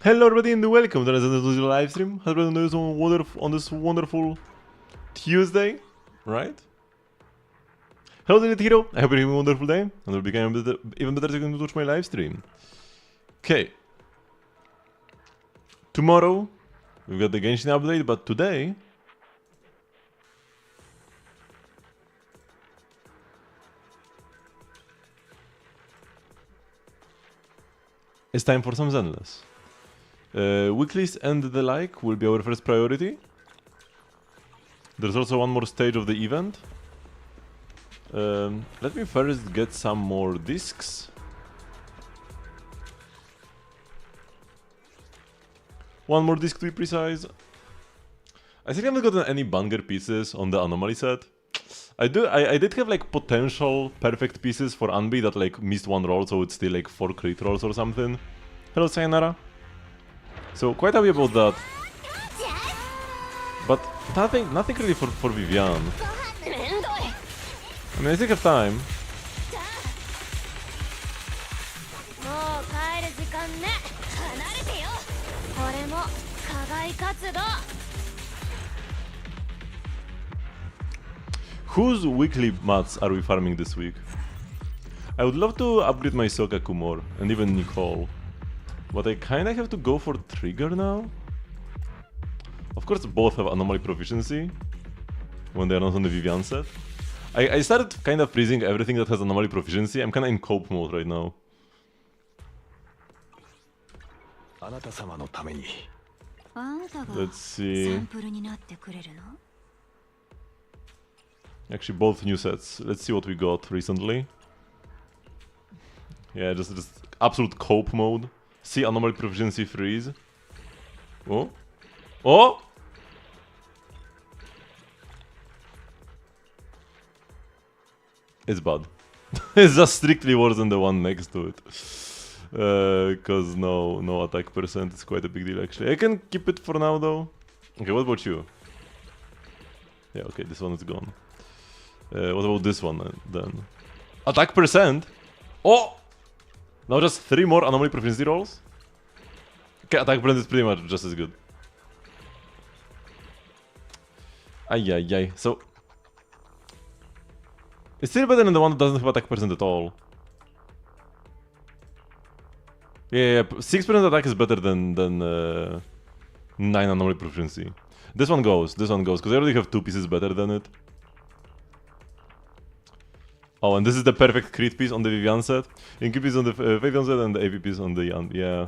Hello everybody and welcome to the Zenless live stream. Hope everyone is on this wonderful Tuesday, right? Hello Daily Hero, I hope you're having a wonderful day and it'll be even better if you can watch my live stream. Okay. Tomorrow we've got the Genshin update, but today it's time for some Zenless. Weeklies and the like will be our first priority. There's also one more stage of the event. Let me first get some more discs. One more disc to be precise. I think I haven't gotten any banger pieces on the anomaly set. I did have like potential perfect pieces for Anbi that like missed one roll, so it's still like 4 crit rolls or something. Hello Sayonara. So quite happy about that. But nothing really for Vivian. I mean, I still have time. Whose weekly mats are we farming this week? I would love to upgrade my Sokaku more, and even Nicole. But I kinda have to go for Trigger now. Of course both have anomaly proficiency when they're not on the Vivian set. I started kinda freezing everything that has anomaly proficiency. I'm kinda in cope mode right now. Let's see. Actually both new sets. Let's see what we got recently. Yeah, just absolute cope mode. See anomaly proficiency freeze. Oh. Oh! It's bad. It's just strictly worse than the one next to it. Cause no attack percent, it's quite a big deal actually. I can keep it for now though. Okay, what about you? Yeah, okay, this one is gone. What about this one then? Attack percent? Oh! Now just 3 more anomaly proficiency rolls? Okay, attack percent is pretty much just as good. Ay. So it's still better than the one that doesn't have attack percent at all. Yeah, 6% attack is better than 9 anomaly proficiency. This one goes, because I already have 2 pieces better than it. Oh, and this is the perfect crit piece on the Vivian set. Inky piece on the Vivian set and the AP piece on the Yan. Yeah.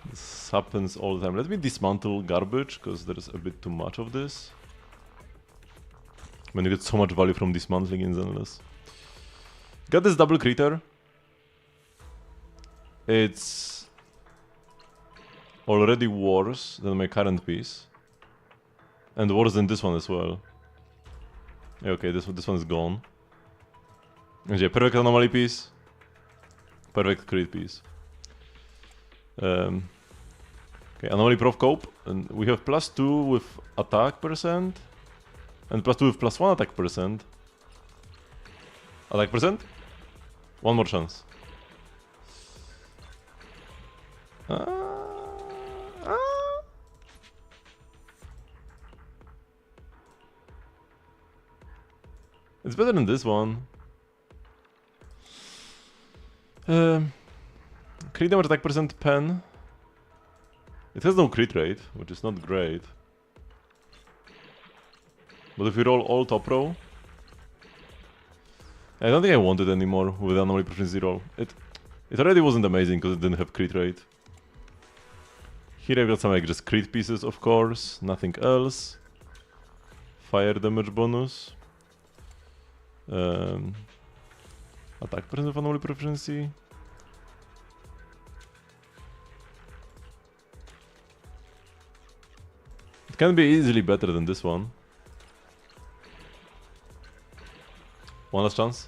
This happens all the time. Let me dismantle garbage, because there's a bit too much of this. When you get so much value from dismantling in Zenless. Got this double critter. It's already worse than my current piece. And worse than this one as well. Okay, this one is gone. And yeah, perfect anomaly piece. Perfect crit piece. Okay, anomaly prof cope. And we have +2 with attack percent. And +2 with +1 attack percent. Attack percent? One more chance. It's better than this one. Crit damage attack percent pen. It has no crit rate, which is not great. But if we roll all top row, I don't think I want it anymore with anomaly proficiency roll. It already wasn't amazing because it didn't have crit rate. Here I've got some like just crit pieces, of course, nothing else. Fire damage bonus. Attack percent of anomaly proficiency. It can be easily better than this one. One last chance?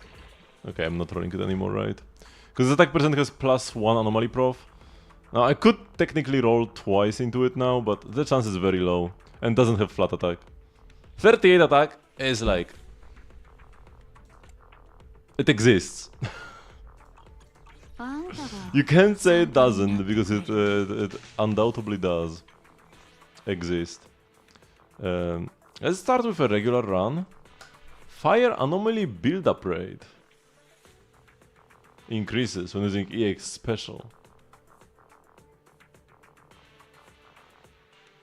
Okay, I'm not rolling it anymore, right? Because attack percent has +1 anomaly prof. Now I could technically roll twice into it now, but the chance is very low. And doesn't have flat attack. 38 attack is like... It exists. You can't say it doesn't, because it undoubtedly does exist. Let's start with a regular run. Fire anomaly build-up rate increases when using EX special.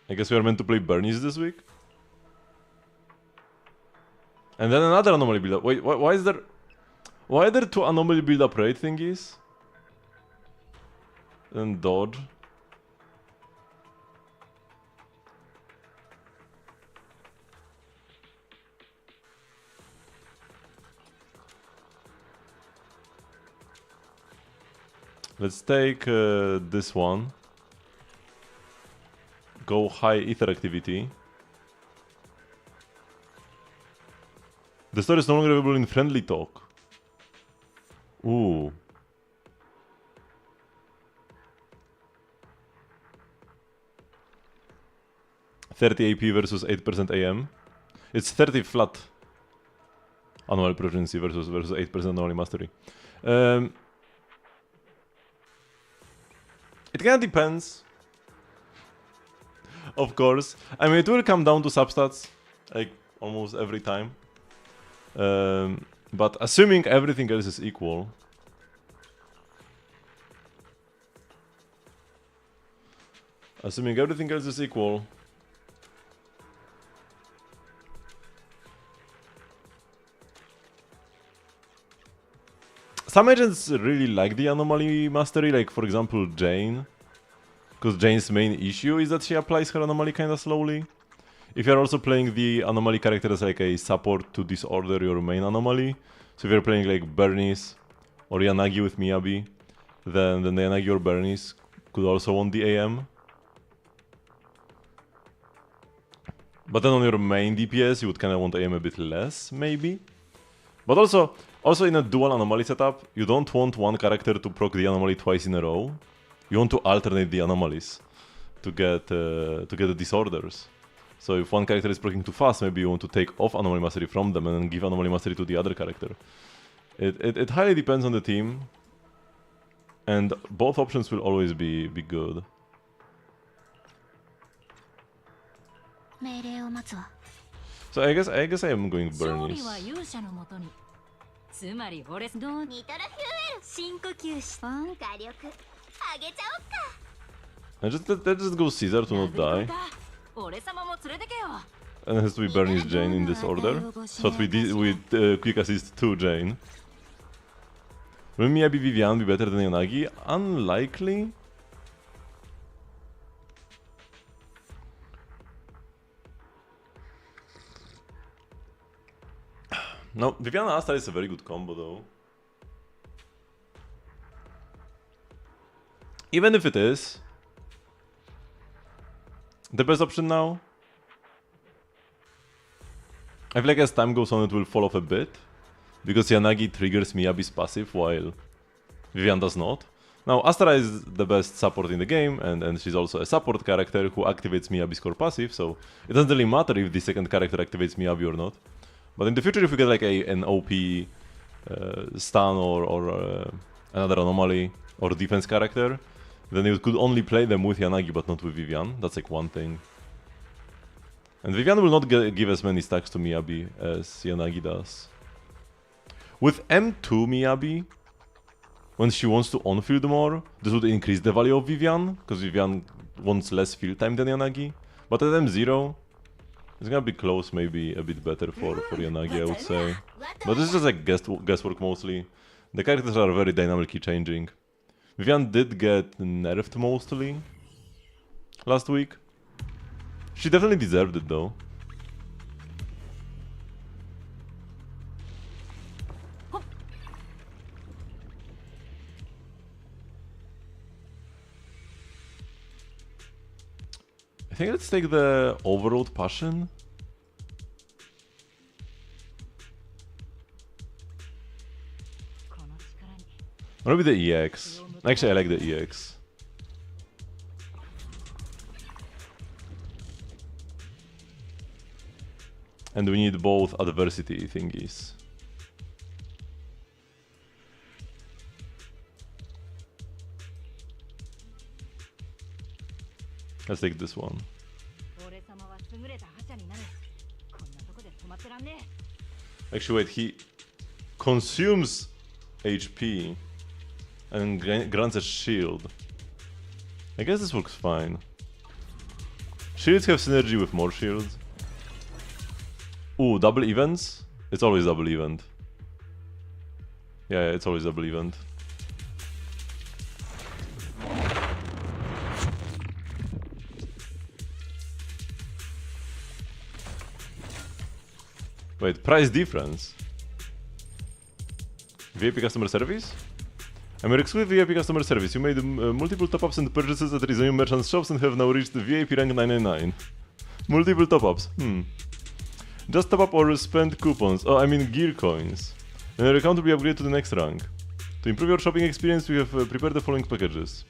I guess we are meant to play Bernice this week. And then another anomaly build-up. Wait, why is there... Why are there two anomaly build-up rate thingies? And dodge. Let's take this one. Go high ether activity. The store is no longer available in friendly talk. Ooh. $30 AP versus 8% AM. It's 30 flat annual proficiency versus 8% anomaly mastery. It kinda depends. Of course. I mean, it will come down to substats, like almost every time. But assuming everything else is equal. Assuming everything else is equal. Some agents really like the anomaly mastery, like for example Jane. Because Jane's main issue is that she applies her anomaly kinda slowly. If you're also playing the anomaly character as like a support to disorder your main anomaly, so if you're playing like Bernice or Yanagi with Miyabi, then the Yanagi or Bernice could also want the AM. But then on your main DPS you would kinda want AM a bit less, maybe. But also in a dual anomaly setup, you don't want one character to proc the anomaly twice in a row. You want to alternate the anomalies to get the disorders. So if one character is proccing too fast, maybe you want to take off anomaly mastery from them and then give anomaly mastery to the other character. It highly depends on the team, and both options will always be good. So I guess I am going Bernice. And let's just go Caesar to not die. And it has to be Bernice Jane in this order. So that we quick assist to Jane. Will Miyabi Vivian be better than Yanagi? Unlikely. No, Vivian Asta is a very good combo though. Even if it is the best option now, I feel like as time goes on it will fall off a bit, because Yanagi triggers Miyabi's passive while Vivian does not. Now Astra is the best support in the game, and she's also a support character who activates Miyabi's core passive, so it doesn't really matter if the second character activates Miyabi or not. But in the future, if we get like an OP stun or another anomaly or defense character, then you could only play them with Yanagi but not with Vivian. That's like one thing. And Vivian will not give as many stacks to Miyabi as Yanagi does. With M2 Miyabi, when she wants to on-field more, this would increase the value of Vivian, because Vivian wants less field time than Yanagi. But at M0, it's gonna be close, maybe a bit better for Yanagi, I would say. But this is just like guesswork mostly. The characters are very dynamically changing. Vivian did get nerfed mostly last week. She definitely deserved it though. I think let's take the Overload Passion. Or maybe the EX. Actually, I like the EX. And we need both adversity thingies. Let's take this one. Actually, wait, he consumes HP and grants a shield. I guess this works fine. Shields have synergy with more shields. Ooh, double events? It's always double event. Yeah, it's always double event. Wait, price difference? VIP customer service? I'm your exclusive VIP customer service. You made multiple top-ups and purchases at Zenless merchant shops and have now reached the VIP rank 999. Multiple top-ups. Just top up or spend coupons. Oh, I mean gear coins. And your account will be upgraded to the next rank. To improve your shopping experience, we have prepared the following packages.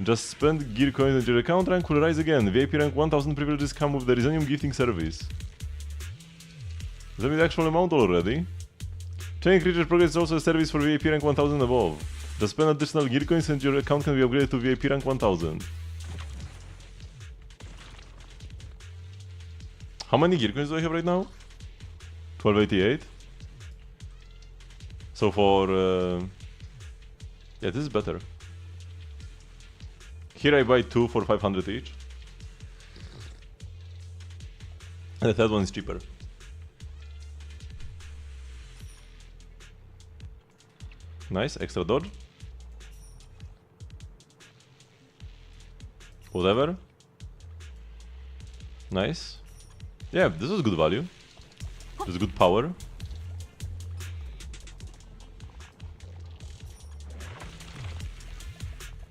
Just spend gear coins and your account rank will rise again. VIP rank 1000 privileges come with the Zenless gifting service. Is that the actual amount already? Chain Creature Progress is also a service for VIP rank 1000 above. Just spend additional gear coins and your account can be upgraded to VIP rank 1000. How many gear coins do I have right now? 1288. So for... yeah, this is better. Here I buy 2 for 500 each. And the third one is cheaper. Nice, extra dodge. Whatever. Nice. Yeah, this is good value. This is good power.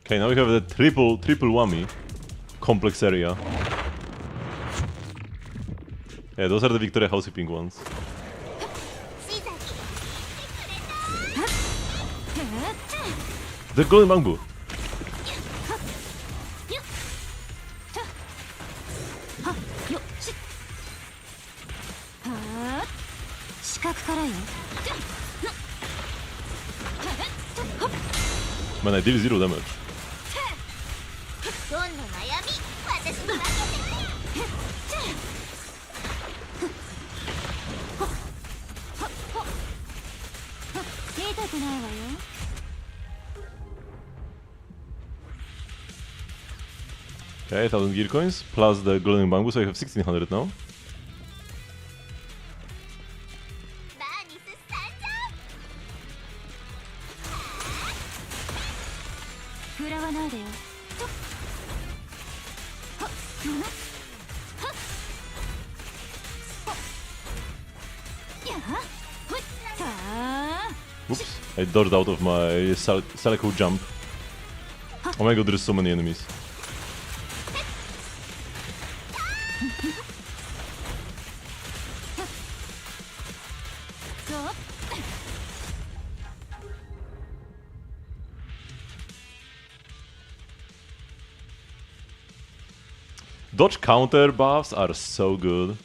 Okay, now we have the triple whammy. Complex area. Yeah, those are the Victoria housekeeping ones. The golden bamboo. Man, I deal 0 damage. Okay, 1000 gear coins plus the golden bamboo, so I have 1600 now. Oops, I dodged out of my Salico jump. Oh my god, there's so many enemies. Dodge counter buffs are so good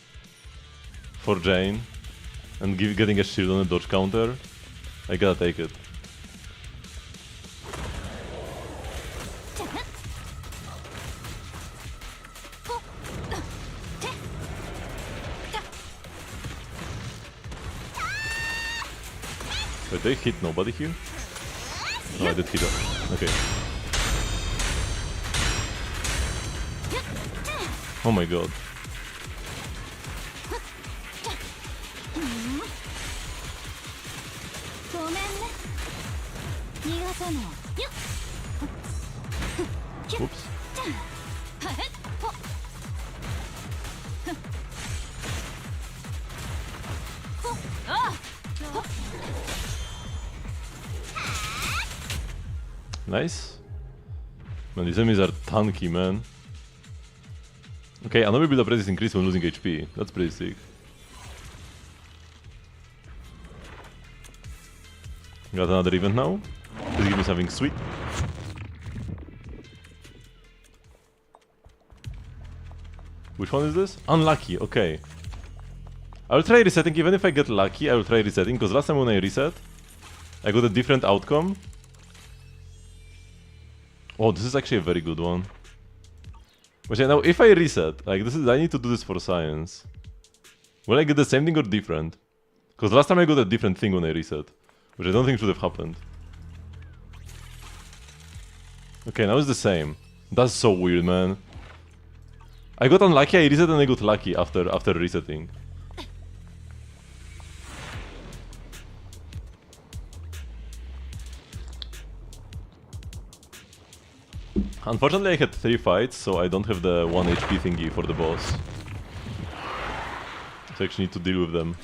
for Jane, and getting a shield on a dodge counter, I gotta take it. Wait, they hit nobody here? No, I did hit her. Okay. Oh my god. Oops. Nice. Man, these enemies are tanky, man. Okay, enemy build-up resist increase when losing HP. That's pretty sick. Got another event now. Please give me something sweet. Which one is this? Unlucky, okay. I'll try resetting. Even if I get lucky, I will try resetting, because last time when I reset, I got a different outcome. Oh, this is actually a very good one. But yeah, now if I reset, like this is, I need to do this for science. Will I get the same thing or different? Because last time I got a different thing when I reset, which I don't think should have happened. Okay, now it's the same. That's so weird, man. I got unlucky, I reset and I got lucky after resetting. Unfortunately, I had 3 fights, so I don't have the 1 HP thingy for the boss. So I actually need to deal with them.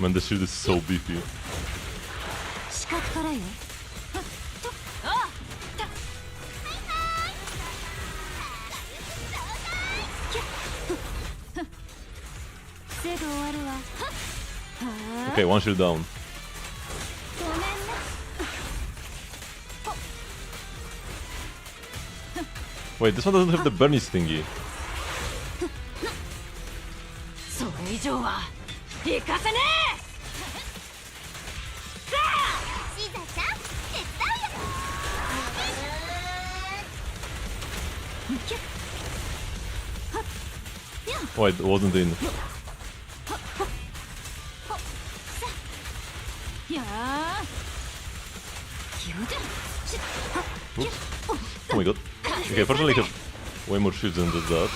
Man, this shield is so beefy. Okay, 1 shield down. Wait, this one doesn't have the Bernie's thingy. Oh, it wasn't in. Oops. Oh my god. Okay, fortunately I have way more shields than just that.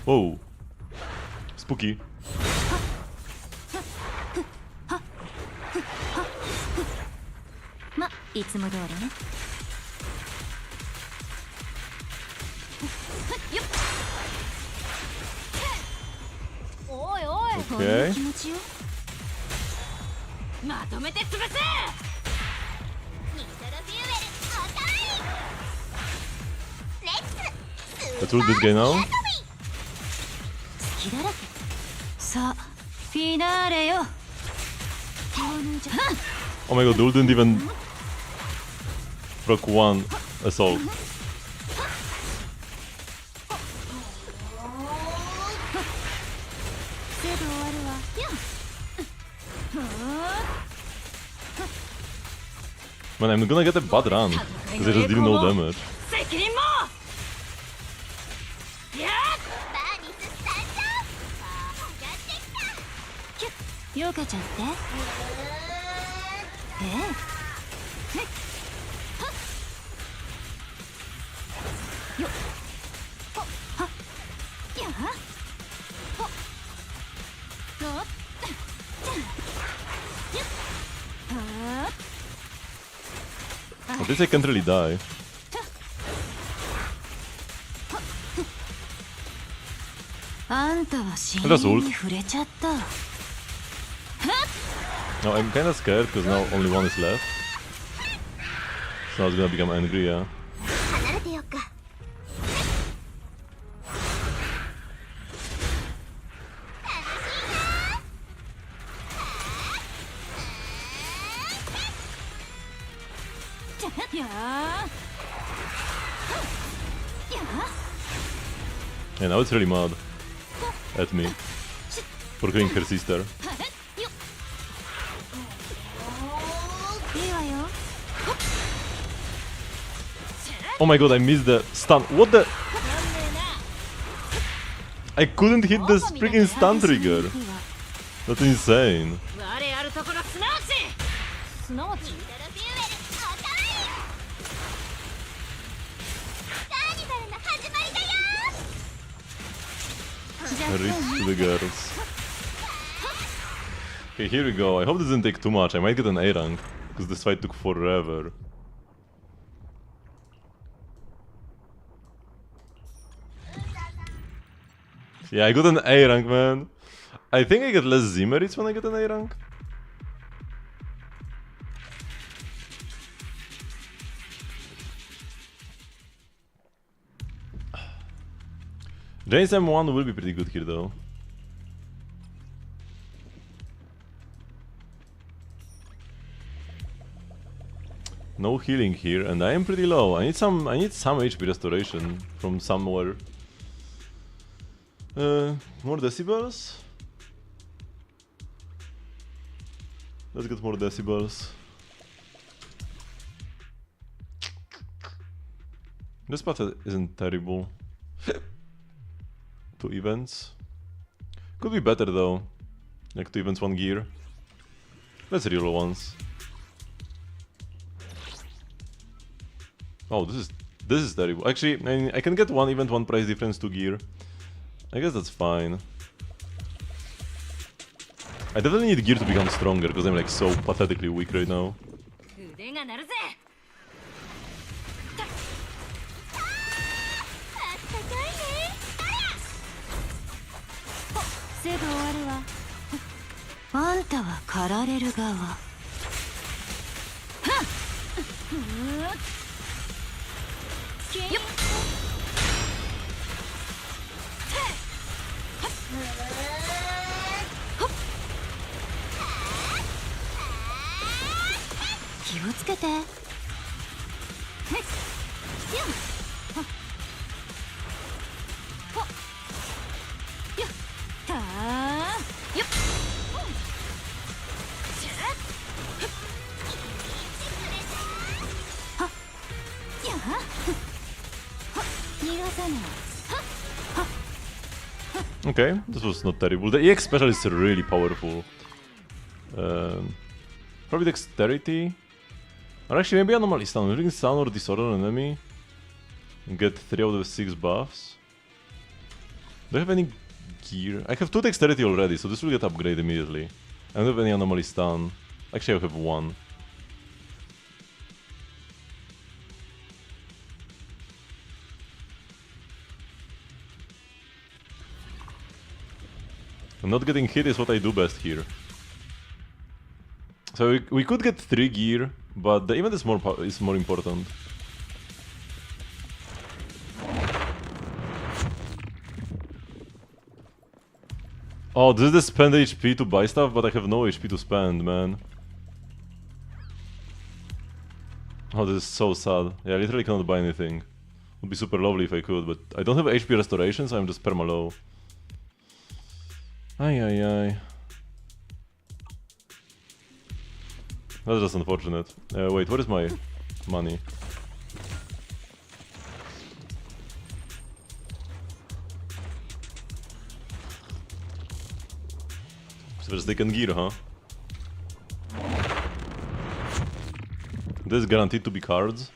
Whoa. Spooky. Okay. Let's root this guy now. Oh my god, Dul didn't even proc 1 assault. Man, I'm gonna get a bad run, because I just did no damage. At least I can't really die. That's ult. Now I'm kinda scared because now only 1 is left. So now it's gonna become angry, yeah. Yeah, now it's really mad at me for killing her sister. Oh my god, I missed the stun. What the? I couldn't hit the freaking stun trigger. That's insane. Reach to the girls. Okay, here we go. I hope this didn't take too much. I might get an A rank because this fight took forever. Yeah, I got an A rank, man. I think I get less Z merits when I get an A rank. James M1 will be pretty good here though. No healing here, and I am pretty low. I need some HP restoration from somewhere. More decibels? Let's get more decibels. This path isn't terrible. 2 events. Could be better though. Like 2 events, 1 gear. Let's reroll once. Oh, this is terrible. Actually, I can get 1 event, 1 price difference, 2 gear. I guess that's fine. I definitely need gear to become stronger because I'm like so pathetically weak right now. Okay, this was not terrible. The EX special is really powerful. Probably dexterity. Or actually maybe anomaly stun. Ring stun or disorder on enemy. And get 3 out of 6 buffs. Do I have any gear? I have 2 dexterity already, so this will get upgraded immediately. I don't have any anomaly stun. Actually I have 1. And not getting hit is what I do best here. So we could get 3 gear, but the event is more important. Oh, this is the spend HP to buy stuff, but I have no HP to spend, man. Oh, this is so sad. Yeah, I literally cannot buy anything. Would be super lovely if I could, but I don't have HP restoration, so I'm just perma-low. Ay ay ay. That's just unfortunate. Wait, what is my money? First they can gear, huh? This is guaranteed to be cards.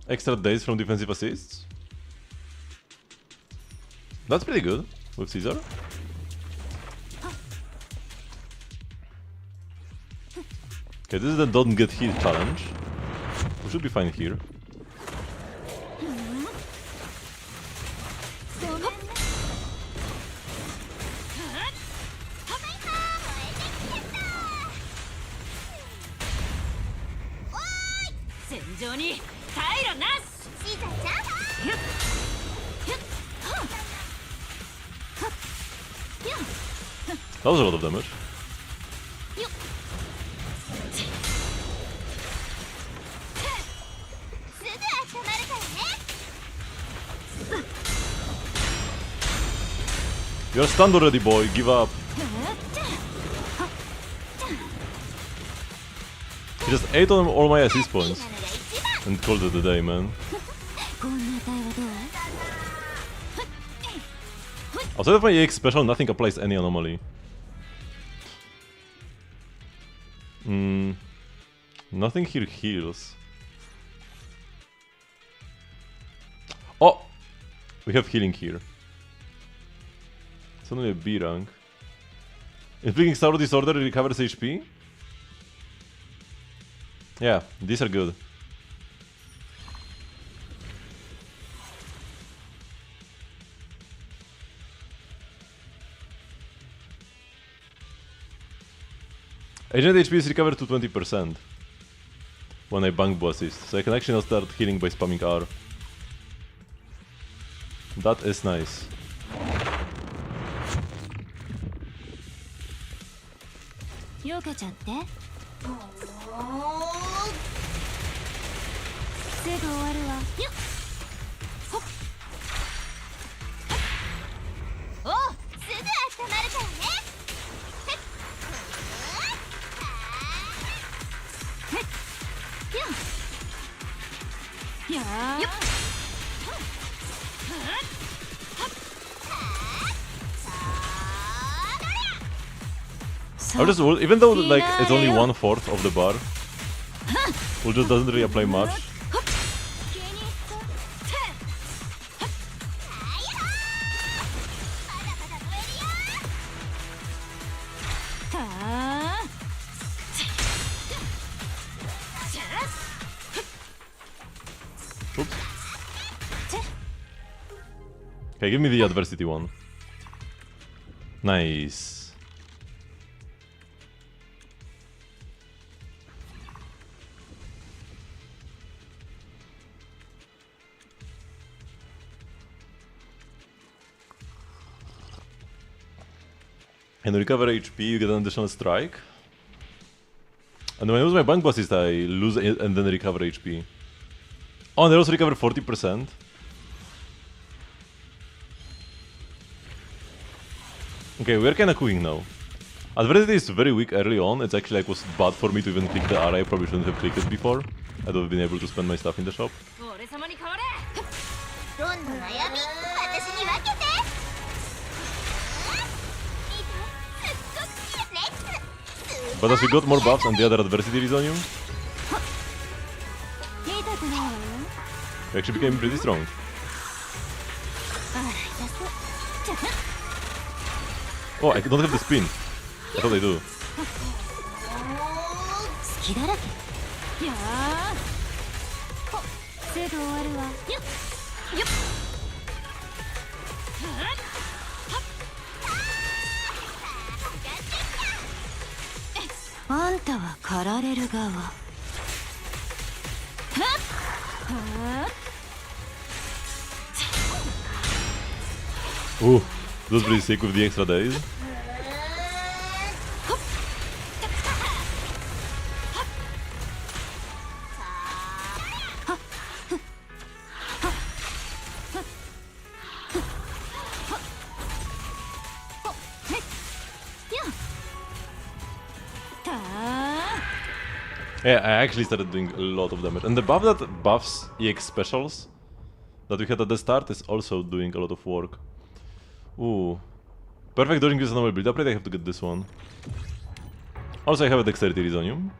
Extra days from defensive assists. That's pretty good with Caesar. Okay, this is the don't get hit challenge. We should be fine here. That was a lot of damage. You're stunned already, boy. Give up. He just ate on all my assist points and called it a day, man. Outside of my EX special, nothing applies any anomaly. Nothing here heals. Oh! We have healing here. It's only a B rank. Inflicting Star Disorder recovers HP? Yeah, these are good. Agent HP is recovered to 20% when I bank boss assist, so I can actually now start healing by spamming R. That is nice. I'll just, even though like it's only 1/4 of the bar, it just doesn't really apply much. Oops. Okay, give me the adversity one. Nice. And recover HP, you get an additional strike. And when I use my bank assist, I lose it and then recover HP. Oh, and I also recover 40%. Okay, we're kinda cooking now. Adversity is very weak early on. It's actually like was bad for me to even click the R. I probably shouldn't have clicked it before. I would have been able to spend my stuff in the shop. But as we got more buffs and the other adversity is on you, we actually became pretty strong. Oh, I don't have the spin. I thought I do. Ooh, that was pretty sick with the extra days. Yeah, I actually started doing a lot of damage. And the buff that buffs EX specials that we had at the start is also doing a lot of work. Ooh. Perfect dodging is a normal build upgrade, I have to get this one. Also I have a dexterity Risonium.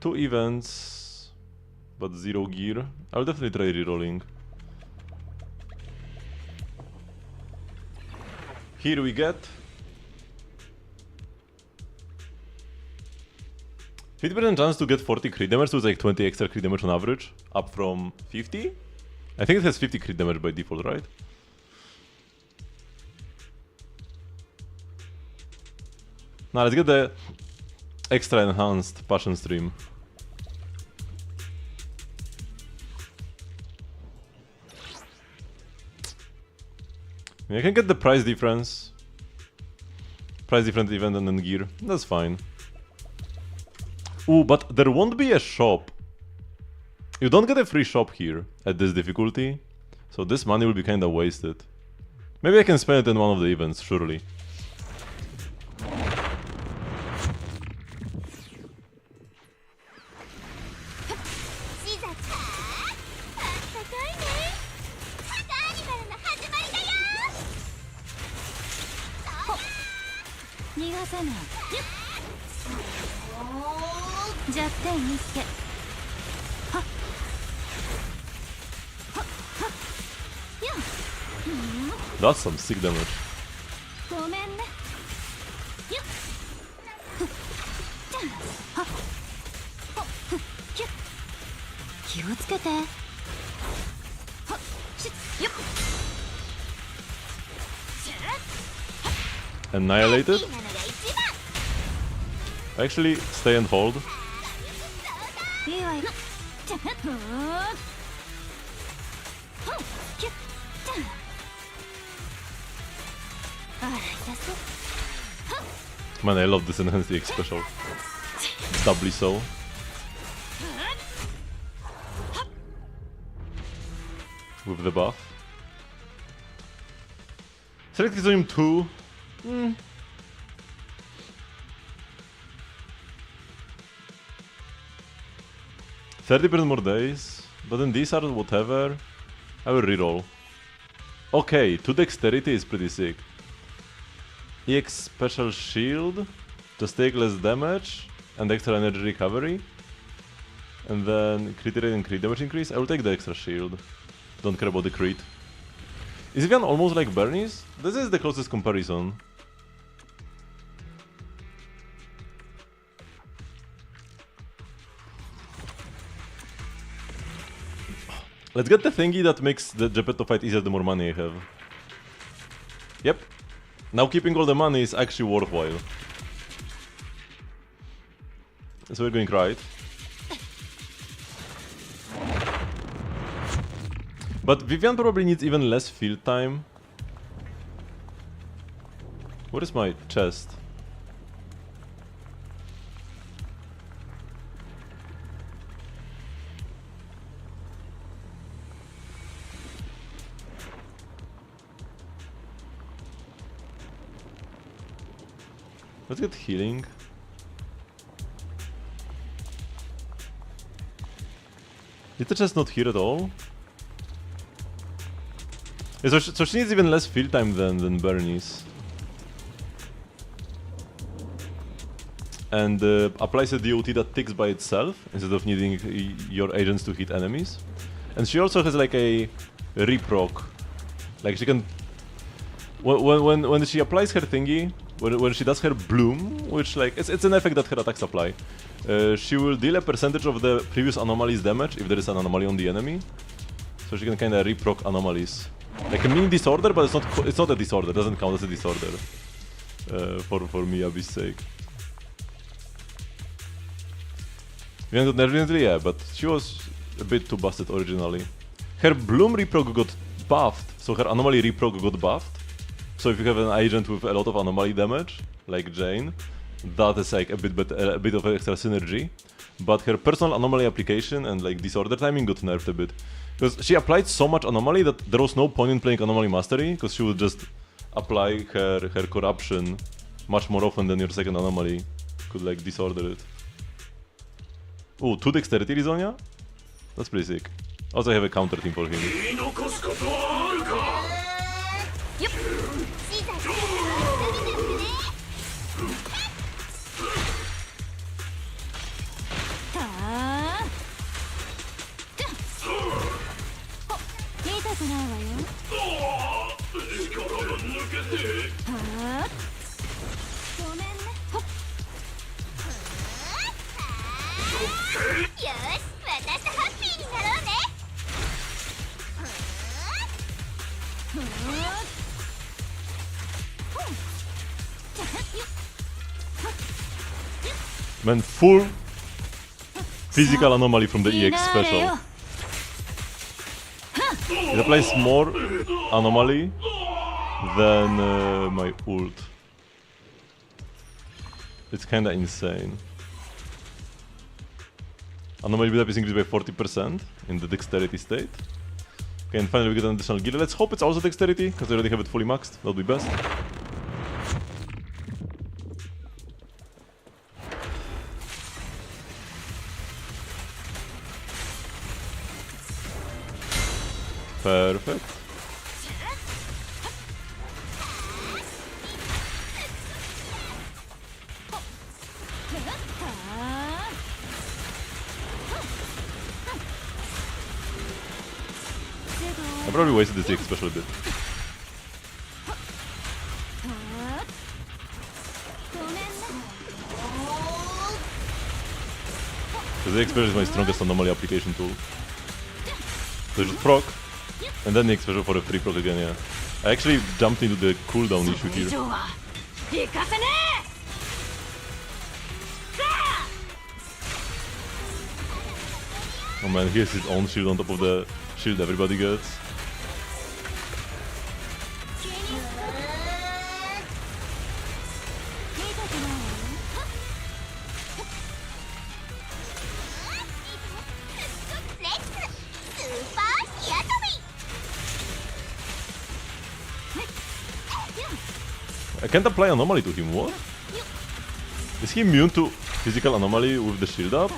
Two events, but 0 gear. I'll definitely try rerolling. Here we get 50% chance to get 40 crit damage, so it's like 20 extra crit damage on average, up from 50? I think it has 50 crit damage by default, right? Now let's get the extra enhanced passion stream. I can get the price difference. Price different event and then gear. That's fine. Ooh, but there won't be a shop. You don't get a free shop here at this difficulty. So this money will be kinda wasted. Maybe I can spend it in one of the events, surely. That's some sick damage. Annihilated? Actually, stay and hold. Man, I love this enhanced EX special. Doubly so. With the buff. Select Zonium 2. 30% more days, but then these are whatever. I will reroll. Okay, 2 dexterity is pretty sick. EX special shield, just take less damage and extra energy recovery. And then crit rate and crit damage increase. I will take the extra shield. Don't care about the crit. Is Vivian almost like Bernie's? This is the closest comparison. Let's get the thingy that makes the Geppetto fight easier the more money I have. Yep. Now keeping all the money is actually worthwhile. So we're going right. But Vivian probably needs even less field time. Where is my chest? Let's get healing. Is the chest not here at all? Yeah, so she needs even less field time than Bernie's. And applies a DOT that ticks by itself instead of needing your agents to hit enemies. And she also has like a reproc. Like she can... When she applies her thingy, when she does her bloom, which like it's an effect that her attacks apply, she will deal a percentage of the previous anomaly's damage if there is an anomaly on the enemy. So she can kinda reproc anomalies. Like a mini disorder, but it's not a disorder, it doesn't count as a disorder. For Miyabi's sake. We got nerviously, yeah, but she was a bit too busted originally. Her bloom reproc got buffed, so her anomaly reproc got buffed. So if you have an agent with a lot of anomaly damage, like Jane, that is like a bit of extra synergy. But her personal anomaly application and like disorder timing got nerfed a bit. Because she applied so much anomaly that there was no point in playing anomaly mastery, because she would just apply her corruption much more often than your second anomaly could like disorder it. Ooh, 2 dexterity Rizonia? That's pretty sick. Also I have a counter team for him. Man, full physical anomaly from the EX special. It applies more anomaly than my ult. It's kinda insane. Anomaly build-up is increased by 40% in the dexterity state. Okay, and finally we get an additional gear. Let's hope it's also dexterity, because I already have it fully maxed. That'll be best. Perfect. I probably wasted this EX special a bit. Because the expression is my strongest anomaly application tool. So just proc, and then the expression for the free proc again, yeah. I actually jumped into the cooldown issue here. Oh man, here's his own shield on top of the shield everybody gets. I can't apply anomaly to him, what? Is he immune to physical anomaly with the shield up?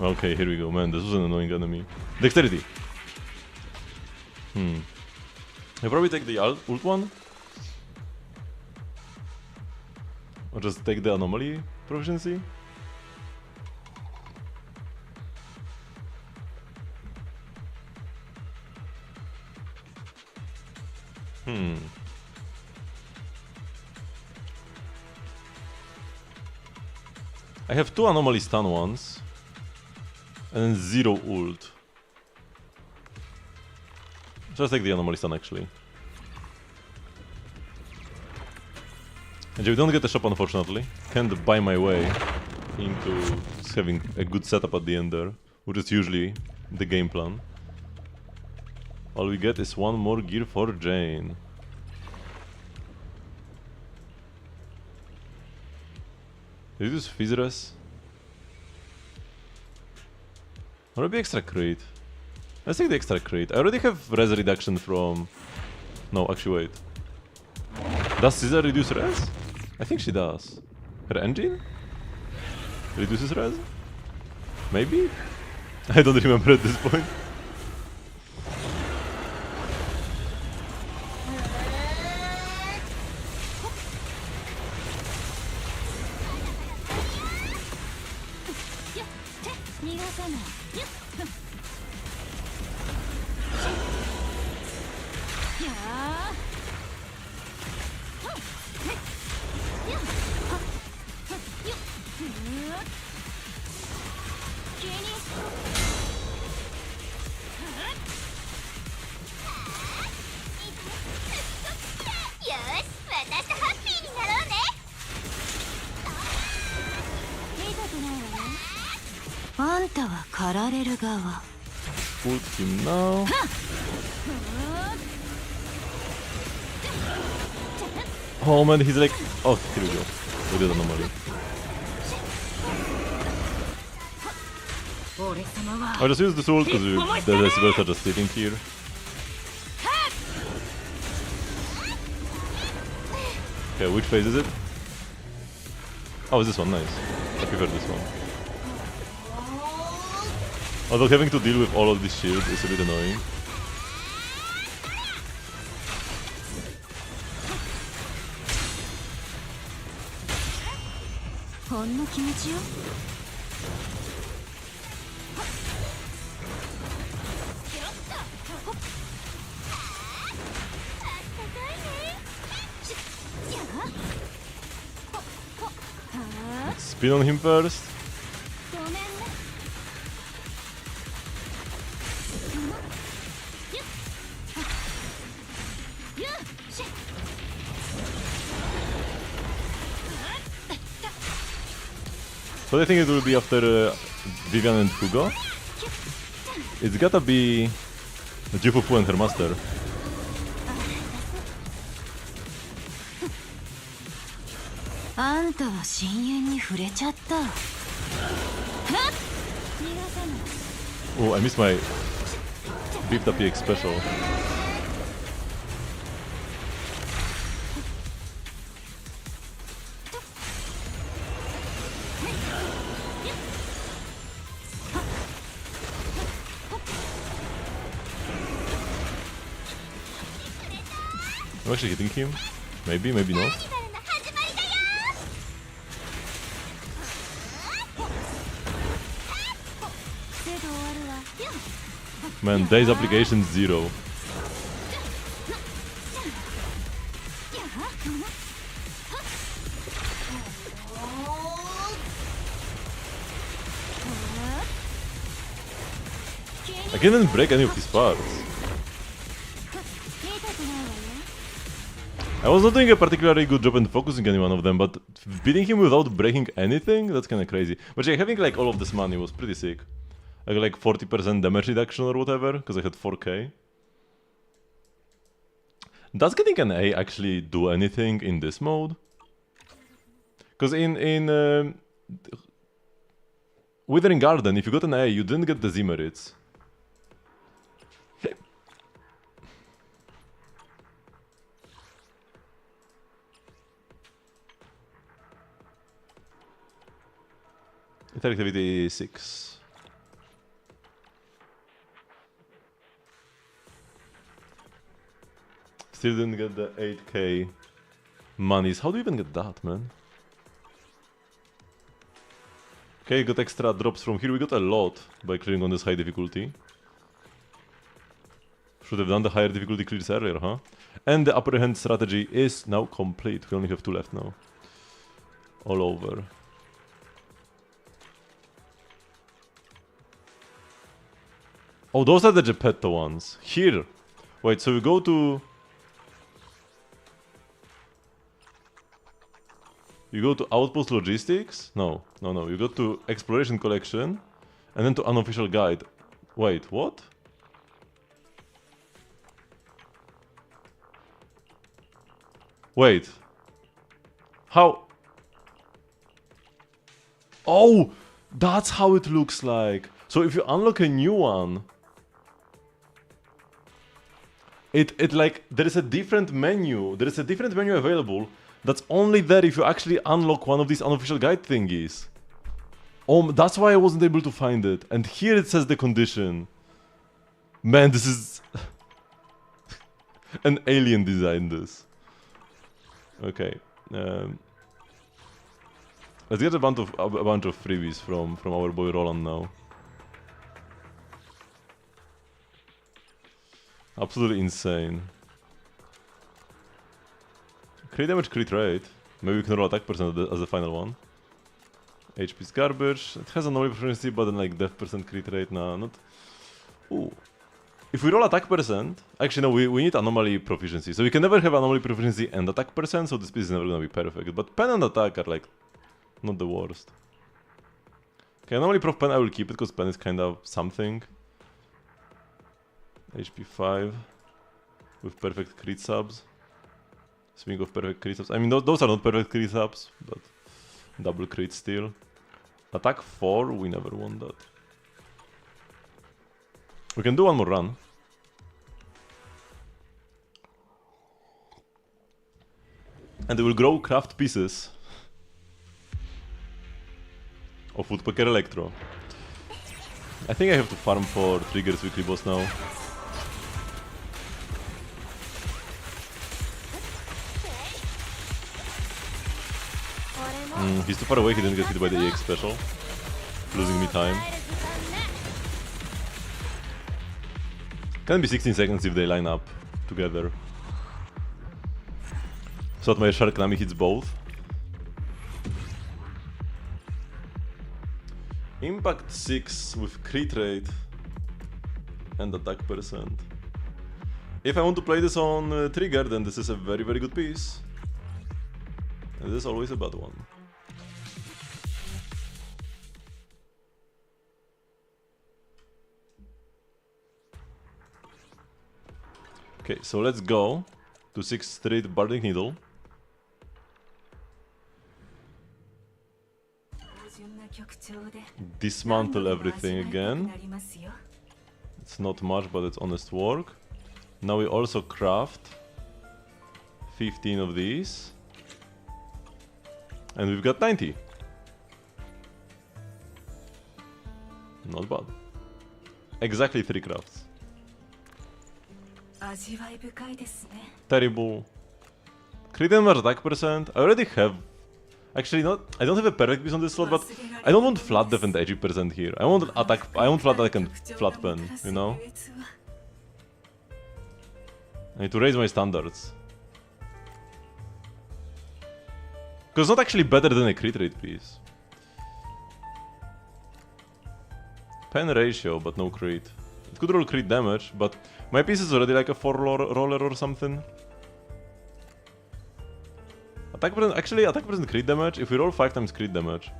Okay, here we go, man, this was an annoying enemy. Dexterity! I'll probably take the ult one. Or just take the anomaly proficiency. I have 2 anomaly stun ones. And then 0 ult. Just take the anomaly stun actually. And we don't get a shop unfortunately. Can't buy my way into having a good setup at the end there, which is usually the game plan. All we get is 1 more gear for Jane. Did you use Fizzres? Or maybe extra crate. Let's take the extra crate. I already have res reduction from... No, actually wait. Does Scissor reduce res? I think she does. Her engine? Reduces res? Maybe? I don't remember at this point. Ult him now. Oh man, he's like... Oh, here we go. We did anomaly. I'll just use this ult because the receivers are just sitting here. Okay, which phase is it? Oh, it's this one, nice. I prefer this one. Although having to deal with all of these shields is a bit annoying. Spin on him first. So I think it will be after Vivian and Hugo. It's gotta be Jufufu and her master. Oh, I missed my beefed up EX special. I'm actually hitting him. Maybe, maybe not. Man, days application 0. I can't even break any of his parts. I was not doing a particularly good job in focusing any one of them, but beating him without breaking anything? That's kinda crazy. But yeah, having like all of this money was pretty sick. I got like 40% damage reduction or whatever, because I had 4k. Does getting an A actually do anything in this mode? Because in Withering Garden, if you got an A, you didn't get the Z merits. Attack activity 6. Still didn't get the 8k monies. How do you even get that, man? Okay, got extra drops from here. We got a lot by clearing on this high difficulty. Should have done the higher difficulty clears earlier, huh? And the upper hand strategy is now complete. We only have 2 left now. All over. Oh, those are the Geppetto ones. Here. Wait, so we go to... You go to Outpost Logistics? No. You go to Exploration Collection. And then to Unofficial Guide. Wait, what? Wait. How? Oh! That's how it looks like. So if you unlock a new one... It like, there is a different menu. There is a different menu available. That's only there if you actually unlock one of these unofficial guide thingies. That's why I wasn't able to find it. And here it says the condition. Man, this is... An alien designed this. Okay. Let's get a bunch of freebies from our boy Roland now. Absolutely insane. Crit damage, crit rate. Maybe we can roll attack percent as the final one. HP's garbage. It has anomaly proficiency, but then like death percent, crit rate, nah, not... Ooh. If we roll attack percent... Actually no, we need anomaly proficiency. So we can never have anomaly proficiency and attack percent, so this piece is never gonna be perfect. But pen and attack are like... not the worst. Okay, anomaly prof pen I will keep it, because pen is kind of something. HP 5. With perfect crit subs. Swing of perfect crit subs. I mean, those are not perfect crit subs, but double crit still. Attack 4, we never won that. We can do one more run. And we will grow craft pieces of Woodpecker Electro. I think I have to farm for Trigger's weekly boss now. He's too far away, he didn't get hit by the EX special. Losing me time. Can be 16 seconds if they line up together. So that my Shark Nami hits both. Impact 6 with crit rate and attack percent. If I want to play this on Trigger, then this is a very good piece. And this is always a bad one. Okay, so let's go to 6th Street Bardic Needle. Dismantle everything again. It's not much, but it's honest work. Now we also craft 15 of these. And we've got 90. Not bad. Exactly 3 crafts. Terrible Crit damage attack percent. I already have. Actually, not. I don't have a perfect piece on this slot, but I don't want flat def and edgy percent here. I want attack. I want flat attack and flat pen. You know. I need to raise my standards. Because it's not actually better than a crit rate piece. Pen ratio, but no crit. It could roll crit damage, but my piece is already like a 4 roller or something. Attack percent, actually attack percent crit damage, if we roll 5 times crit damage.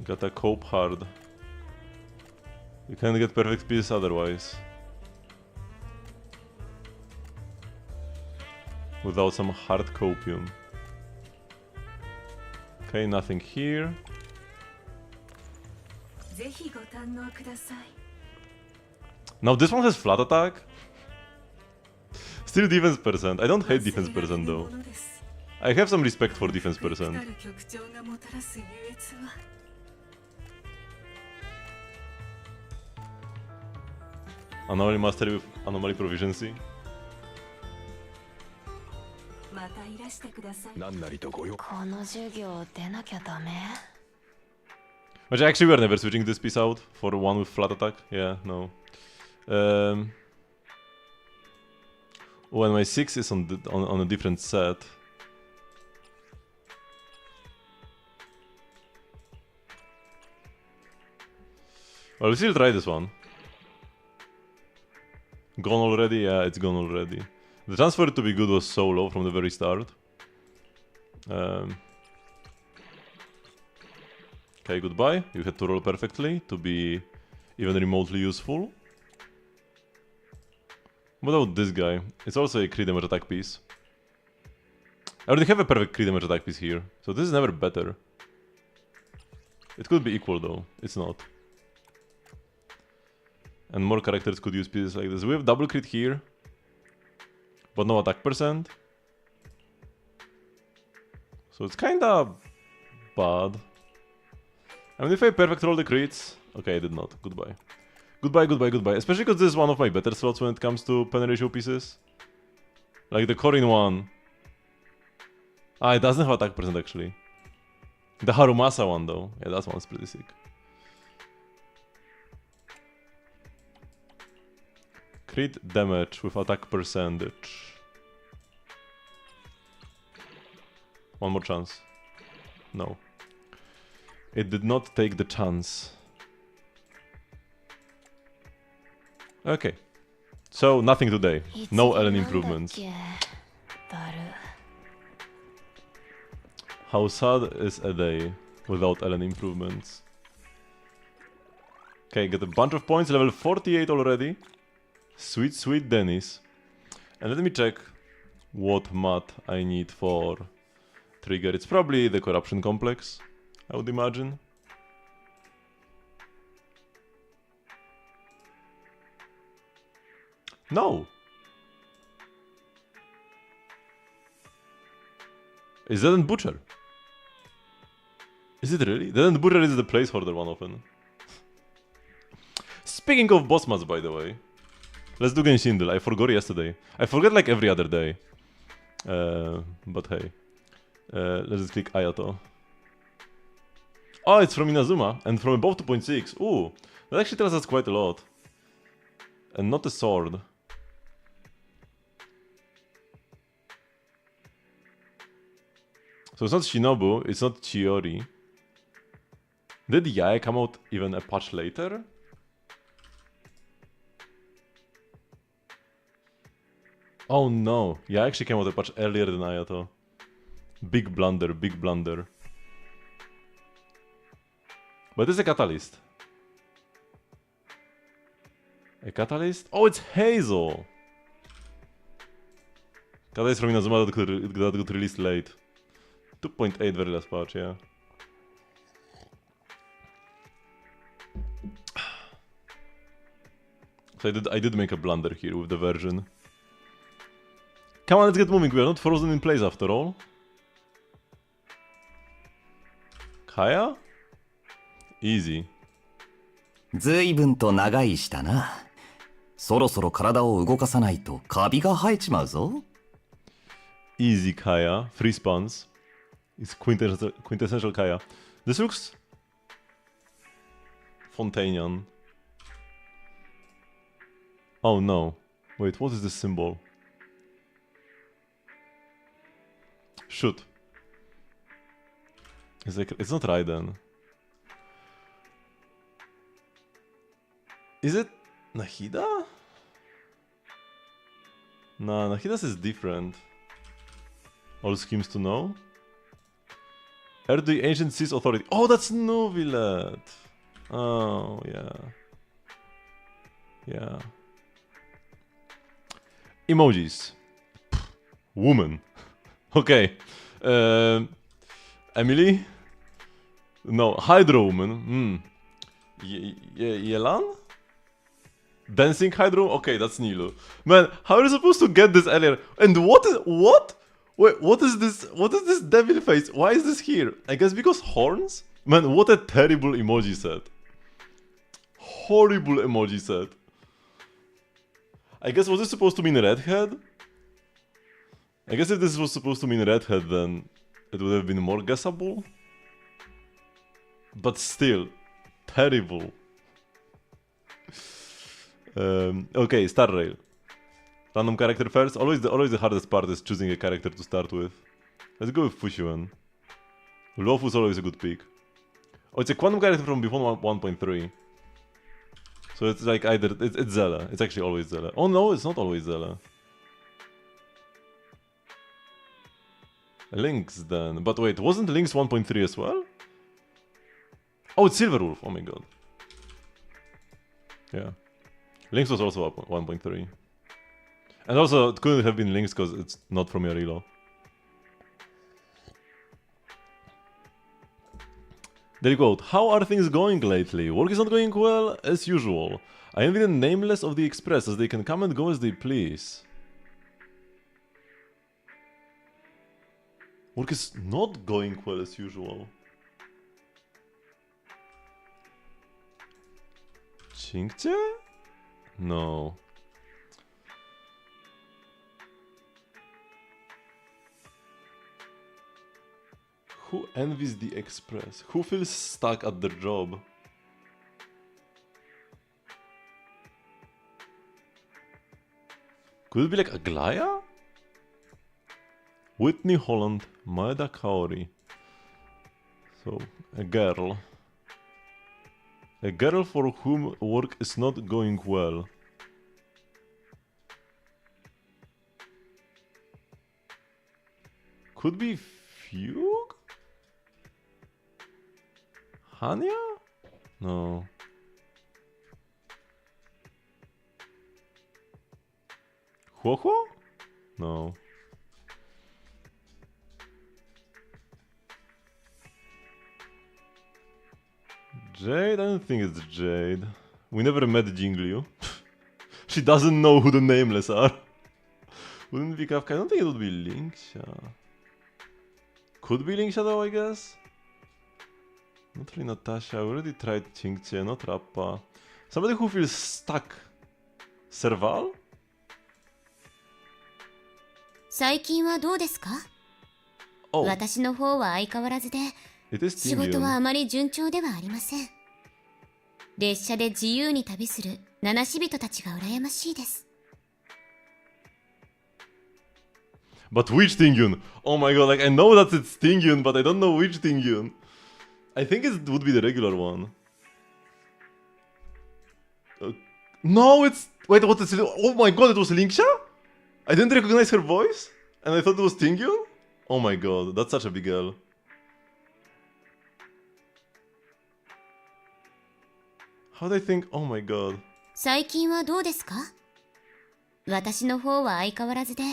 Gotta cope hard. You can't get perfect piece otherwise. Without some hard copium. Okay, nothing here. Now this one has flat attack. Still defense percent. I don't hate defense percent though. I have some respect for defense percent. Anomaly mastery with anomaly proficiency. Which actually we're never switching this piece out for one with flat attack. Yeah, no. When my 6 is on a different set. Well, we'll still try this one. Gone already? Yeah, it's gone already. The chance for it to be good was so low from the very start. Okay, goodbye. You had to roll perfectly to be even remotely useful. What about this guy? It's also a crit damage attack piece. I already have a perfect crit damage attack piece here, so this is never better. It could be equal though, it's not. And more characters could use pieces like this. We have double crit here, but no attack percent. So it's kinda bad. I mean, if I perfect roll the crits... Okay, I did not. Goodbye. Goodbye, goodbye, goodbye. Especially because this is one of my better slots when it comes to pen ratio pieces. Like the Corin one. Ah, it doesn't have attack percent actually. The Harumasa one though. Yeah, that one's pretty sick. Crit damage with attack percentage. One more chance. No. It did not take the chance. Okay. So, nothing today. No Ellen improvements. How sad is a day without Ellen improvements? Okay, get a bunch of points, level 48 already. Sweet, sweet Dennis. And let me check what mat I need for trigger. It's probably the corruption complex, I would imagine. No! Is that in Butcher? Is it really? Then Butcher is the placeholder one often. Speaking of boss mats, by the way. Let's do Genshindle. I forgot yesterday. I forget like every other day. But hey. Let's just click Ayato. Oh, it's from Inazuma. And from above 2.6. Ooh. That actually tells us quite a lot. And not a sword. So it's not Shinobu. It's not Chiori. Did Yae come out even a patch later? Oh no, yeah, actually came out a patch earlier than Ayato. Big blunder, big blunder. But it's a catalyst. A catalyst? Oh, it's Hazel! Catalyst from Inazuma that got released late. 2.8 very last patch, yeah. So I did make a blunder here with the version. Come on, let's get moving. We are not frozen in place after all. Kaya? Easy. ずいぶんと長いしたな。そろそろ体を動かさないとカビが生えちまうぞ。Easy Kaya. 3 spawns. It's quintessential Kaya. This looks Fontanian. Oh no. Wait, what is this symbol? Shoot. It's not Raiden. Is it Nahida? Nah, Nahida's is different. All schemes to know. Heir to the Ancient Seas Authority. Oh, that's Nuvilet. Oh, yeah. Yeah. Emojis. Woman. Okay. Emily? No, Hydro Woman. Yelan? Dancing Hydro? Okay, that's Nilu. Man, how are you supposed to get this alien? And what? Wait, what is this? What is this devil face? Why is this here? I guess because horns? Man, what a terrible emoji set. Horrible emoji set. I guess was this supposed to mean redhead? I guess if this was supposed to mean redhead, then it would have been more guessable. But still, terrible. Okay, Star Rail. Random character first. Always the hardest part is choosing a character to start with. Let's go with Fushuen. Lofu's always a good pick. Oh, it's a quantum character from before 1.3. So it's like either it's Zella. It's actually always Zella. Oh no, it's not always Zella. Lynx then. But wait, wasn't Lynx 1.3 as well? Oh, it's Silverwolf. Oh my god. Yeah. Lynx was also 1.3. And also, it couldn't have been Lynx because it's not from Yarilo. They quote, "How are things going lately? Work is not going well as usual. I envy the nameless of the Express as they can come and go as they please." Work is not going well as usual. Chingche? No. Who envies the Express? Who feels stuck at their job? Could it be like Aglaya? Whitney Holland, Maeda Kaori. So, a girl. A girl for whom work is not going well. Could be Fugue? Hanya? No. Huohuo? No. Jade? I don't think it's Jade. We never met Jingliu. She doesn't know who the nameless are. Wouldn't be Kafka. I don't think it would be Linksha. Could be Linksha though, I guess. Not really Natasha. I already tried Qingqie, not Rappa. Somebody who feels stuck. Serval? 最近はどうですか? Oh, 私の方は相変わらずで、 it is 仕事は Tingyun. あまり順調ではありません。列車で自由に旅する七死人たちが羨ましいです。 But which Tingyun? Oh my god, like I know that it's Tingyun, but I don't know which Tingyun. I think it would be the regular one. No, it's... Wait, what is it? Oh my god, it was Linksha? I didn't recognize her voice? And I thought it was Tingyun? Oh my god, that's such a big L. How do I think? Oh my god. 最近はどうですか? 私の方は相変わらずで、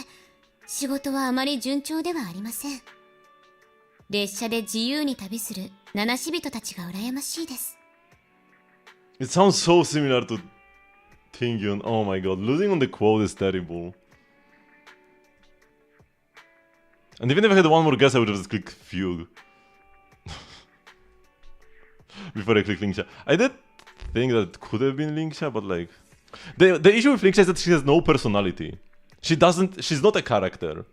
仕事はあまり順調ではありません。列車で自由に旅する七死人たちが羨ましいです。 It sounds so similar to Tingyun. Oh my god, losing on the quote is terrible. And even if I had one more guess, I would have just clicked Fugue. Before I clicked Linksha. I did think that it could have been Linksha, but like... The issue with Linksa is that she has no personality. She's not a character.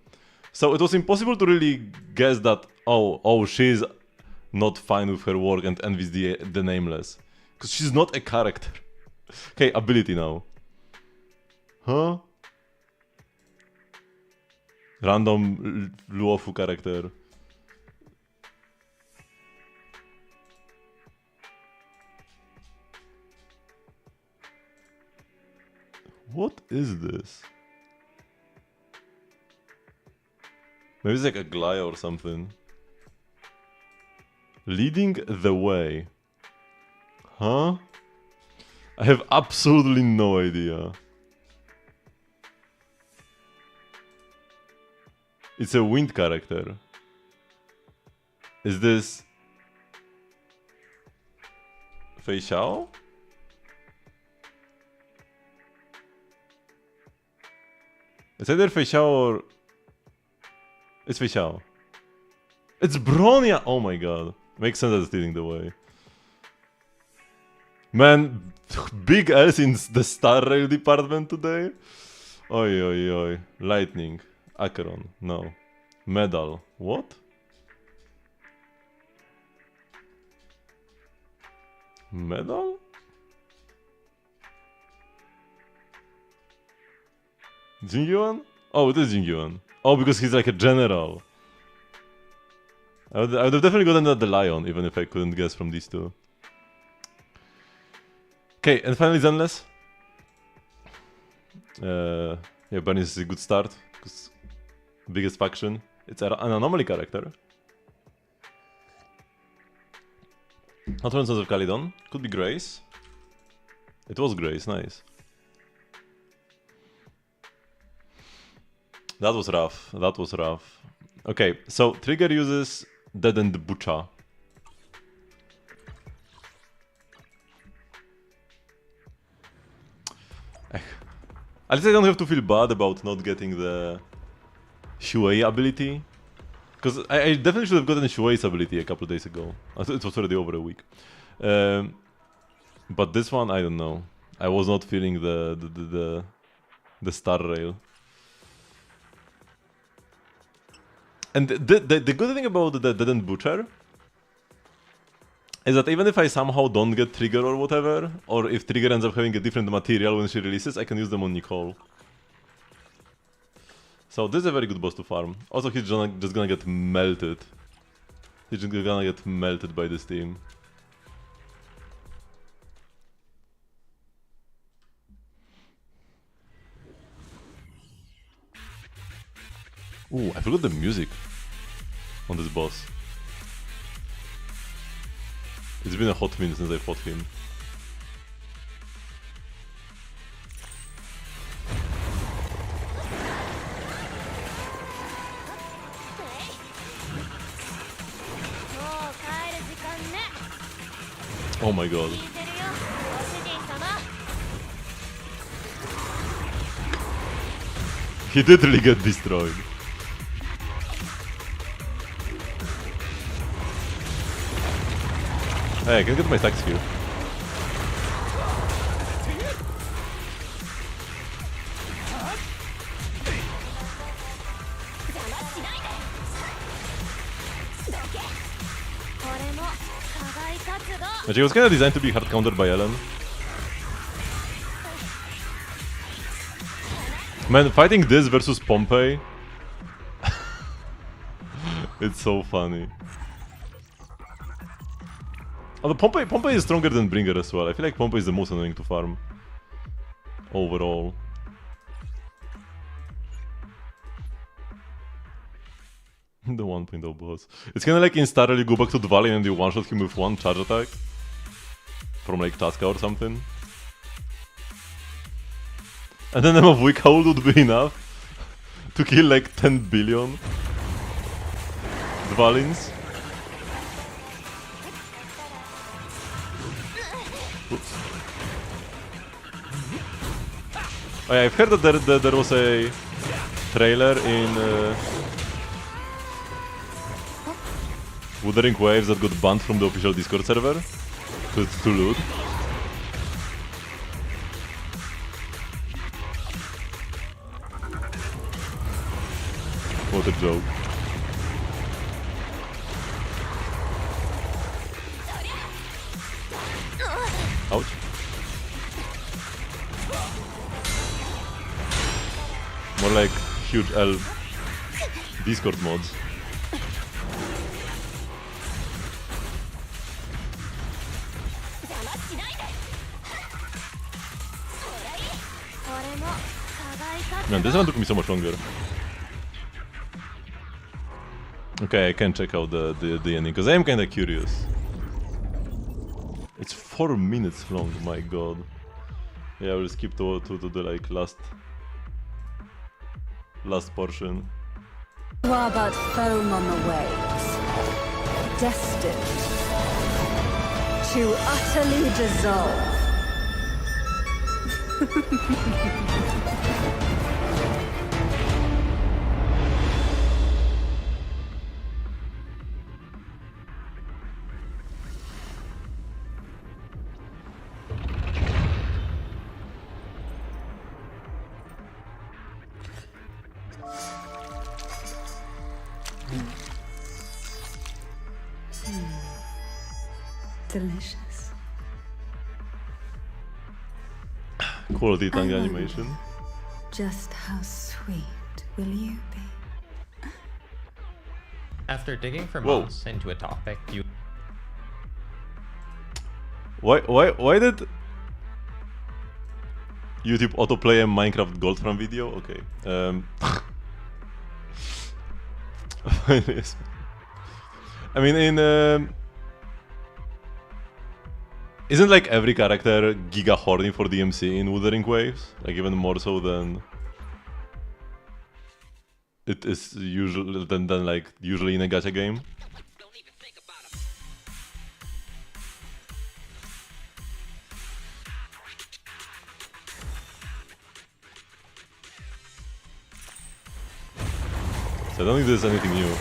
So it was impossible to really guess that, oh, she's not fine with her work and envies the Nameless. Because she's not a character. Okay, ability now. Huh? Random Luofu character. What is this? Maybe it's like a Glaya or something. Leading the way. Huh? I have absolutely no idea. It's a wind character. Is this Fei Xiao? It's either Fei Xiao or... It's Fei Xiao. It's Bronya! Oh my god. Makes sense that it's leading the way. Man, big L's in the Star Rail department today. Oi, oi, oi. Lightning. Acheron. No. Medal. What? Medal? Jingyuan? Oh, it is Jingyuan. Oh, because he's like a general. I would have definitely gotten the Lion, even if I couldn't guess from these two. Okay, and finally Zenless. Yeah, Bunny is a good start, because biggest faction. It's an anomaly character. Not for instance of Calydon. Could be Grace. It was Grace, nice. That was rough. That was rough. Okay, so Trigger uses Dead and Butcha. At least I don't have to feel bad about not getting the Shuei ability. Because I definitely should have gotten Shuei's ability a couple of days ago. It was already over a week. But this one, I don't know. I was not feeling the Star Rail. And the good thing about the Dead and Butcher is that even if I somehow don't get Trigger or whatever, or if Trigger ends up having a different material when she releases, I can use them on Nicole. So this is a very good boss to farm. Also, he's just gonna get melted. He's just gonna get melted by this team. Ooh, I forgot the music on this boss. It's been a hot minute since I fought him. Oh my god. He did really get destroyed. Hey, I can get my stacks here. Actually, it was kinda designed to be hard countered by Ellen. Man, fighting this versus Pompey... It's so funny. Although Pompey is stronger than Bringer as well. I feel like Pompey is the most annoying to farm. Overall. The 1.0 boss. It's kinda like in Star Rail you go back to Dvalin and you one-shot him with one charge attack. From like Tasca or something. And then a weak hold would be enough to kill like 10 billion Dvalins. Oops. Oh yeah, I've heard that there was a trailer in Wuthering Waves that got banned from the official Discord server to loot. a joke. Ouch. More like huge L Discord mods. Man, this one took me so much longer. Okay, I can check out the ending, because I am kinda curious. It's 4 minutes long, my god. Yeah, I will skip to the like last portion. You are but foam on the waves, destined to utterly dissolve. Delicious. Quality tongue I wonder, animation. Just how sweet will you be? After digging for Whoa. months into a topic, you Why did YouTube autoplay a Minecraft Goldfram video? Okay. Yes. I mean, isn't like every character giga horny for DMC in Wuthering Waves? Like even more so than it is usual than like usually in a gacha game. So I don't think there's anything new.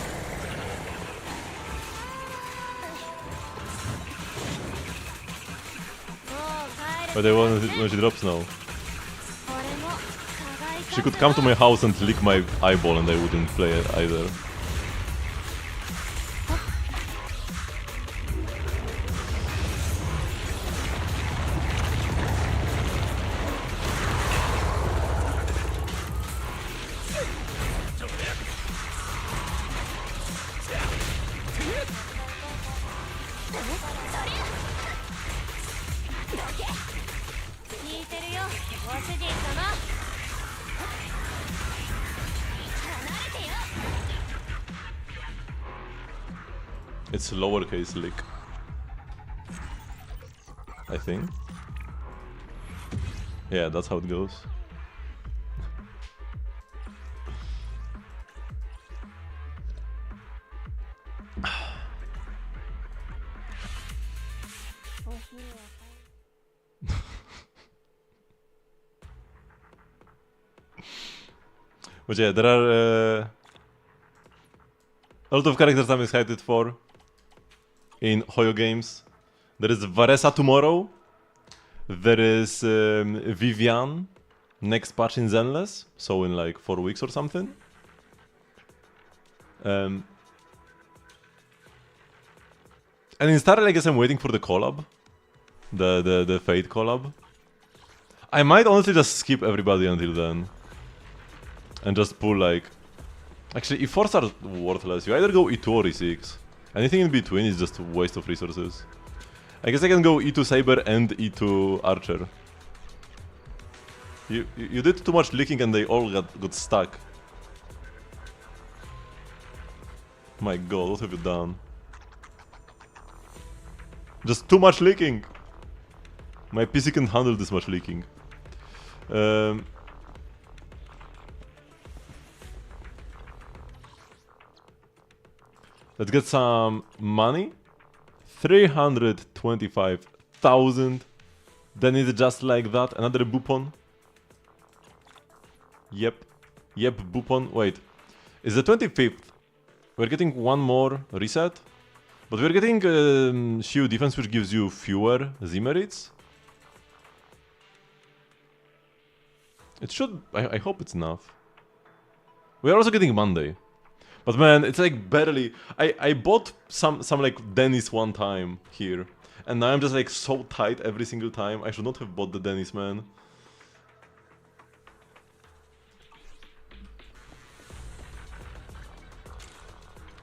But I want when she drops now. She could come to my house and lick my eyeball and I wouldn't play it either. It's lowercase lick. I think. Yeah, that's how it goes. But yeah, there are a lot of characters I'm excited for in Hoyo games. There is Varesa tomorrow. There is Vivian next patch in Zenless, so in like 4 weeks or something. And in Star, I guess I'm waiting for the collab, the Fate collab. I might honestly just skip everybody until then, and just pull like. Actually, E4s are worthless. You either go E2 or E6. Anything in between is just a waste of resources. I guess I can go E2 Saber and E2 Archer. You did too much leaking and they all got stuck. My god, what have you done? Just too much leaking! My PC can't handle this much leaking. Let's get some money. 325,000. Then it's just like that. Another Bupon. Yep, Bupon. Wait, it's the 25th. We're getting one more reset. But we're getting Shield Defense, which gives you fewer Z-merits. It should... I hope it's enough. We are also getting Monday. But man, it's like barely. I bought some like Dennis one time here, and now I'm just like so tight every single time. I should not have bought the Dennis, man.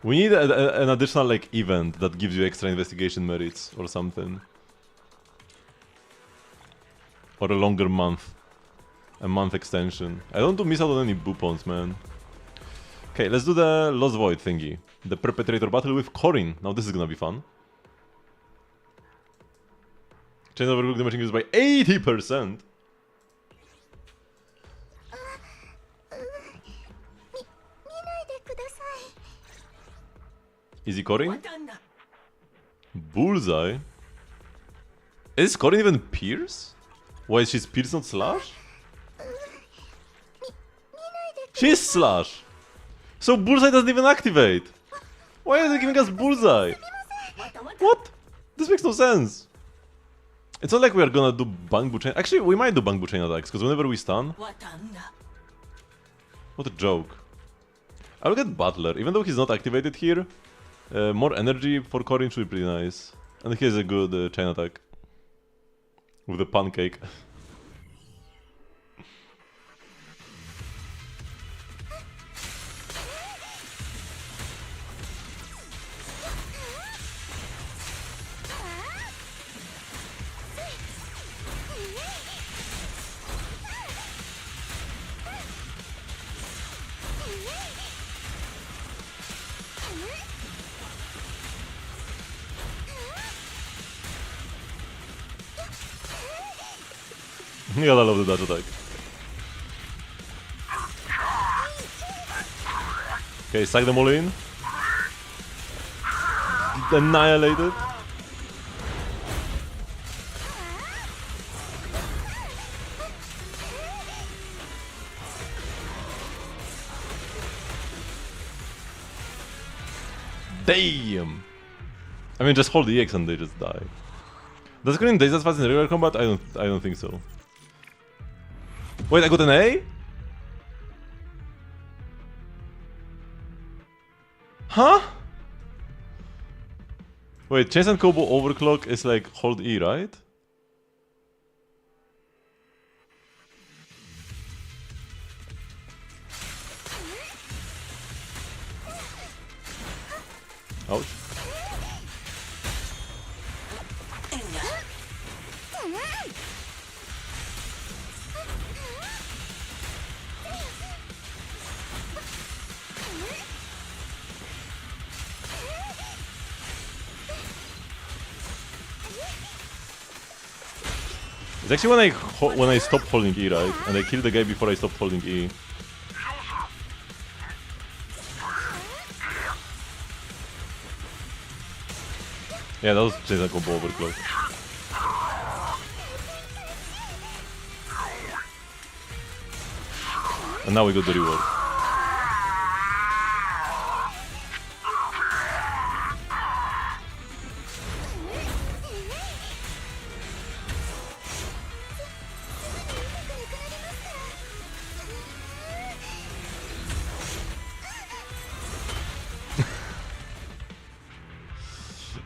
We need an additional like event that gives you extra investigation merits or something. Or a longer month. A month extension. I don't want to miss out on any boopons, man. Okay, let's do the Lost Void thingy. The Perpetrator battle with Corin. Now this is gonna be fun. Change overlook the machine used by 80%. Is he Corin? Bullseye? Is Corin even Pierce? Why is she Pierce not Slash? She's Slash! So Bullseye doesn't even activate! Why are they giving us Bullseye? What? This makes no sense! It's not like we are gonna do Bangbu chain. Actually, we might do Bangbu chain attacks, because whenever we stun... What a joke. I'll get Butler, even though he's not activated here. More energy for Corin should be pretty nice. And he has a good chain attack. With the pancake. You gotta love the dash attack. Okay, sack them all in. Annihilated. Damn! I mean, just hold the X and they just die. Does Green daze as fast in regular combat? I don't think so. Wait, I got an A? Huh? Wait, Chains and Combo Overclock is like hold E, right? Ouch. It's actually when I stop holding E, right? And I kill the guy before I stop holding E. Yeah, that was Chains and Combo Overclock. And now we got the reward.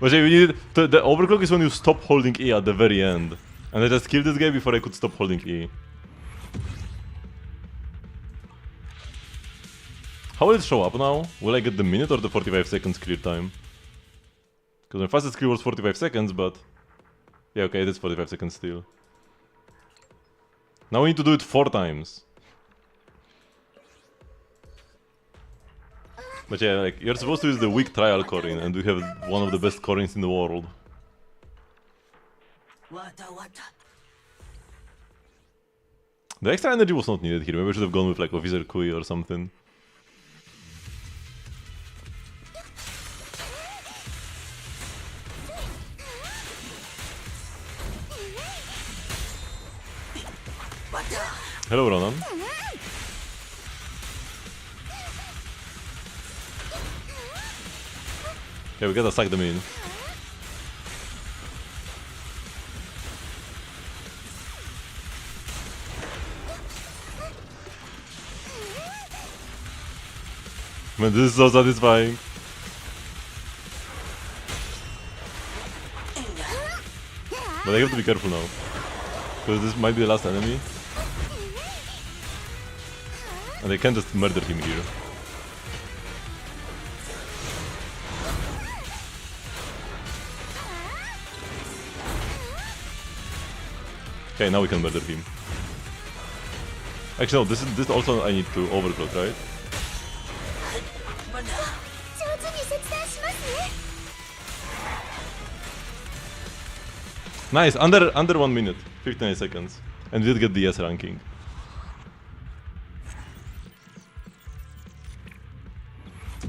But yeah, we needed the overclock is when you stop holding E at the very end. And I just killed this guy before I could stop holding E. How will it show up now? Will I get the minute or the 45 seconds clear time? Because my fastest clear was 45 seconds, but... Yeah, okay, it is 45 seconds still. Now we need to do it 4 times. But yeah, like, you're supposed to use the weak trial Corin, and we have one of the best Corins in the world. The extra energy was not needed here, maybe we should have gone with like Officer Kui or something. Hello, Ronan. Yeah, we gotta suck them in. Man, this is so satisfying. But I have to be careful now. Because this might be the last enemy. And I can't just murder him here. Okay, now we can murder him. Actually, no, this also I need to overclock, right? Nice, under 1 minute, 59 seconds. And we did get the S ranking.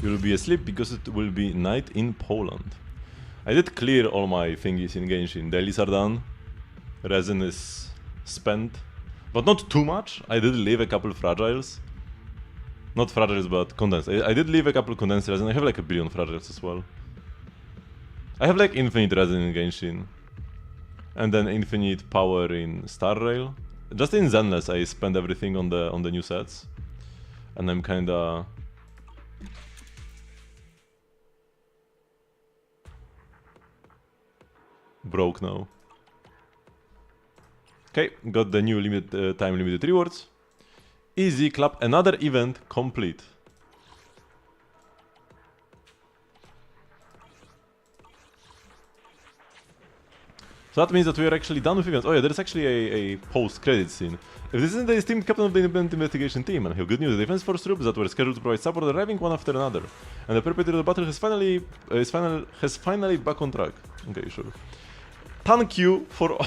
You will be asleep because it will be night in Poland. I did clear all my thingies in Genshin. Dailies are done. Resin is spent. But not too much. I did leave a couple fragiles. Not fragiles, but condensed. I did leave a couple condensed resin. I have like 1 billion fragiles as well. I have like infinite resin in Genshin. And then infinite power in Star Rail. Just in Zenless I spend everything on the new sets. And I'm kinda... broke now. Okay, got the new time limited rewards. Easy clap, another event complete. So that means that we are actually done with events. Oh yeah, there is actually a post-credit scene. If this isn't the esteemed captain of the independent investigation team, and I have good news, the defense force troops that were scheduled to provide support are arriving one after another. And the perpetrator of the battle has finally back on track. Okay, sure. Thank you for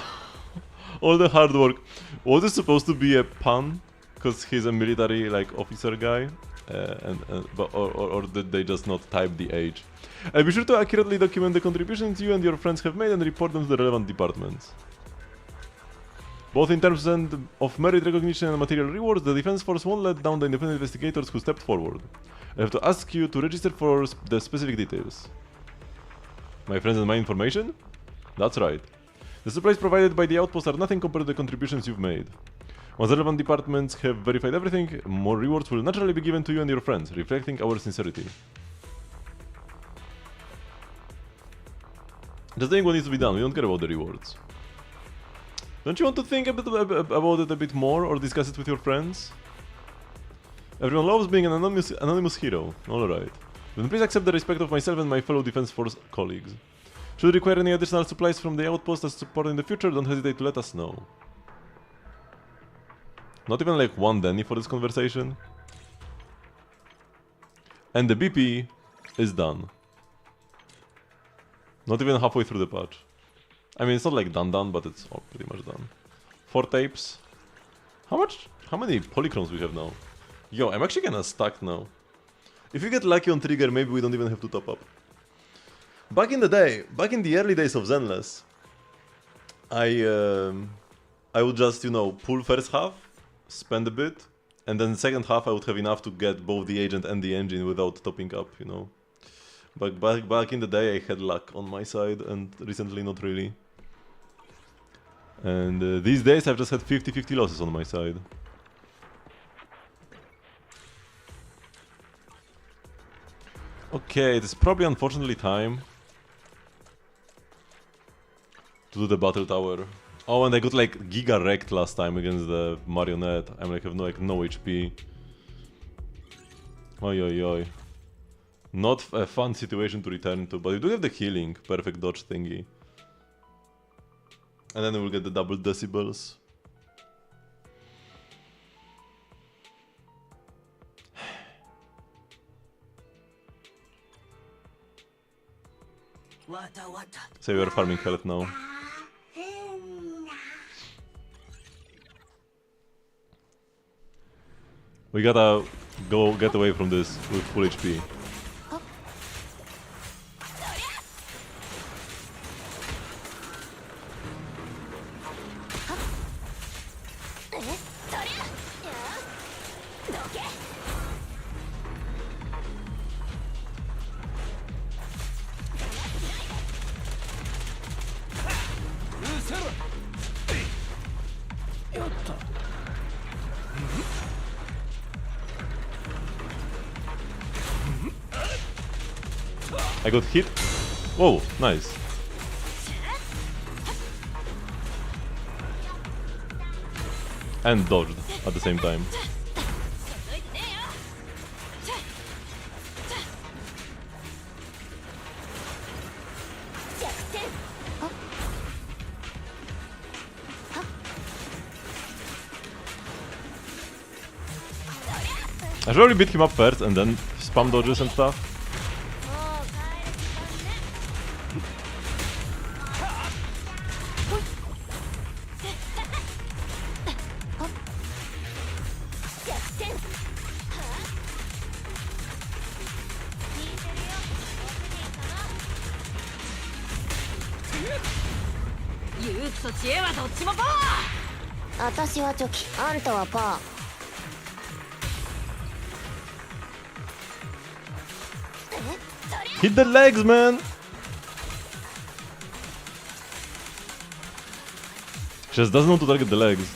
all the hard work. Was this supposed to be a pun? Because he's a military like officer guy? Or did they just not type the age? Be sure to accurately document the contributions you and your friends have made and report them to the relevant departments. Both in terms of merit recognition and material rewards, the defense force won't let down the independent investigators who stepped forward. I have to ask you to register for the specific details. My friends and my information? That's right. The supplies provided by the outpost are nothing compared to the contributions you've made. Once relevant departments have verified everything, more rewards will naturally be given to you and your friends, reflecting our sincerity. Just doing what needs to be done, we don't care about the rewards. Don't you want to think about it a bit more, or discuss it with your friends? Everyone loves being an anonymous hero, alright. Then please accept the respect of myself and my fellow Defense Force colleagues. Should you require any additional supplies from the outpost as support in the future, don't hesitate to let us know. Not even like one Denny for this conversation. And the BP is done. Not even halfway through the patch. I mean, it's not like done, but it's all pretty much done. 4 tapes. How many polychromes we have now? Yo, I'm actually kinda stuck now. If you get lucky on trigger, maybe we don't even have to top up. Back in the early days of Zenless, I would just, you know, pull first half, spend a bit, and then second half I would have enough to get both the agent and the engine without topping up, you know. But back in the day I had luck on my side, and recently not really. And these days I've just had 50-50 losses on my side. Okay, it is probably unfortunately time to do the battle tower. Oh, and I got like giga wrecked last time against the marionette. I'm like have no HP. Oi oi oi. Not a fun situation to return to, but we do have the healing, perfect dodge thingy. And then we'll get the double decibels. So we are farming health now. We gotta go get away from this with full HP. I got hit. Whoa, nice. And dodged at the same time. I should probably beat him up first and then spam dodges and stuff. Hit the legs, man! Just doesn't want to target the legs.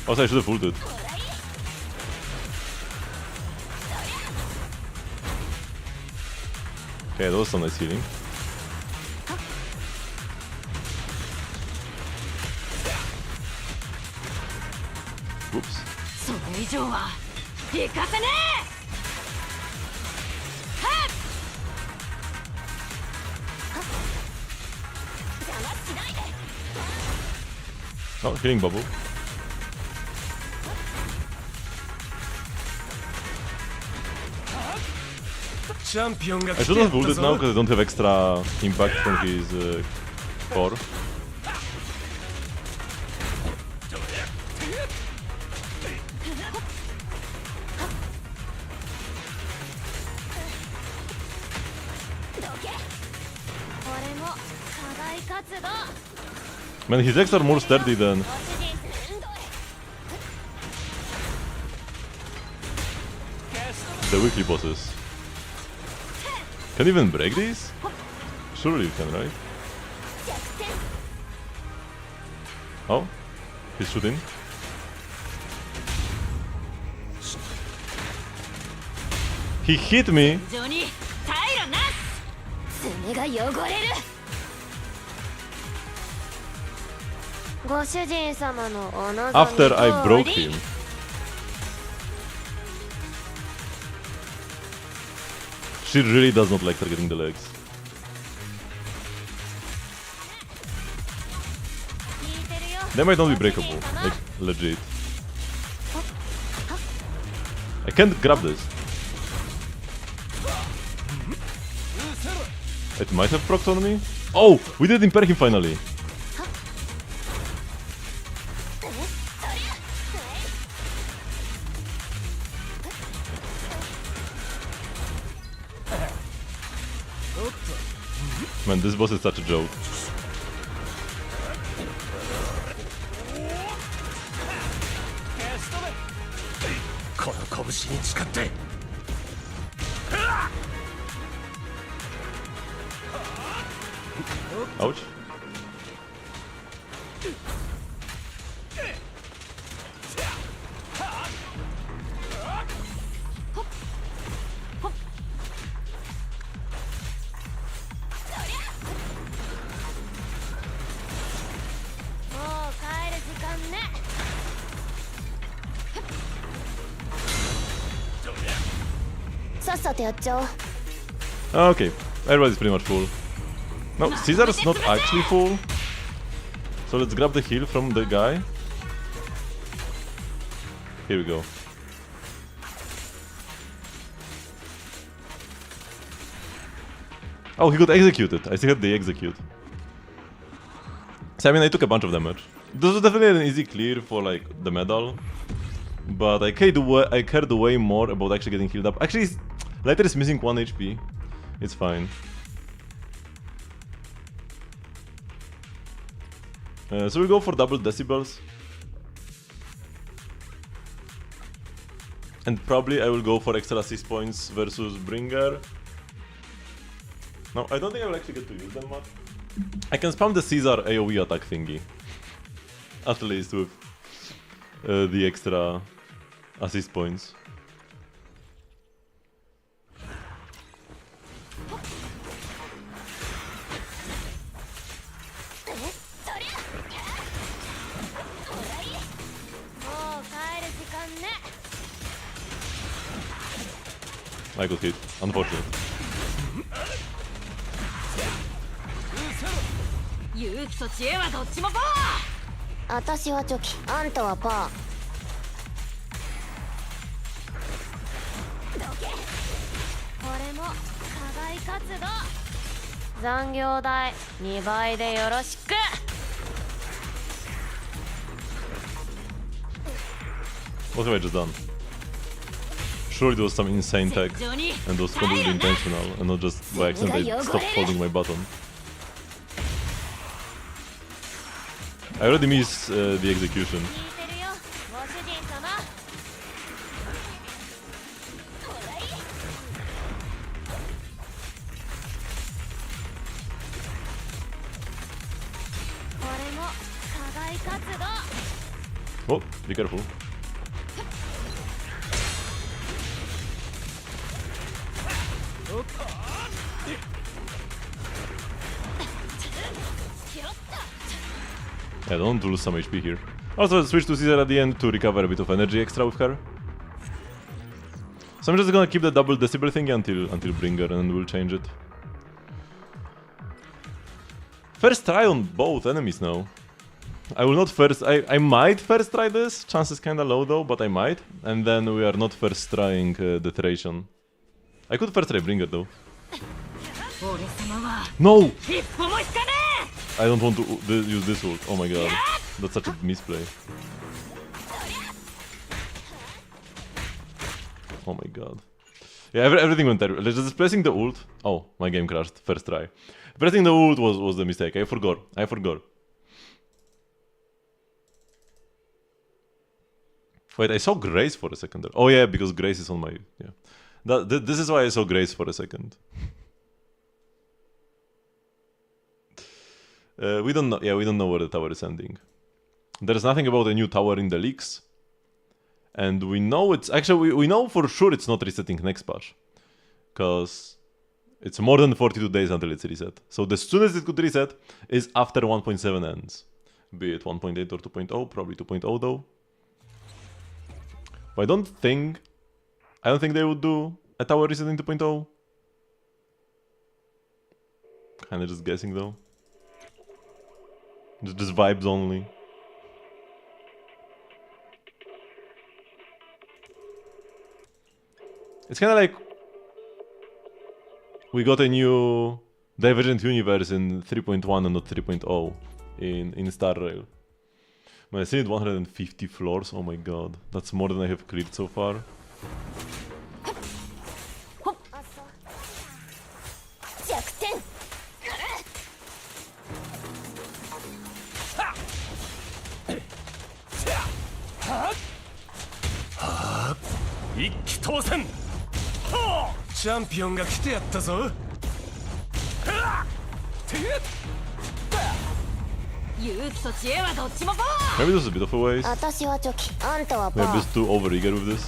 Also, I should have ulted. Okay, that was some nice healing. Whoops. Oh, healing bubble. I should have ulted now because I don't have extra impact from his core. Man, his legs are more sturdy than the weekly bosses. Can you even break these? Surely you can, right? Oh, he's shooting. He hit me! After I broke him. She really does not like targeting the legs. They might not be breakable, like legit. I can't grab this. It might have procced on me. Oh, we did impair him finally. Man, this boss is such a joke. Ouch. Okay, everybody's pretty much full. No, Caesar's not actually full. So let's grab the heal from the guy. Here we go. Oh, he got executed. I still had the execute. So I mean, I took a bunch of damage. This was definitely an easy clear for like the medal. But I cared way more about actually getting healed up. Actually, Lighter is missing 1 HP. It's fine. So we go for double decibels. And probably I will go for extra assist points versus Bringer. No, I don't think I will actually get to use them much. I can spam the Caesar AoE attack thingy. At least with the extra assist points. I got hit. Unfortunate. 勇気と知恵はどっちもパー。私はチョキ、あんたはパー。これも課外活動。残業代2倍でよろしく。What have I just done? Sure, it was some insane tech, and was completely intentional, and not just by accident I stopped holding my button. I already missed the execution. 聞いてるよ、ご主人様。これも課外活動。 Oh, be careful. Yeah, don't lose some HP here. Also, switch to Caesar at the end to recover a bit of energy extra with her. So I'm just gonna keep the double decibel thingy until Bringer, and we'll change it. First try on both enemies now. I will not first... I might first try this. Chances kinda low though, but I might. And then we are not first trying the Thracian. I could first try Bringer though. No! I don't want to use this ult. Oh my god. That's such a misplay. Oh my god. Yeah, everything went terrible. Just pressing the ult. Oh, my game crashed. First try. Pressing the ult was the mistake. I forgot. Wait, I saw Grace for a second there. Oh yeah, because Grace is on my... Yeah. This is why I saw Grace for a second. We don't know. Yeah, we don't know where the tower is ending. There's nothing about a new tower in the leaks, and we know it's actually we know for sure it's not resetting next patch, cause it's more than 42 days until it's reset. So the soonest it could reset is after 1.7 ends, be it 1.8 or 2.0. Probably 2.0 though. But I don't think they would do a tower reset in 2.0. Kinda just guessing though. Just vibes only. It's kind of like we got a new Divergent Universe in 3.1 and not 3.0 in Star Rail. Man, I still need 150 floors. Oh my god, that's more than I have cleared so far. Maybe this is a bit of a waste. Maybe I'm just too overeager with this.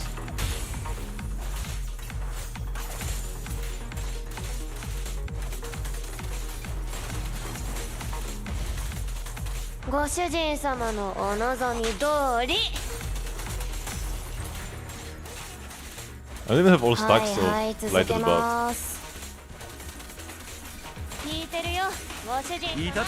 I don't even have all stacks of light at the buff. 聞いてるよ、ご主人様。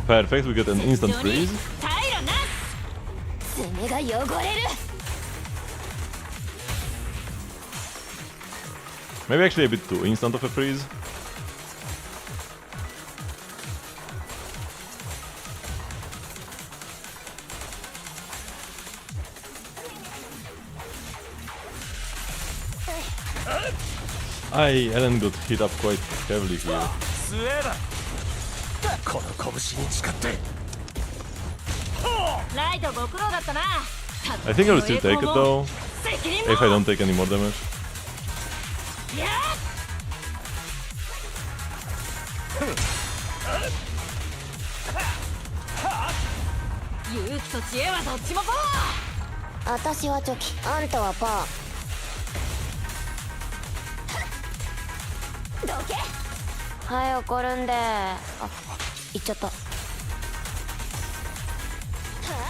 Perfect, we get an instant freeze. Maybe actually a bit too instant of a freeze. Ellen got hit up quite heavily here. I think I will still take it though, if I don't take any more damage. 勇気と知恵はどっちもパワ私はチョキ、あんたはパー。どけ。はい、怒るんで。あ、言っちゃった。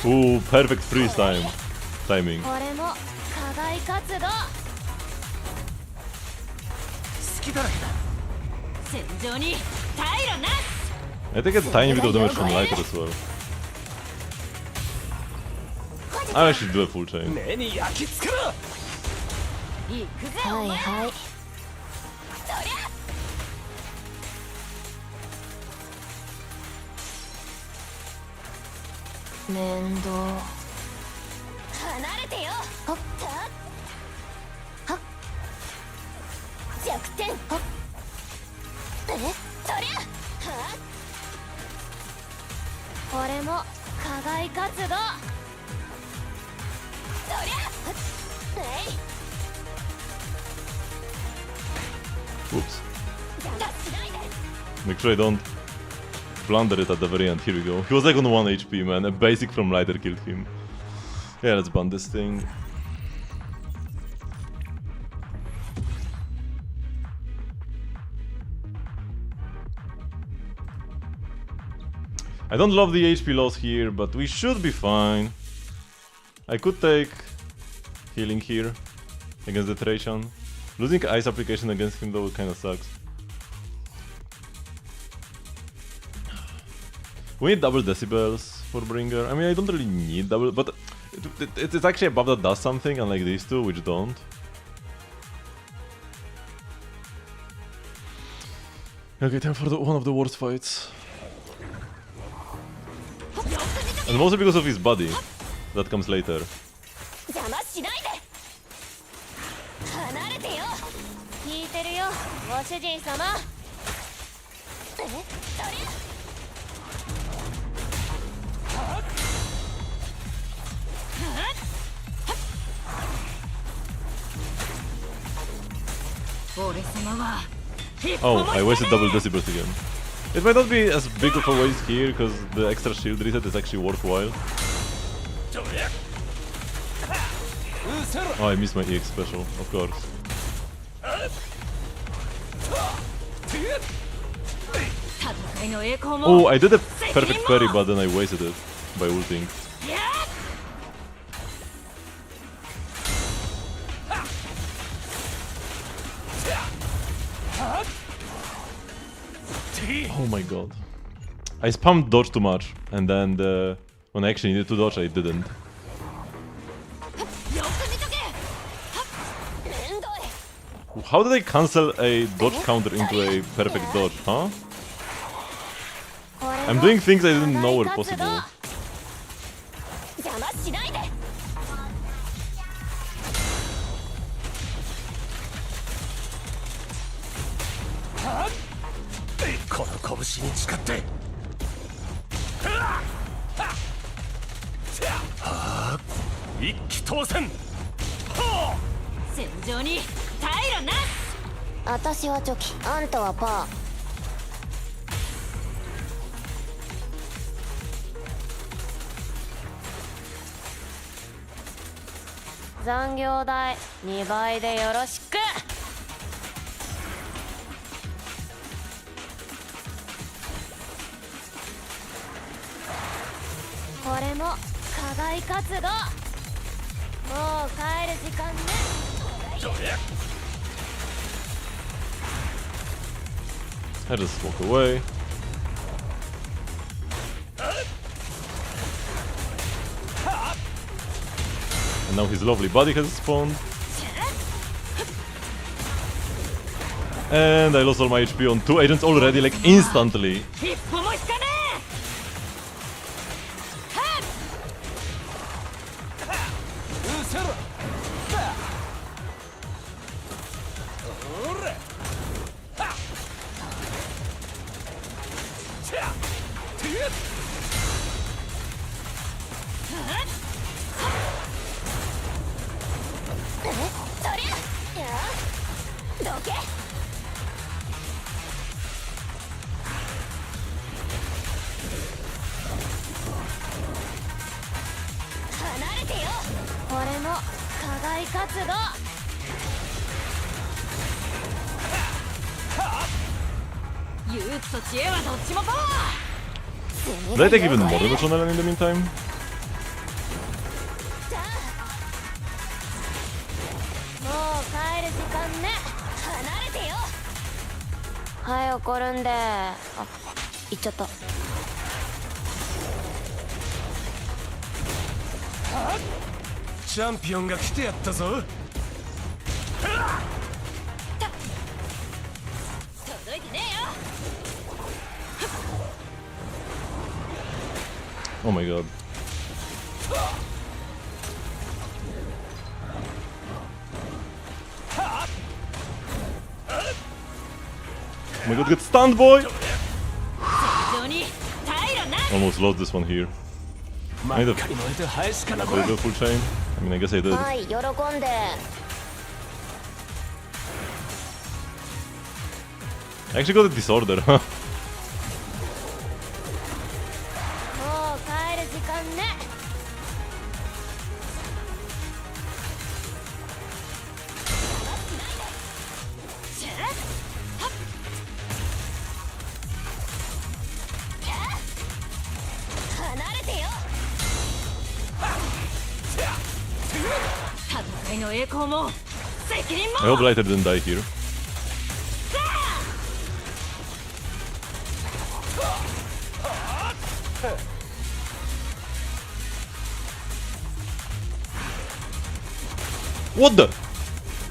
Ooh, perfect freeze timing. これも課外活動。好きだらけだ。戦場に退路なし。 I think it's a tiny bit of damage from lighter as well. I actually do a full chain. 目に焼き付けろ。行くぜお前。はい。面倒。離れてよ。はっはっ。弱点。はっ。そりゃ。はっ。これも課外活動。そりゃ。えい。 Oops. Make sure I don't blunder it at the very end. Here we go. He was like on 1 HP, man. A basic from lighter killed him. Yeah, let's ban this thing. I don't love the HP loss here, but we should be fine. I could take healing here against the Thracian. Losing ice application against him though kinda sucks. We need double decibels for Bringer. I mean, I don't really need double, but it's actually a buff that does something, unlike these two, which don't. Okay, time for one of the worst fights. And mostly because of his body. That comes later. 邪魔しないで。離れてよ。聞いてるよ、ご主人様。そりゃ。俺様は。Oh, I wasted double decibels again. It might not be as big of a waste here, because the extra shield reset is actually worthwhile. Oh, I missed my EX special, of course. Oh, I did a perfect parry, but then I wasted it by ulting. Oh my god. I spammed dodge too much, and then when I actually needed to dodge, I didn't. How did I cancel a dodge counter into a perfect dodge, huh? I'm doing things I didn't know were possible.私はチョキ、あんたはパー。残業代2倍でよろしく。これも課外活動。もう帰る時間ね。I just walk away. And now his lovely body has spawned. And I lost all my HP on 2 agents already, like instantly. れも課外活動。勇気と知恵はどっちもパワー。 Did I take even more emotional in the meantime? もう帰る時間ね。離れてよ。はい、怒るんで。あ、行っちゃった。チャンピオンが来てやったぞ。届いてねえよ。 Oh my god. Oh my god, get stunned, boy! 戦場に退路な。 Almost lost this one here. 真っ赤に燃えて生えしかなこ Did れ I do a full chain? I mean, I guess I did. はい、喜んで。 I actually got a disorder, huh? もう帰る時間ね。離れてよ。戦いの栄光も責任 I も。 hope Lighter didn't die here. What the?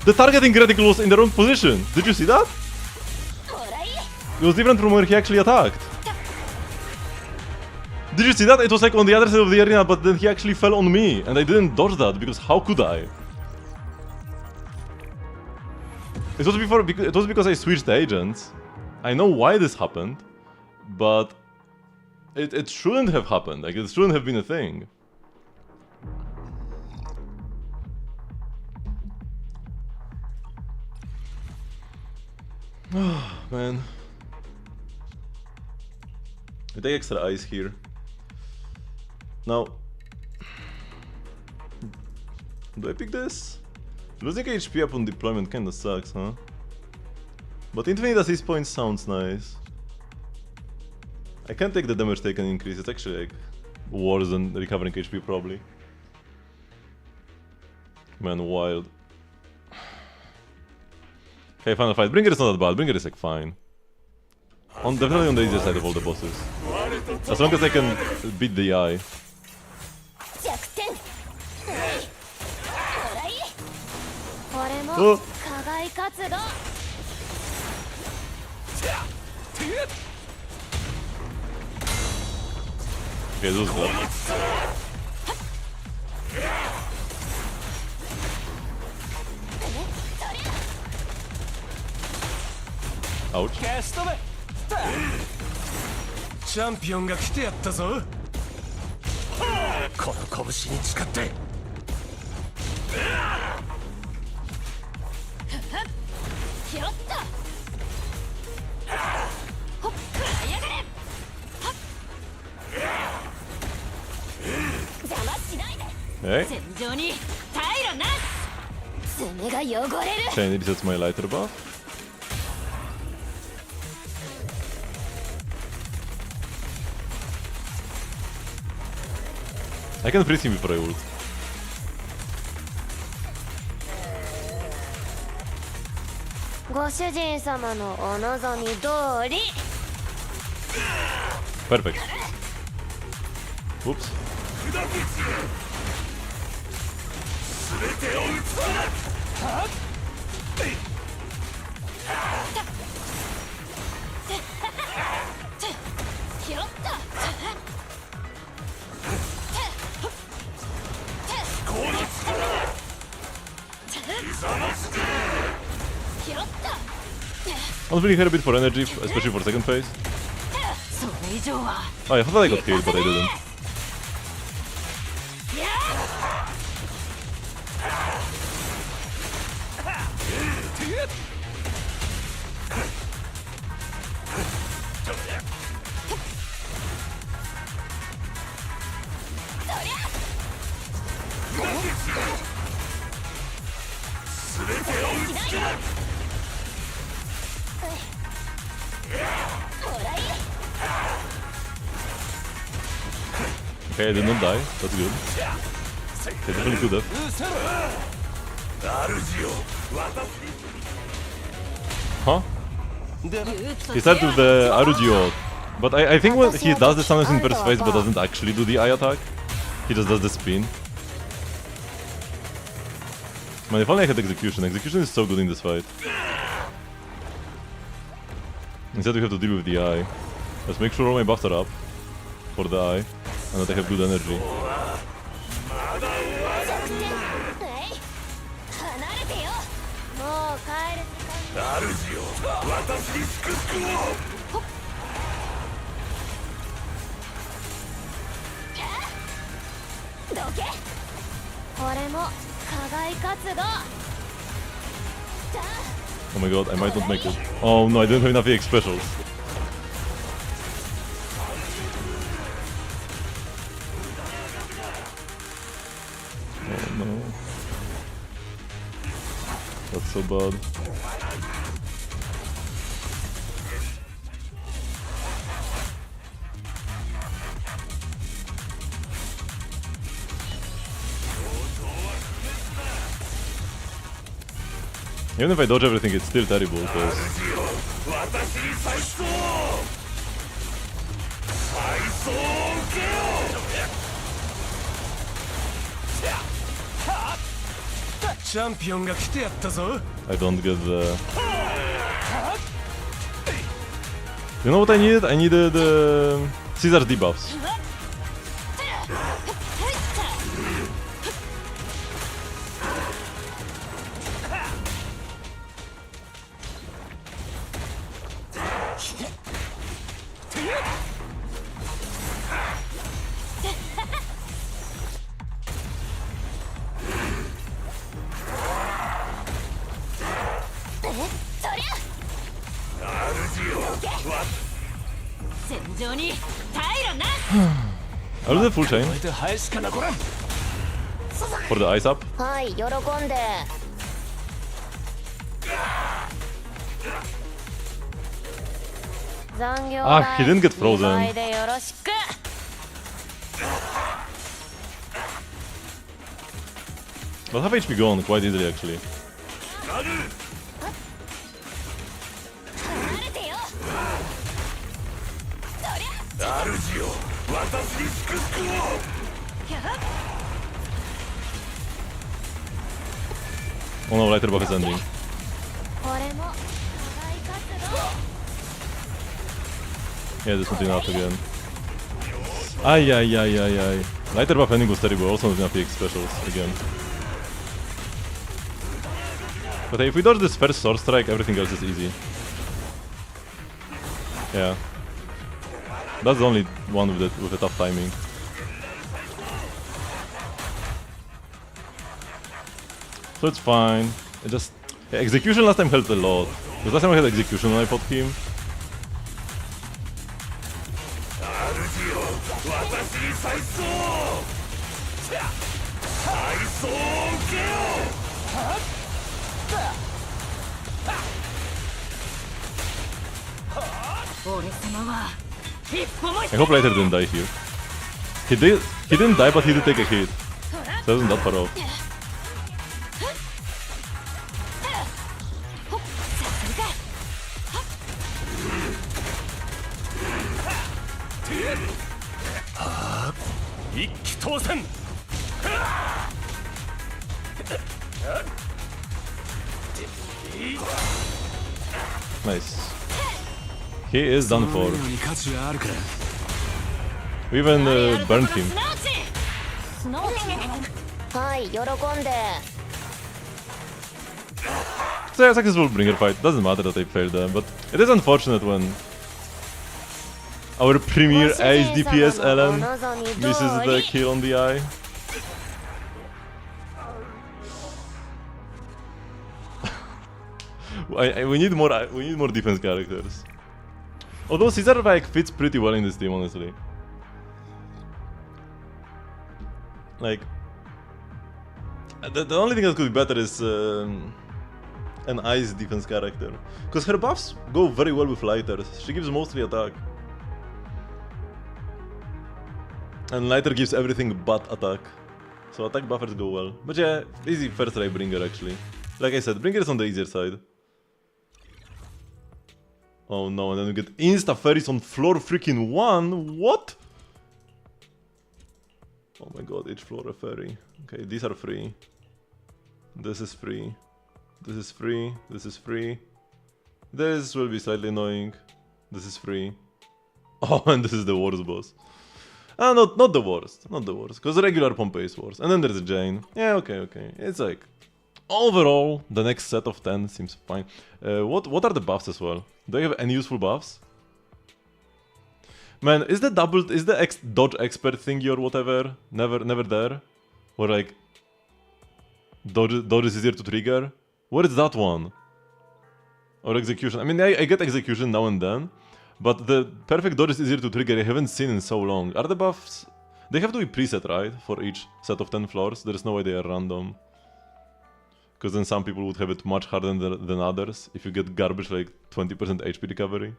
The targeting reticle was in the wrong position. Did you see that? ほらいい。 It was different from where he actually attacked. Did you see that? It was like on the other side of the arena, but then he actually fell on me, and I didn't dodge that because how could I? It was before. It was because I switched agents. I know why this happened, but it shouldn't have happened. Like it shouldn't have been a thing. Man. I take extra ice here. Now, do I pick this? Losing HP upon deployment kinda sucks, huh? But infinite assist points sounds nice. I can't take the damage taken increase, it's actually like worse than recovering HP probably. Man, wild. Okay, final fight. Bringer is not that bad, Bringer is like fine. Definitely on the easier side of all the bosses. As long as I can beat the eye. 弱点。ほらいい。これもお課外活動。 Okay, this was good. Ouch. キャストめチャンピオンが来てやったぞ。この拳に誓って拾った。ほっ食らいやがれ。邪魔しないで。 Hey, 戦場に退路なし。爪が汚れる。 Chain resets my lighter buff. I can freeze him before I ult. ご主人様のお望み通り。 Perfect. Oops. 拾った。 拾った。 I was really hurt a bit for energy, especially for second phase. それ以上は。 Oh, I thought I got killed, but I didn't. こ Okay, I did not die. That's good. Okay, definitely good death. Huh? He started with the Arugio. But I think when he does this sometimes in first phase but doesn't actually do the eye attack. He just does the spin. Man, if only I had execution. Execution is so good in this fight. Instead we have to deal with the eye. Let's make sure all my buffs are up for the eye and that I have good energy. Oh my god, I might not make it. Oh no, I didn't have enough EX specials. Oh no. That's so bad. Even if I dodge everything, it's still terrible, because... I don't get the... You know what I needed? I needed Caesar's debuffs. I'll do the full chain for the ice up. Ah, he didn't get frozen. But half HP gone quite easily actually. Oh no, lighter buff is ending. Yeah, this won't be enough again. Ay. Lighter buff ending was terrible, also not enough EX specials again. But hey, if we dodge this first sword strike, everything else is easy. Yeah. That's the only one with a tough timing. So it's fine. It just... Yeah, execution last time helped a lot. Because last time I had execution when I fought him. I hope Lighter didn't die here. He didn't die, but he did take a hit. So it wasn't that far off. Nice. He is done for. We even burned him. So yeah, successful bringer fight. Doesn't matter that I failed them, but it is unfortunate when our premier ace DPS Ellen misses the kill on the eye. We need more defense characters. Although Caesar like fits pretty well in this team, honestly. Like the only thing that could be better is an ice defense character, because her buffs go very well with lighters. She gives mostly attack. And lighter gives everything but attack. So attack buffers go well. But yeah, easy first try bringer actually. Like I said, bringer is on the easier side. Oh no, and then we get insta fairies on floor freaking 1. What? Oh my god, each floor a fairy. Okay, these are free. This is free. This is free. This is free. This will be slightly annoying. This is free. Oh, and this is the worst boss. Ah, not the worst. Not the worst. Because regular Pompeii is worse. And then there's a Jane. Yeah, okay. It's like... Overall, the next set of 10 seems fine. What are the buffs as well? Do you have any useful buffs? Man, is the dodge expert thingy or whatever never there? Or like... Dodge is easier to trigger? Where is that one? Or execution? I mean, I get execution now and then. But the perfect dodge is easier to trigger, I haven't seen in so long. Are the buffs... They have to be preset, right? For each set of 10 floors. There's no way they are random. Because then some people would have it much harder than others. If you get garbage like 20% HP recovery.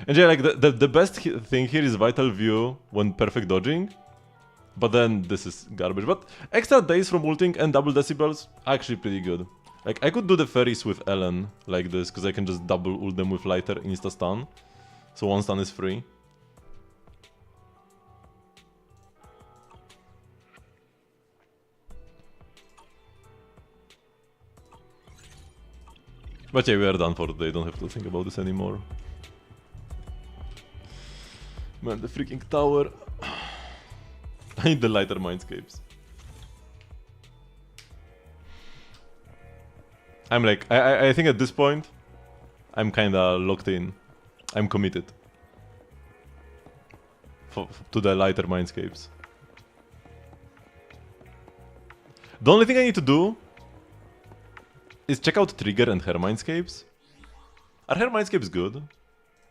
And yeah, like the best thing here is Vital View when perfect dodging. But then this is garbage. But extra days from ulting and double decibels, actually pretty good. Like, I could do the fairies with Ellen like this, because I can just double ult them with lighter insta stun. So one stun is free. But yeah, we are done for today, don't have to think about this anymore. Man, the freaking tower. I need the lighter mindscapes. I'm like, I think at this point, I'm kinda locked in. I'm committed. To the lighter mindscapes. The only thing I need to do is check out Trigger and her mindscapes. Are her mindscapes good?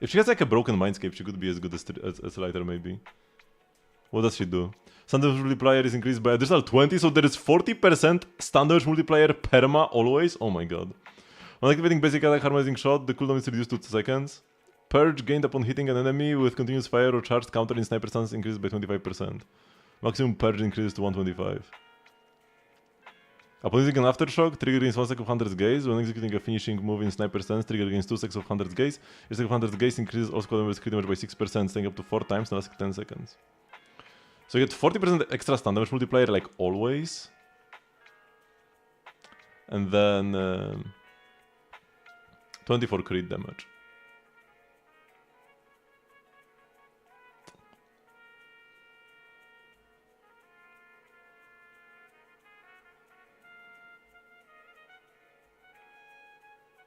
If she has like a broken mindscape, she could be as good as lighter maybe. What does she do? Stun damage multiplier is increased by additional 20, so there is 40% stun damage multiplier perma always. Oh my god. When activating basic attack harmonizing shot, the cooldown is reduced to 2 seconds. Purge gained upon hitting an enemy with continuous fire or charged counter in sniper stance increased by 25%. Maximum purge increases to 125. Upon using an aftershock, trigger gains 1 sec of Hunter's Gaze. When executing a finishing move in sniper stance, trigger gains 2 seconds of Hunter's Gaze. Your sec of Hunter's Gaze increases all squad members' crit damage by 6%, staying up to 4 times in the last 10 seconds. So you get 40% extra stun damage multiplier like always. And then 24 crit damage.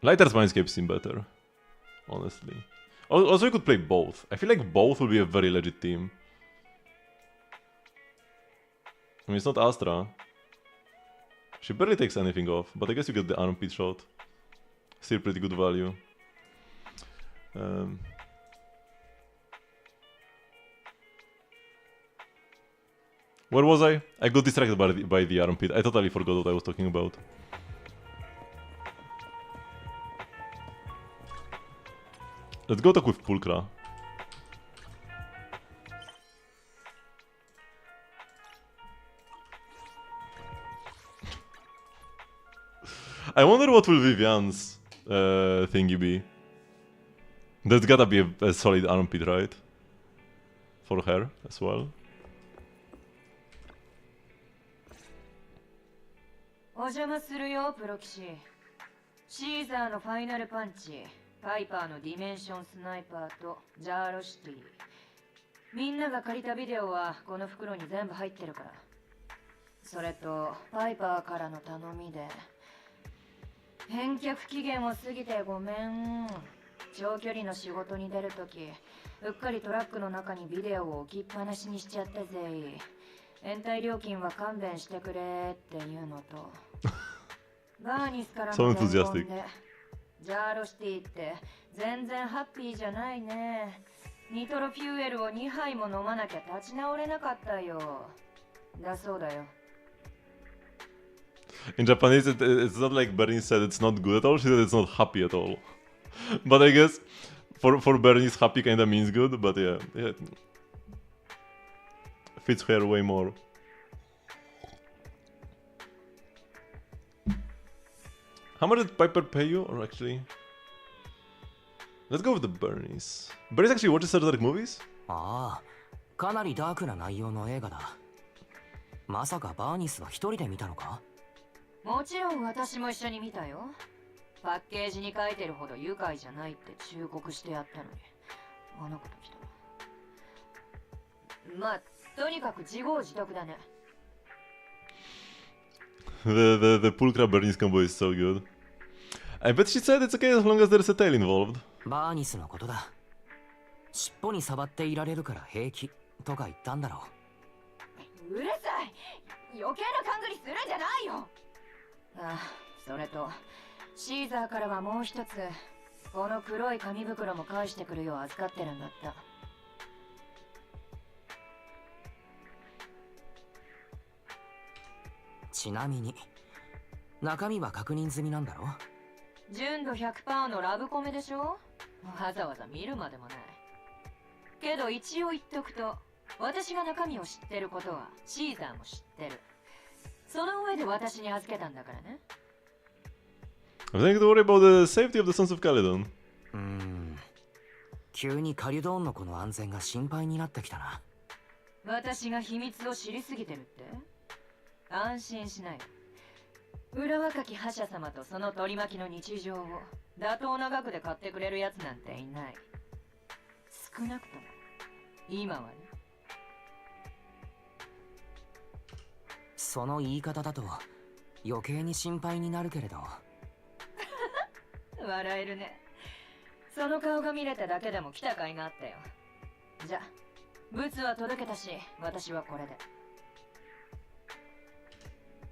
Lighter's mindscape seem better, honestly. Also, you could play both. I feel like both will be a very legit team. I mean, it's not Astra. She barely takes anything off, but I guess you get the armpit shot. Still pretty good value. Where was I? I got distracted by the armpit. I totally forgot what I was talking about. Let's go talk with Pulchra. I wonder what will Vivian's thingy be. There's gotta be a solid armpit, right? For her as well. お邪魔するよプロ騎士。シーザーのファイナルパンチ、パイパーのディメンションスナイパーとジャーロシティ。みんなが借りたビデオはこの袋に全部入ってるから。それとパイパーからの頼みで。返却期限を過ぎてごめん。長距離の仕事に出るとき、うっかりトラックの中にビデオを置きっぱなしにしちゃったぜ。延滞料金は勘弁してくれっていうのと。バーニスからの伝言で、ジャーロシティって全然ハッピーじゃないね。ニトロフューエルを2杯も飲まなきゃ立ち直れなかったよ。だそうだよ。In Japanese, it's not like Bernie said it's not good at all, she said it's not happy at all. But I guess for Bernie's happy kinda means good, but yeah. fits her way more. How much did Piper pay you? Or actually, let's go with the Bernies. Bernies actually watches Star Trek movies? ああ、かなりダークな内容の映画だ。まさかバーニスは一人で見たのか？もちろん私も一緒に見たよ。パッケージに書いてるほど愉快じゃないって忠告してやったのに、あの子と来たら。まあ、とにかく自業自得だね。The Pulcra Bernies combo is so good. I bet she said it's okay as long as there's a tail involved. バーニスのことだ。尻尾に触っていられるから平気とか言ったんだろう。うるさい、余計な勘繰りするんじゃないよ。ああ、それとシーザーからはもう一つ、この黒い紙袋も返してくるよう預かってるんだった。ちなみに中身は確認済みなんだろ？純度 100% のラブコメでしょ。わざわざ見るまでもない。けど一応言っとくと、私が中身を知ってることはシーザーも知ってる。その上で私に預けたんだからね。I'm thinking to worry about the safety of the Sons of Caledon. 急にカリドーンの子の安全が心配になってきたな。私が秘密を知りすぎてるって？安心しない。裏若き覇者様とその取り巻きの日常を妥当な額で買ってくれるやつなんていない。少なくとも今はね。その言い方だと余計に心配になるけれど。笑えるね。その顔が見れただけでも来た甲斐があったよ。じゃ、物は届けたし、私はこれで。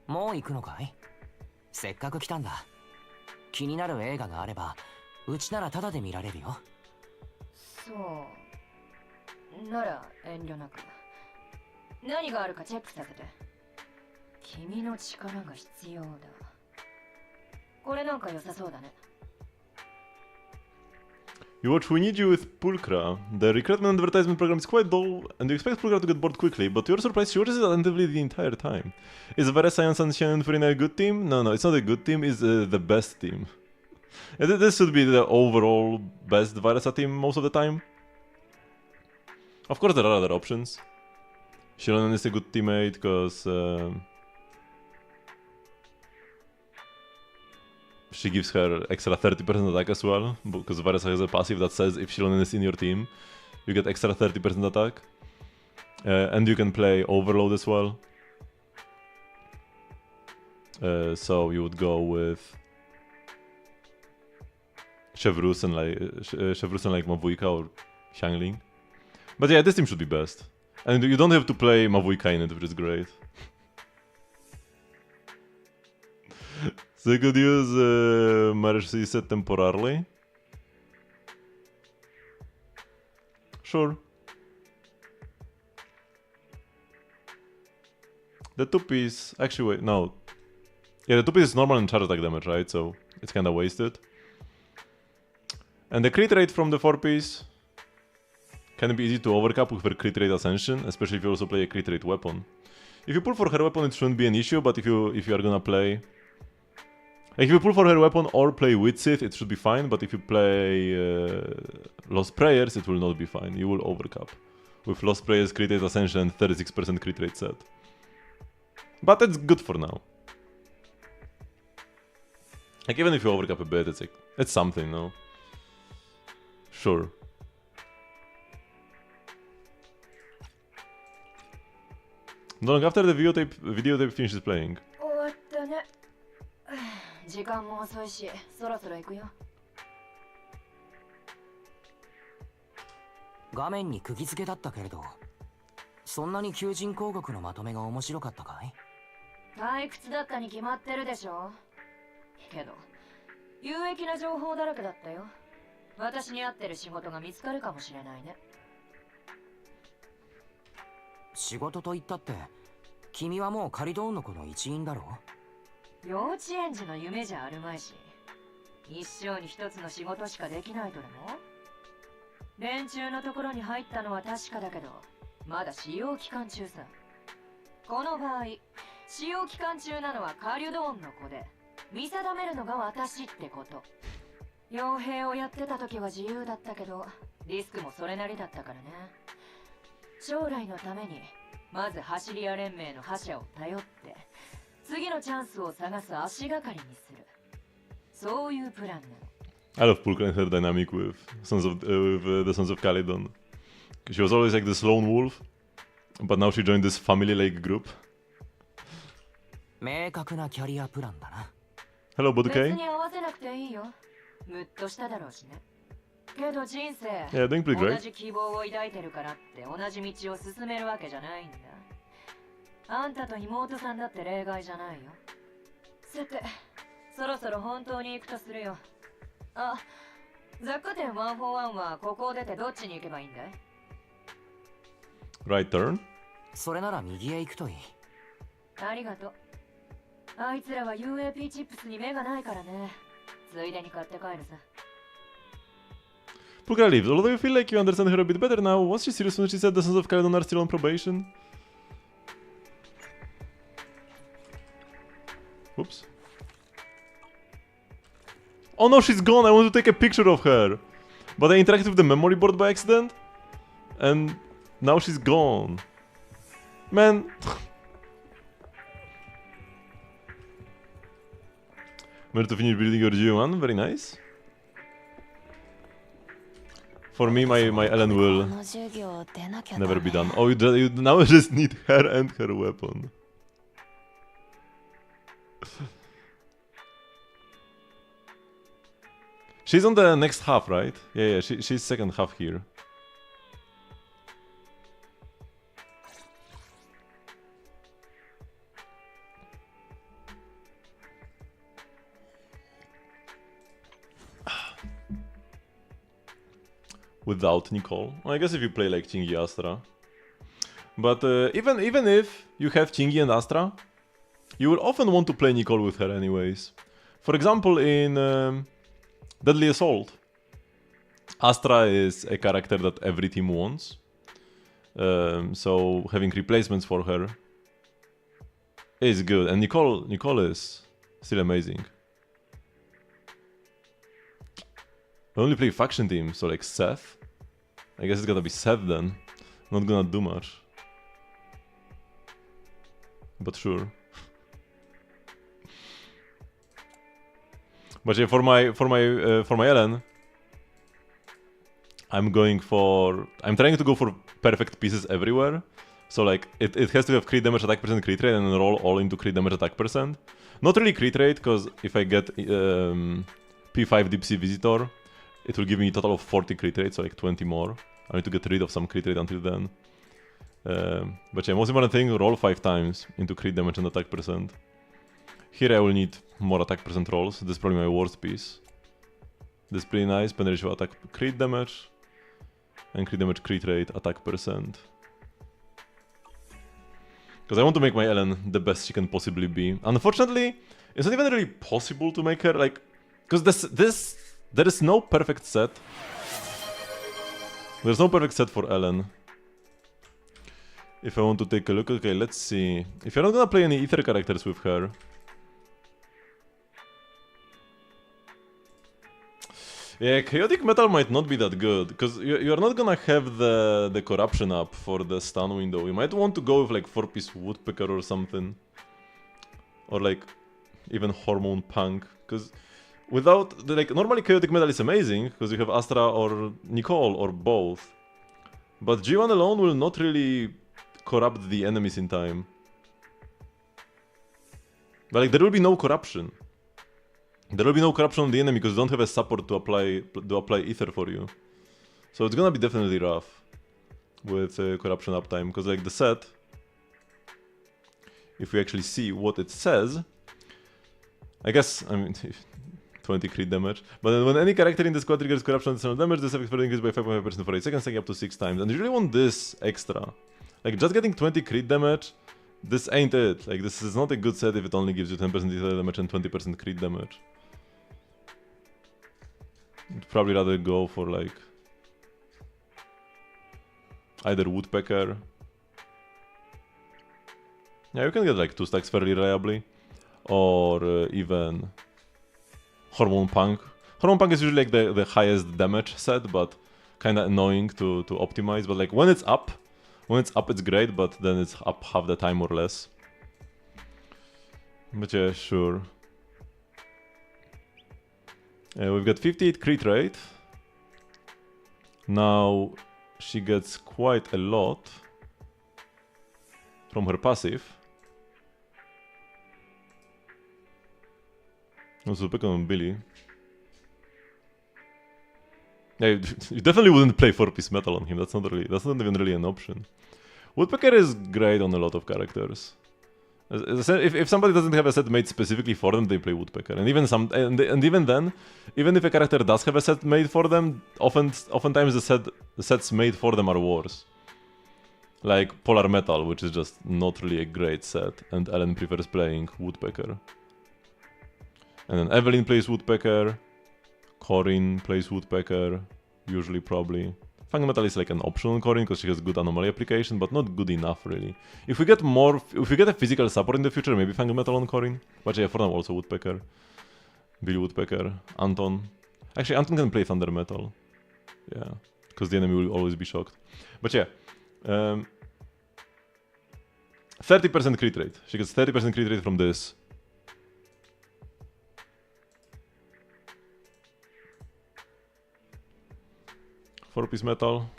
もう行くのかい？せっかく来たんだ。気になる映画があればうちならタダで見られるよ。そうなら遠慮なく。何があるかチェックさせて。君の力が必要だ。これなんか良さそうだね。You watch We Need You with Pulcra. The recruitment advertisement program is quite dull, and you expect Pulcra to get bored quickly, but to your surprise, she watches it attentively the entire time. Is Varys, Science, and Shannon Farina a good team? No, it's not a good team, it's the best team. This should be the overall best Varys team most of the time. Of course, there are other options. Shilonen is a good teammate, because she gives her extra 30% attack as well, because Varys has a passive that says if Shilonen is in your team, you get extra 30% attack. And you can play Overload as well. So you would go with Chevrus and like Mavuika or Xiangling. But yeah, this team should be best. And you don't have to play Mavuika in it, which is great. So you could use Marriage Reset temporarily. Sure. The 2-piece... Actually, wait, no. Yeah, the 2-piece is normal and charge attack damage, right? So it's kinda wasted. And the crit rate from the 4-piece can be easy to overcap with her crit rate Ascension, especially if you also play a crit rate weapon. If you pull for her weapon, it shouldn't be an issue, but if you are gonna play... Like, if you pull for her weapon or play with Sith, it should be fine, but if you play Lost Prayers, it will not be fine. You will overcap. With Lost Prayers, crit rate Ascension, and 36% crit rate set. But it's good for now. Like, even if you overcap a bit, it's like, it's something, no? Sure. Not long after the videotape finishes playing. 終わったね。時間も遅いし、そろそろ行くよ。画面に釘付けだったけれど、そんなに求人広告のまとめが面白かったかい？退屈だったに決まってるでしょ。けど有益な情報だらけだったよ。私に合ってる仕事が見つかるかもしれないね。仕事と言ったって、君はもうカリドーンの子の一員だろ？幼稚園児の夢じゃあるまいし、一生に一つの仕事しかできないとでも？連中のところに入ったのは確かだけど、まだ使用期間中さ。この場合、使用期間中なのはカリュドーンの子で、見定めるのが私ってこと。傭兵をやってた時は自由だったけど、リスクもそれなりだったからね。将来のために、まず走り屋連盟の覇者を頼って、次のチャンスを探す足がかりにする。そういうプランなの。I love Pulkra and her dynamic with the Sons of Caledon. She was always like this lone wolf, but now she joined this family-like group. 明確なキャリアプランだな。 Hello, 別 Bodukei. に合わせなくていいよ。ムッとしただろうしね。けど人生、 Yeah, doing pretty 同 great. じ希望を抱いてるからって同じ道を進めるわけじゃないんだ。あんたと妹さんだって例外じゃないよ。さて、そろそろ本当に行くとするよ。あ、雑貨店141はここを出てどっちに行けばいいんだい？ Right turn. それなら右へ行くといい。ありがとう。あいつらは UAP チップスに目がないからね。ついでに買って帰るさ。 Pulkra leaves, although you feel like you understand her a bit better now. Was she serious when she said the Sons of Caledon are still on probation? Oops. Oh no, she's gone! I want to take a picture of her! But I interacted with the memory board by accident? And now she's gone. Man. Where to finish building your G1? Very nice. For me, my Ellen will never be done. Oh, you now just need her and her weapon. She's on the next half, right? Yeah, she's second half here. Without Nicole. Well, I guess if you play like Chingy Astra. But even if you have Chingy and Astra, you will often want to play Nicole with her anyways. For example, in Deadly Assault, Astra is a character that every team wants. So having replacements for her is good. And Nicole is still amazing. I only play faction team, so like Seth. I guess it's gonna be Seth then. Not gonna do much. But sure. But yeah, for my Ellen, I'm trying to go for perfect pieces everywhere. So like it has to have crit damage, attack percent, crit rate, and then roll all into crit damage, attack percent. Not really crit rate, because if I get P5 Deep Sea Visitor, it will give me a total of 40 crit rate, so like 20 more. I need to get rid of some crit rate until then. But yeah, most important thing, roll 5 times into crit damage and attack percent. Here I will need more attack percent rolls. This is probably my worst piece. This is pretty nice. Pen ratio, attack crit damage. And crit damage, crit rate, attack percent. Because I want to make my Ellen the best she can possibly be. Unfortunately, it's not even really possible to make her like... Because there is no perfect set. There's no perfect set for Ellen. If I want to take a look, okay, let's see. If you're not gonna play any Ether characters with her... Yeah, Chaotic Metal might not be that good, because you're not gonna have the corruption up for the stun window. You might want to go with like 4-piece Woodpecker or something. Or like, even Hormone Punk, because without, normally Chaotic Metal is amazing, because you have Astra or Nicole, or both. But G1 alone will not really corrupt the enemies in time. But like, there will be no corruption. There will be no corruption on the enemy because you don't have a support to apply ether for you. So it's gonna be definitely rough with corruption uptime, because like the set, if we actually see what it says, I guess, I mean, 20 crit damage, but then when any character in the squad triggers corruption additional damage, this effect increases by 5.5% for 8 seconds, taking up to 6 times. And you really want this extra. Like, just getting 20 crit damage, this ain't it. Like, this is not a good set if it only gives you 10% ether damage and 20% crit damage. I'd probably rather go for like either Woodpecker Yeah, you can get like 2 stacks fairly reliably. Or even Hormone Punk. Hormone Punk is usually like the highest damage set, but kinda annoying to optimize. But like when it's up it's great, but then it's up half the time or less. But yeah, sure. We've got 58 crit rate. Now she gets quite a lot from her passive. Also pick on Billy. Yeah, you definitely wouldn't play 4-piece metal on him. That's not even really an option. Woodpecker is great on a lot of characters. If somebody doesn't have a set made specifically for them, they play Woodpecker. And even then, even if a character does have a set made for them, oftentimes the sets made for them are worse. Like Polar Metal, which is just not really a great set, and Ellen prefers playing Woodpecker. And then Evelyn plays Woodpecker, Corinne plays Woodpecker, usually probably. Fang Metal is like an option on Corinne because she has good anomaly application, but not good enough really. If we get a physical support in the future, maybe Fang Metal on Corinne. But yeah, for now also Woodpecker. Billy Woodpecker, Anton. Actually, Anton can play Thunder Metal. Yeah, because the enemy will always be shocked. But yeah, 30% crit rate. She gets 30% crit rate from this. Four-piece metal.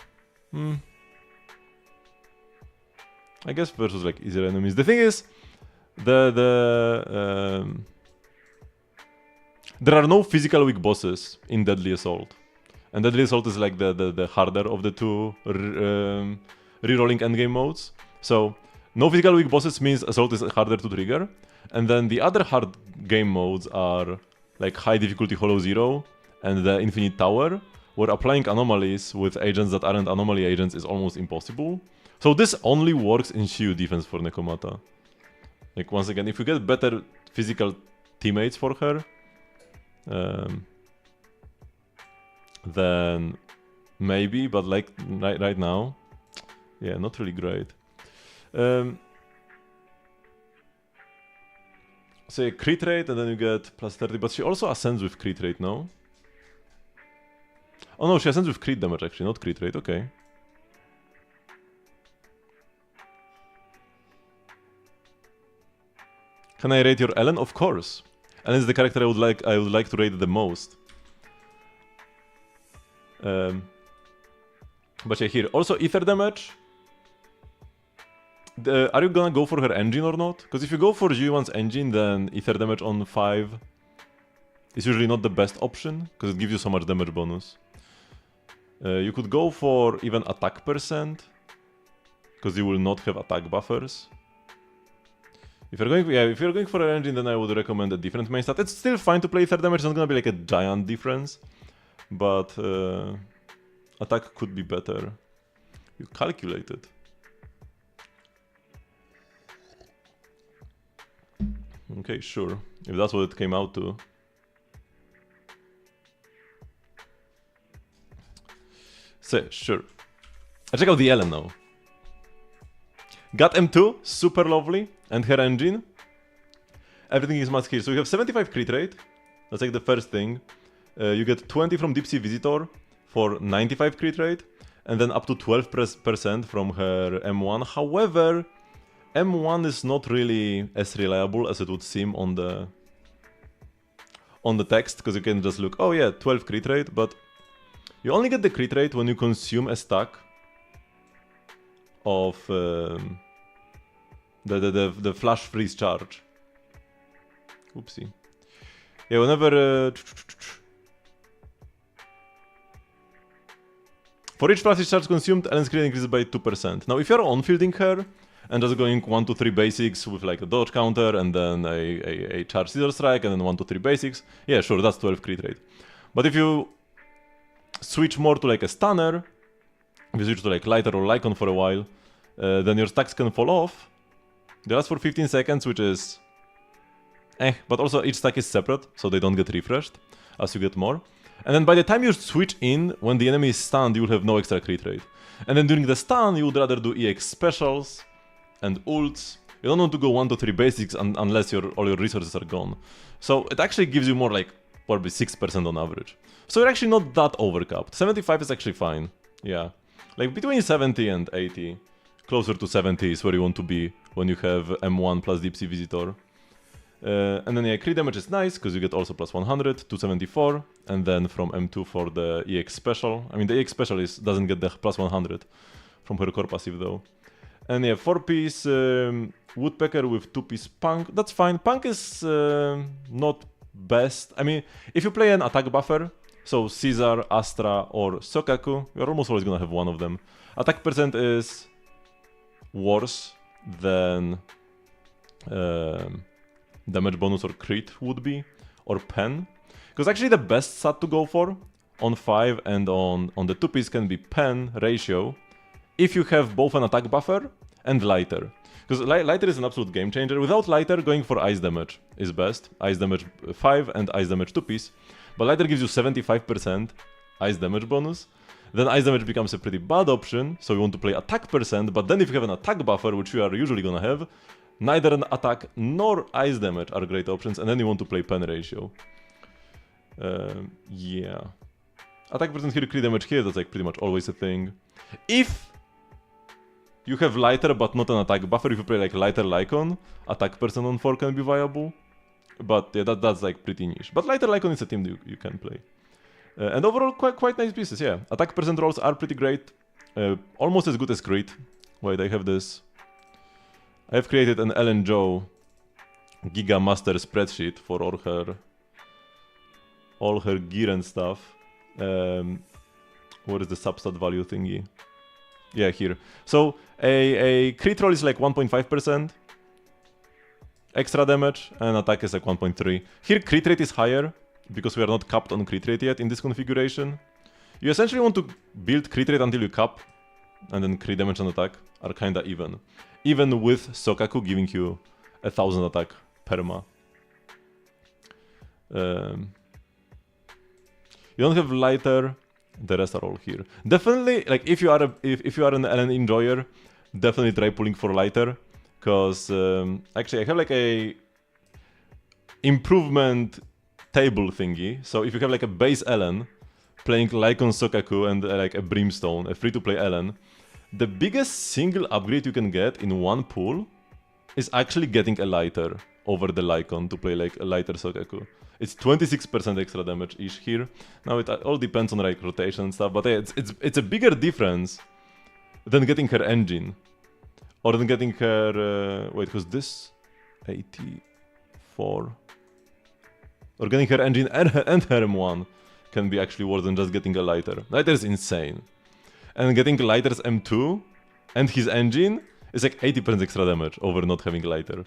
I guess versus like easier enemies. The thing is, there are no physical weak bosses in Deadly Assault, and Deadly Assault is like the harder of the two rerolling endgame modes. So no physical weak bosses means Assault is harder to trigger, and then the other hard game modes are like high difficulty Hollow Zero and the Infinite Tower, where applying anomalies with agents that aren't anomaly agents is almost impossible. So this only works in Shiyu defense for Nekomata. Like once again, if we get better physical teammates for her, then maybe, but like right now, yeah, not really great. So yeah, crit rate, and then you get plus 30, but she also ascends with crit rate, no? Oh no, she ascends with crit damage actually, not crit rate, okay. Can I rate your Ellen? Of course. Ellen is the character I would like to rate the most. But yeah, here also ether damage. Are you gonna go for her engine or not? Because if you go for G1's engine, then ether damage on 5 is usually not the best option because it gives you so much damage bonus. You could go for even attack percent because you will not have attack buffers. If you're going for an engine, then I would recommend a different main stat. It's still fine to play third damage, it's not gonna be like a giant difference, but attack could be better. You calculated. Okay, sure. If that's what it came out to. So, sure. I check out the Ellen now. Got M2, super lovely, and her engine. Everything is must kill. So we have 75 crit rate. That's like the first thing. You get 20 from Deep Sea Visitor for 95 crit rate, and then up to 12% from her M1. However, M1 is not really as reliable as it would seem on the text, because you can just look, oh yeah, 12 crit rate, but you only get the crit rate when you consume a stack of the flash freeze charge. Oopsie. Yeah, whenever for each flash freeze charge consumed, Ellen's crit increases by 2%. Now, if you're on-fielding her and just going 1 to 3 basics with like a dodge counter and then a charge scissor strike and then 1 to 3 basics, yeah, sure, that's 12 crit rate. But if you switch more to like a stunner, if you switch to like lighter or Lycon for a while, then your stacks can fall off. They last for 15 seconds, which is but also each stack is separate, so they don't get refreshed as you get more. And then by the time you switch in, when the enemy is stunned, you will have no extra crit rate. And then during the stun, you would rather do EX specials and ults, You don't want to go 1 to 3 basics unless all your resources are gone. So it actually gives you more like probably 6% on average. So you're actually not that overcapped. 75 is actually fine. Yeah. Like between 70 and 80. Closer to 70 is where you want to be when you have M1 plus Deep Sea Visitor. And then yeah, crit damage is nice, because you get also plus 100, 274, and then from M2 for the EX special. I mean, the EX special doesn't get the plus 100 from her core passive though. And yeah, 4-piece Woodpecker with 2-piece Punk, that's fine. Punk is not best. I mean, if you play an attack buffer, so Caesar, Astra, or Sokaku, you're almost always gonna have one of them. Attack percent is worse than damage bonus or crit would be, or pen. Because actually the best stat to go for on 5 and on the 2-piece can be pen ratio if you have both an attack buffer and lighter. Because lighter is an absolute game changer. Without lighter, going for ice damage is best. Ice damage 5 and ice damage 2-piece. But lighter gives you 75% ice damage bonus. Then ice damage becomes a pretty bad option, so you want to play attack percent, but then if you have an attack buffer, which you are usually gonna have, neither an attack nor ice damage are great options, and then you want to play pen ratio. Yeah. Attack percent here, crit damage here, that's like pretty much always a thing. If you have lighter but not an attack buffer, if you play like lighter Lycon, attack percent on 4 can be viable. But yeah, that's like pretty niche. But lighter Lycon is a team that you can play. And overall, quite nice pieces, yeah. Attack percent rolls are pretty great. Almost as good as crit. Wait, I have this. I have created an Ellen Joe Giga Master spreadsheet for all her gear and stuff. What is the substat value thingy? Yeah, here. So a crit roll is like 1.5% extra damage, and attack is like 1.3. Here crit rate is higher, because we are not capped on crit rate yet in this configuration. You essentially want to build crit rate until you cap, and then crit damage and attack are kinda even. Even with Sokaku giving you 1000 attack perma. You don't have lighter, the rest are all here. Definitely, like if you are an LN enjoyer, definitely try pulling for lighter, because actually I have like a improvement table thingy. So if you have like a base Ellen playing Lycon Sokaku and like a Brimstone, a free-to-play Ellen, the biggest single upgrade you can get in one pool is actually getting a lighter over the Lycon to play like a lighter Sokaku. It's 26% extra damage ish here. Now it all depends on like rotation and stuff, but yeah, it's a bigger difference than getting her engine, or than getting her wait, was this 84? Or getting her engine and her M1 can be actually worse than just getting a lighter. Lighter is insane. And getting lighter's M2 and his engine is like 80% extra damage over not having lighter.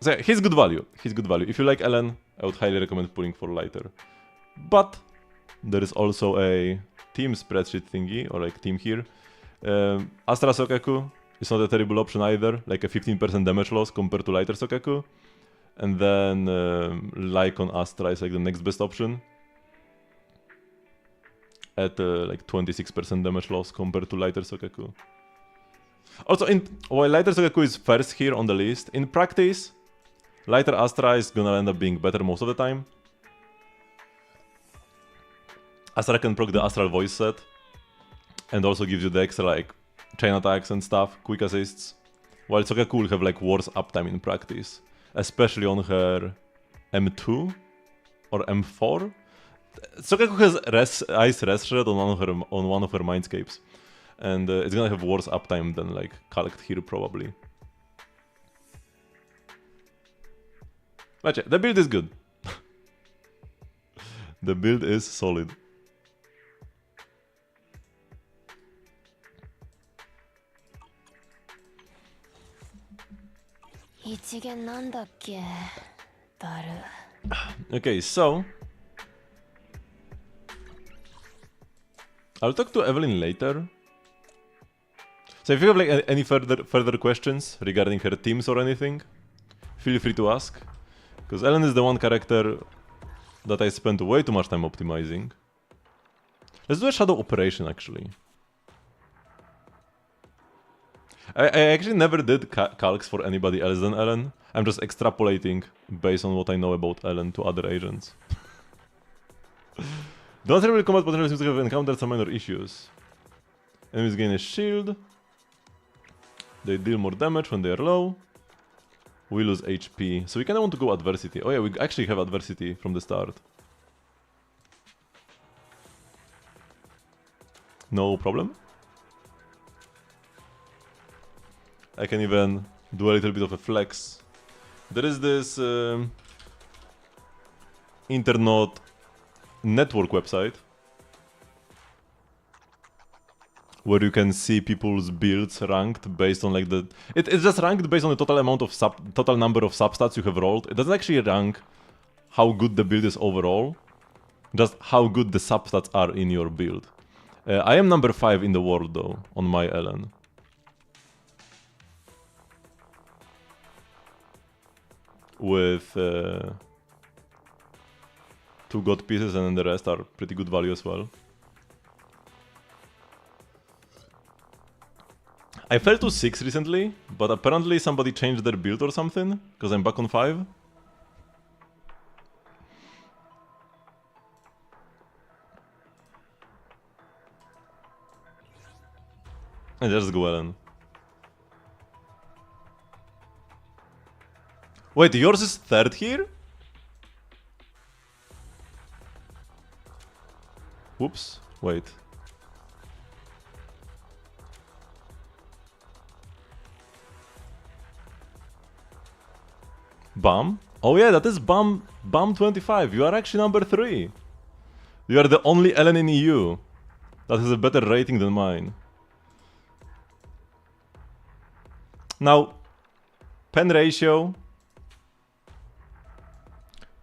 So yeah, he's good value. He's good value. If you like Ellen, I would highly recommend pulling for lighter. But there is also a team spreadsheet thingy, or like team here. Astra Sokaku is not a terrible option either, like a 15% damage loss compared to lighter Sokaku. And then Lycon Astra is like the next best option at like 26% damage loss compared to lighter Sokaku. Also, while lighter Sokaku is first here on the list, in practice, lighter Astra is gonna end up being better most of the time. Astra can proc the Astral Voice set, and also gives you the extra like chain attacks and stuff, quick assists, while Sokaku will have like worse uptime in practice. Especially on her M2 or M4. Sokaku has Ice Rest Shred on one of her Mindscapes. And it's gonna have worse uptime than like Calced here probably. But yeah, the build is good. The build is solid. Okay, so I'll talk to Evelyn later. So if you have like any further questions regarding her teams or anything, feel free to ask. Because Ellen is the one character that I spent way too much time optimizing. Let's do a Shadow Operation actually. I actually never did calcs for anybody else than Ellen. I'm just extrapolating based on what I know about Ellen to other agents. Don't really combat potential seems to have encountered some minor issues. Enemies gain a shield. They deal more damage when they are low. We lose HP. So we kinda want to go adversity. Oh yeah, we actually have adversity from the start. No problem. I can even do a little bit of a flex. There is this internet network website where you can see people's builds ranked based on like the... It's just ranked based on the total amount of total number of substats you have rolled. It doesn't actually rank how good the build is overall, just how good the substats are in your build. I am number 5 in the world though, on my Ellen. With 2 god pieces, and then the rest are pretty good value as well. I fell to 6 recently, but apparently somebody changed their build or something, because I'm back on 5. And there's Gwellen. Wait, yours is 3rd here? Whoops, wait. Bum? Oh yeah, that is Bum 25. You are actually number 3. You are the only Ellen in EU that has a better rating than mine. Now, pen ratio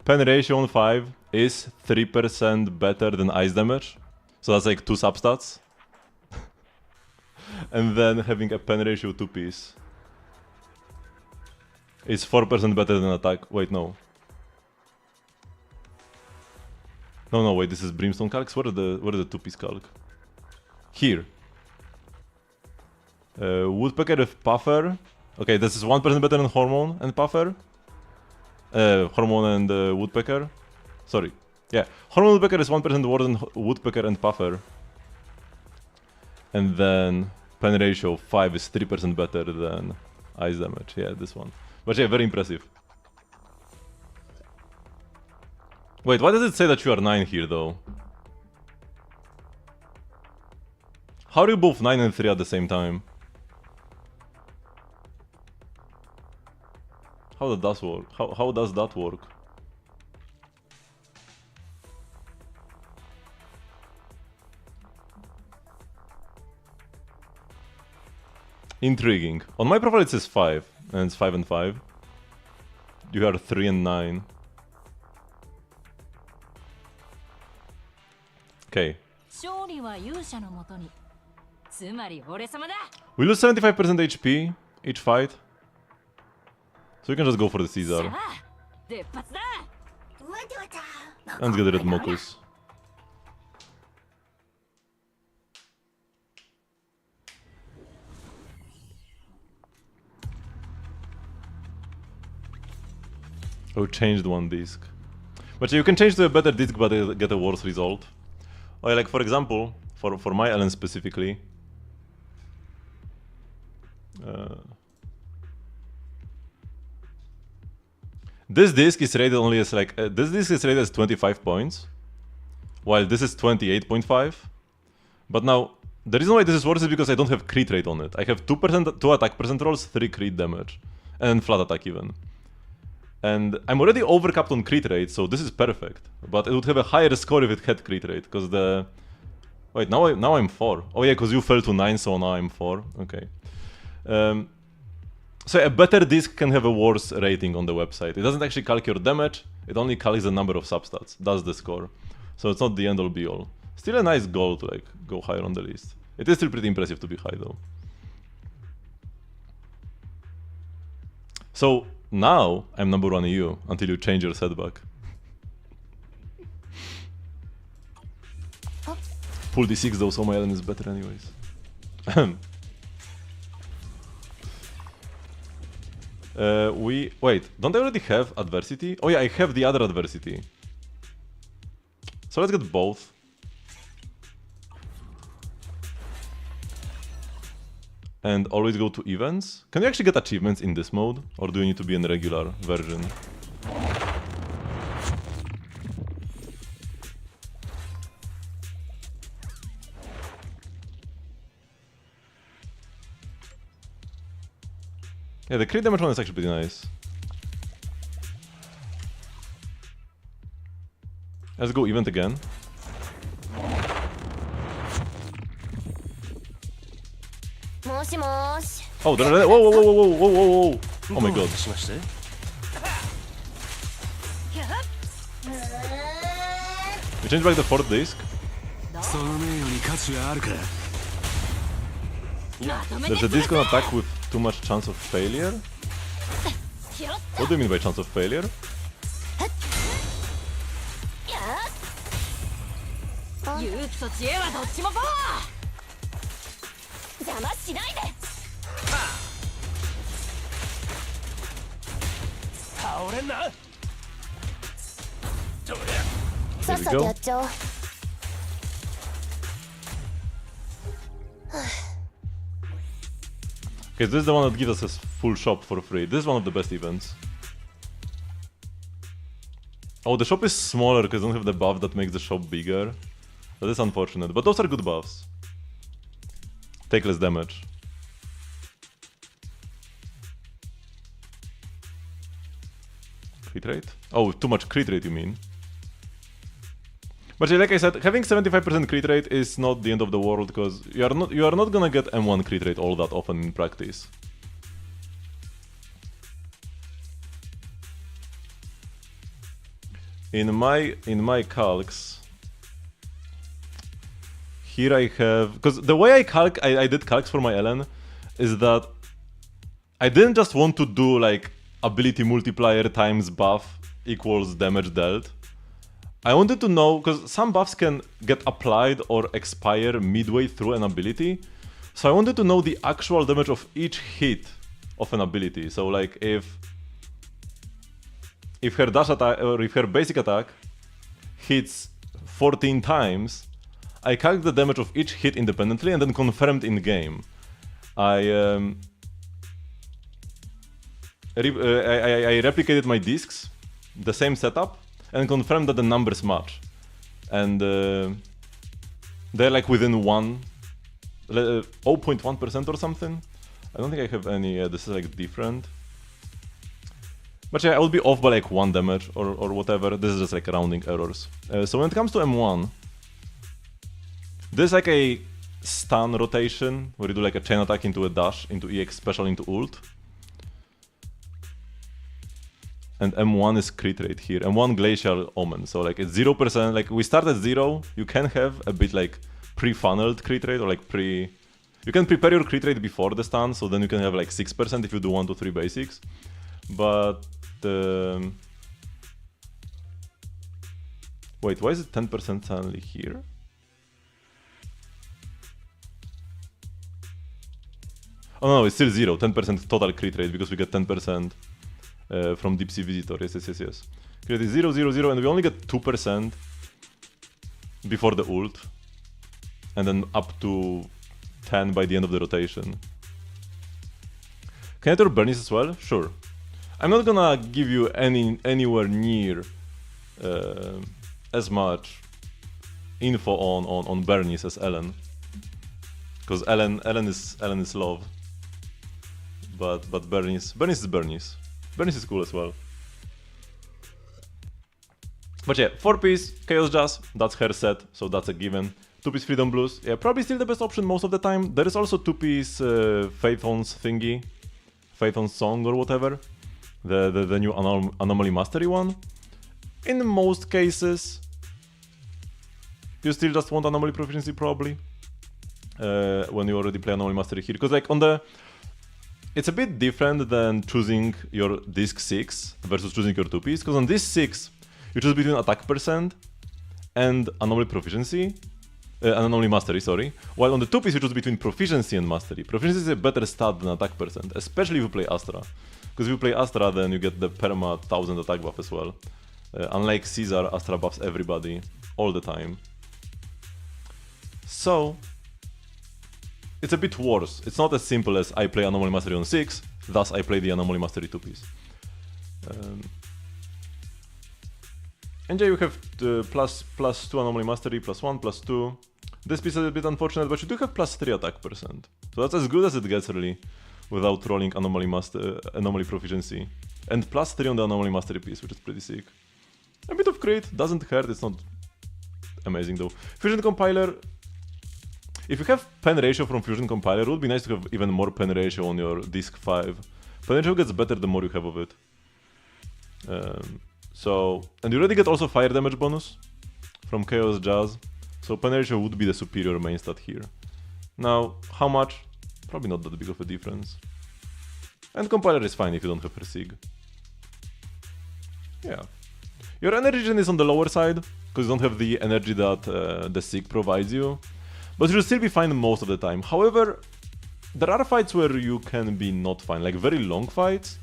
on 5 is 3% better than ice damage. So that's like 2 substats. And then having a pen ratio 2 piece is 4% better than attack. Wait, no. No, wait, this is Brimstone calcs? Where is the 2 piece calc? Here. Woodpecker with Puffer. Okay, this is 1% better than Hormone and Puffer. Hormone and Woodpecker. Sorry. Yeah, Hormone Woodpecker is 1% worse than Woodpecker and Puffer. And then pen ratio 5 is 3% better than ice damage. Yeah, this one. But yeah, very impressive. Wait, why does it say that you are 9 here though? How are you both 9 and 3 at the same time? How does that work? How does that work? Intriguing. On my profile it says 5, and it's 5 and 5. You are 3 and 9. Okay. We lose 75% HP each fight. So we can just go for the Caesar. And get rid of Mokus. Oh, changed one disc. But you can change to a better disc but get a worse result. Or like for example, for my Ellen specifically. This disc is rated only as like this disc is rated as 25 points, while this is 28.5. But now the reason why this is worse is because I don't have crit rate on it. I have 2% attack percent rolls, 3 crit damage, and flat attack even. And I'm already overcapped on crit rate, so this is perfect. But it would have a higher score if it had crit rate, because the... Wait, now I'm 4. Oh yeah, because you fell to 9, so now I'm 4. Okay. So a better disc can have a worse rating on the website. It doesn't actually calculate your damage, it only calculates the number of substats. That's the score. So it's not the end all be all. Still a nice goal to like go higher on the list. It is still pretty impressive to be high though. So now I'm number 1 EU until you change your setback. Pull D6 though, so my Ellen is better anyways. Wait, don't I already have adversity? Oh yeah, I have the other adversity. So let's get both. And always go to events. Can you actually get achievements in this mode? Or do you need to be in the regular version? Yeah, the crit damage one is actually pretty nice. Let's go event again. Oh, they're already. Whoa, whoa, whoa, whoa, whoa, whoa, whoa! Oh my god. We changed back the fourth disc. There's a disc on attack with too much chance of failure. What do you mean by chance of failure? There we go. Okay, this is the one that gives us a full shop for free. This is one of the best events. Oh, the shop is smaller because I don't have the buff that makes the shop bigger. That is unfortunate, but those are good buffs. Take less damage. Crit rate? Oh, too much crit rate you mean? But like I said, having 75% crit rate is not the end of the world because you are not gonna get M1 crit rate all that often in practice. In my calcs, here I have, because the way I did calcs for my Ellen is that I didn't just want to do like ability multiplier times buff equals damage dealt. I wanted to know, because some buffs can get applied or expire midway through an ability, so I wanted to know the actual damage of each hit of an ability. So like if her dash attack, or if her basic attack hits 14 times, I calculate the damage of each hit independently and then confirmed in game. I replicated my discs, the same setup, and confirmed that the numbers match. And they're like within 0.1% or something. I don't think I have any, this is like different. But yeah, I will be off by like 1 damage or whatever. This is just like rounding errors. So when it comes to M1, there's like a stun rotation where you do like a chain attack into a dash, into EX special, into ult. And M1 is crit rate here. M1 Glacial Omen. So like it's 0%. Like we start at 0. You can have a bit like pre-funneled crit rate or like you can prepare your crit rate before the stun, so then you can have like 6% if you do 1 to 3 basics. But wait, why is it 10% suddenly here? Oh no, it's still 0. 10% total crit rate because we get 10% from Deep Sea Visitor. Yes. Crit is 0, 0, 0, and we only get 2% before the ult, and then up to 10 by the end of the rotation. Can I turn Bernice as well? Sure. I'm not gonna give you anywhere near as much info on Bernice as Ellen, because Ellen is love, but Bernice is Bernice. Bernice is cool as well. But yeah, 4-piece Chaos Jazz, that's her set, so that's a given. 2-piece Freedom Blues, yeah, probably still the best option most of the time. There is also 2-piece Phaethon's thingy, Phaethon's song or whatever, the new Anomaly Mastery one. In most cases, you still just want Anomaly Proficiency probably, when you already play Anomaly Mastery here, because like it's a bit different than choosing your disc 6 versus choosing your 2-piece, because on disc 6, you choose between attack percent and anomaly proficiency. And anomaly mastery, sorry. While on the 2-piece you choose between proficiency and mastery. Proficiency is a better stat than attack percent, especially if you play Astra. Because if you play Astra, then you get the perma 1000 attack buff as well. Unlike Caesar, Astra buffs everybody all the time. So it's a bit worse. It's not as simple as I play Anomaly Mastery on 6, thus I play the Anomaly Mastery 2-piece. And yeah, you have plus 2 Anomaly Mastery, +1, +2. This piece is a bit unfortunate, but you do have +3 attack percent. So that's as good as it gets really, without rolling Anomaly Proficiency. And +3 on the Anomaly Mastery piece, which is pretty sick. A bit of crit, doesn't hurt, it's not amazing though. Fusion Compiler. If you have pen ratio from Fusion Compiler, it would be nice to have even more pen ratio on your disk 5. Pen ratio gets better the more you have of it. And you already get also fire damage bonus from Chaos Jazz. So pen ratio would be the superior main stat here. Now, how much? Probably not that big of a difference. And Compiler is fine if you don't have Persig. Yeah. Your energy gen is on the lower side, because you don't have the energy that the Sig provides you. But you'll still be fine most of the time. However, there are fights where you can be not fine, like very long fights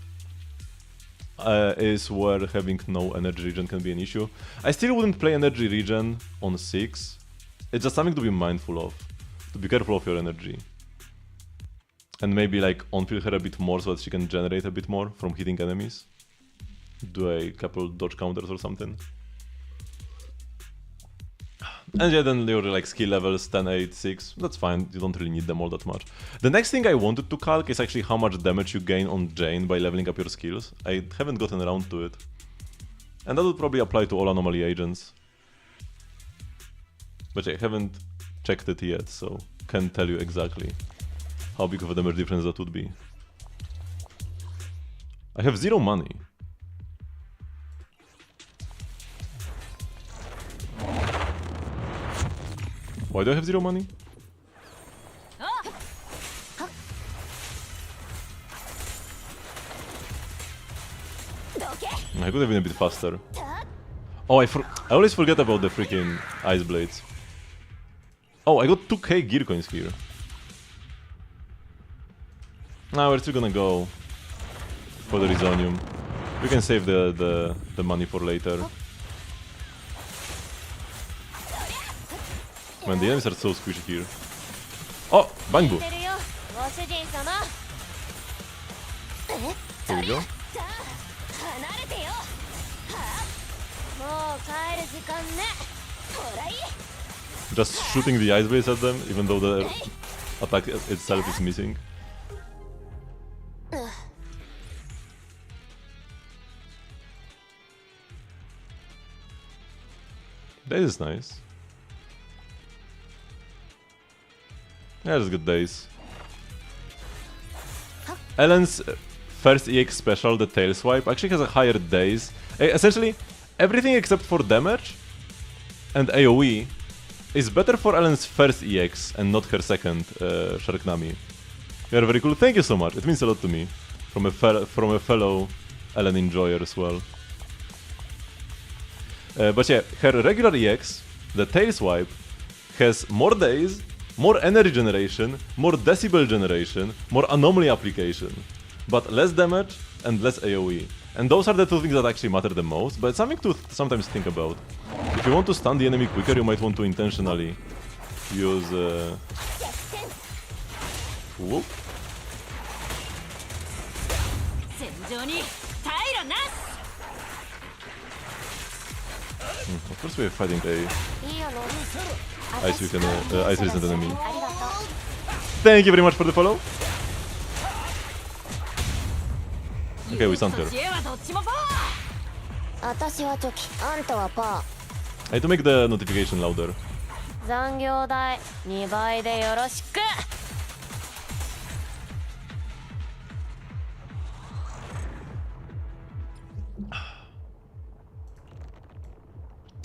is where having no energy regen can be an issue. I still wouldn't play energy regen on 6. It's just something to be mindful of, to be careful of your energy. And maybe like on-field her a bit more so that she can generate a bit more from hitting enemies. Do a couple dodge counters or something. And yeah, then your like skill levels 10, 8, 6, that's fine, you don't really need them all that much. The next thing I wanted to calc is actually how much damage you gain on Jane by leveling up your skills. I haven't gotten around to it. And that would probably apply to all anomaly agents. But I haven't checked it yet, so can't tell you exactly how big of a damage difference that would be. I have 0 money. Why do I have 0 money? I could have been a bit faster. Oh, I always forget about the freaking ice blades. Oh, I got 2k gear coins here. Now we're still gonna go for the Resonium. We can save the money for later. Man, the enemies are so squishy here. Oh, bang boo. Here we go. Just shooting the ice blades at them, even though the attack itself is missing. That is nice. Yeah, just good days. Ellen's first EX special, the Tail Swipe, actually has a higher days. Essentially, everything except for damage and AoE is better for Ellen's first EX and not her second, Sharknami. You are very cool, thank you so much, it means a lot to me. From a fellow Ellen enjoyer as well. But yeah, her regular EX, the Tail Swipe, has more days, more energy generation, more decibel generation, more anomaly application, but less damage and less AoE. And those are the two things that actually matter the most, but it's something to sometimes think about. If you want to stun the enemy quicker, you might want to intentionally use... Whoop. Of course we are fighting a ice resistant enemy. Thank you very much for the follow. Okay, we stunned her. I had to make the notification louder.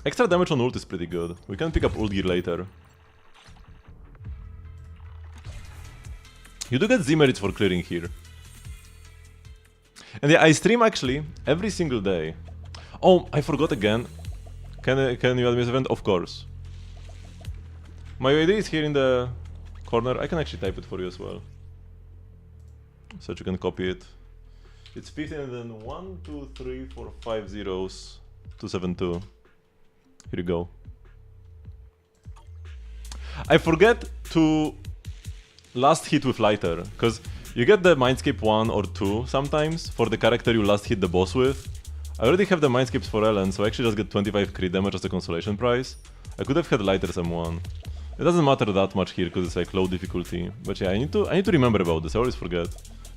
Extra damage on ult is pretty good. We can pick up ult gear later. You do get Z merits for clearing here. And yeah, I stream actually every single day. Oh, I forgot again. Can you add me as event? Of course. My ID is here in the corner. I can actually type it for you as well, so that you can copy it. It's 15 and then 1, 2, 3, 4, 5 zeros, 272. Here you go. I forget to last hit with lighter, because you get the Mindscape 1 or 2 sometimes for the character you last hit the boss with. I already have the Mindscapes for Ellen, so I actually just get 25 crit damage as a consolation prize. I could have had lighters M1. It doesn't matter that much here because it's like low difficulty. But yeah, I need to remember about this. I always forget.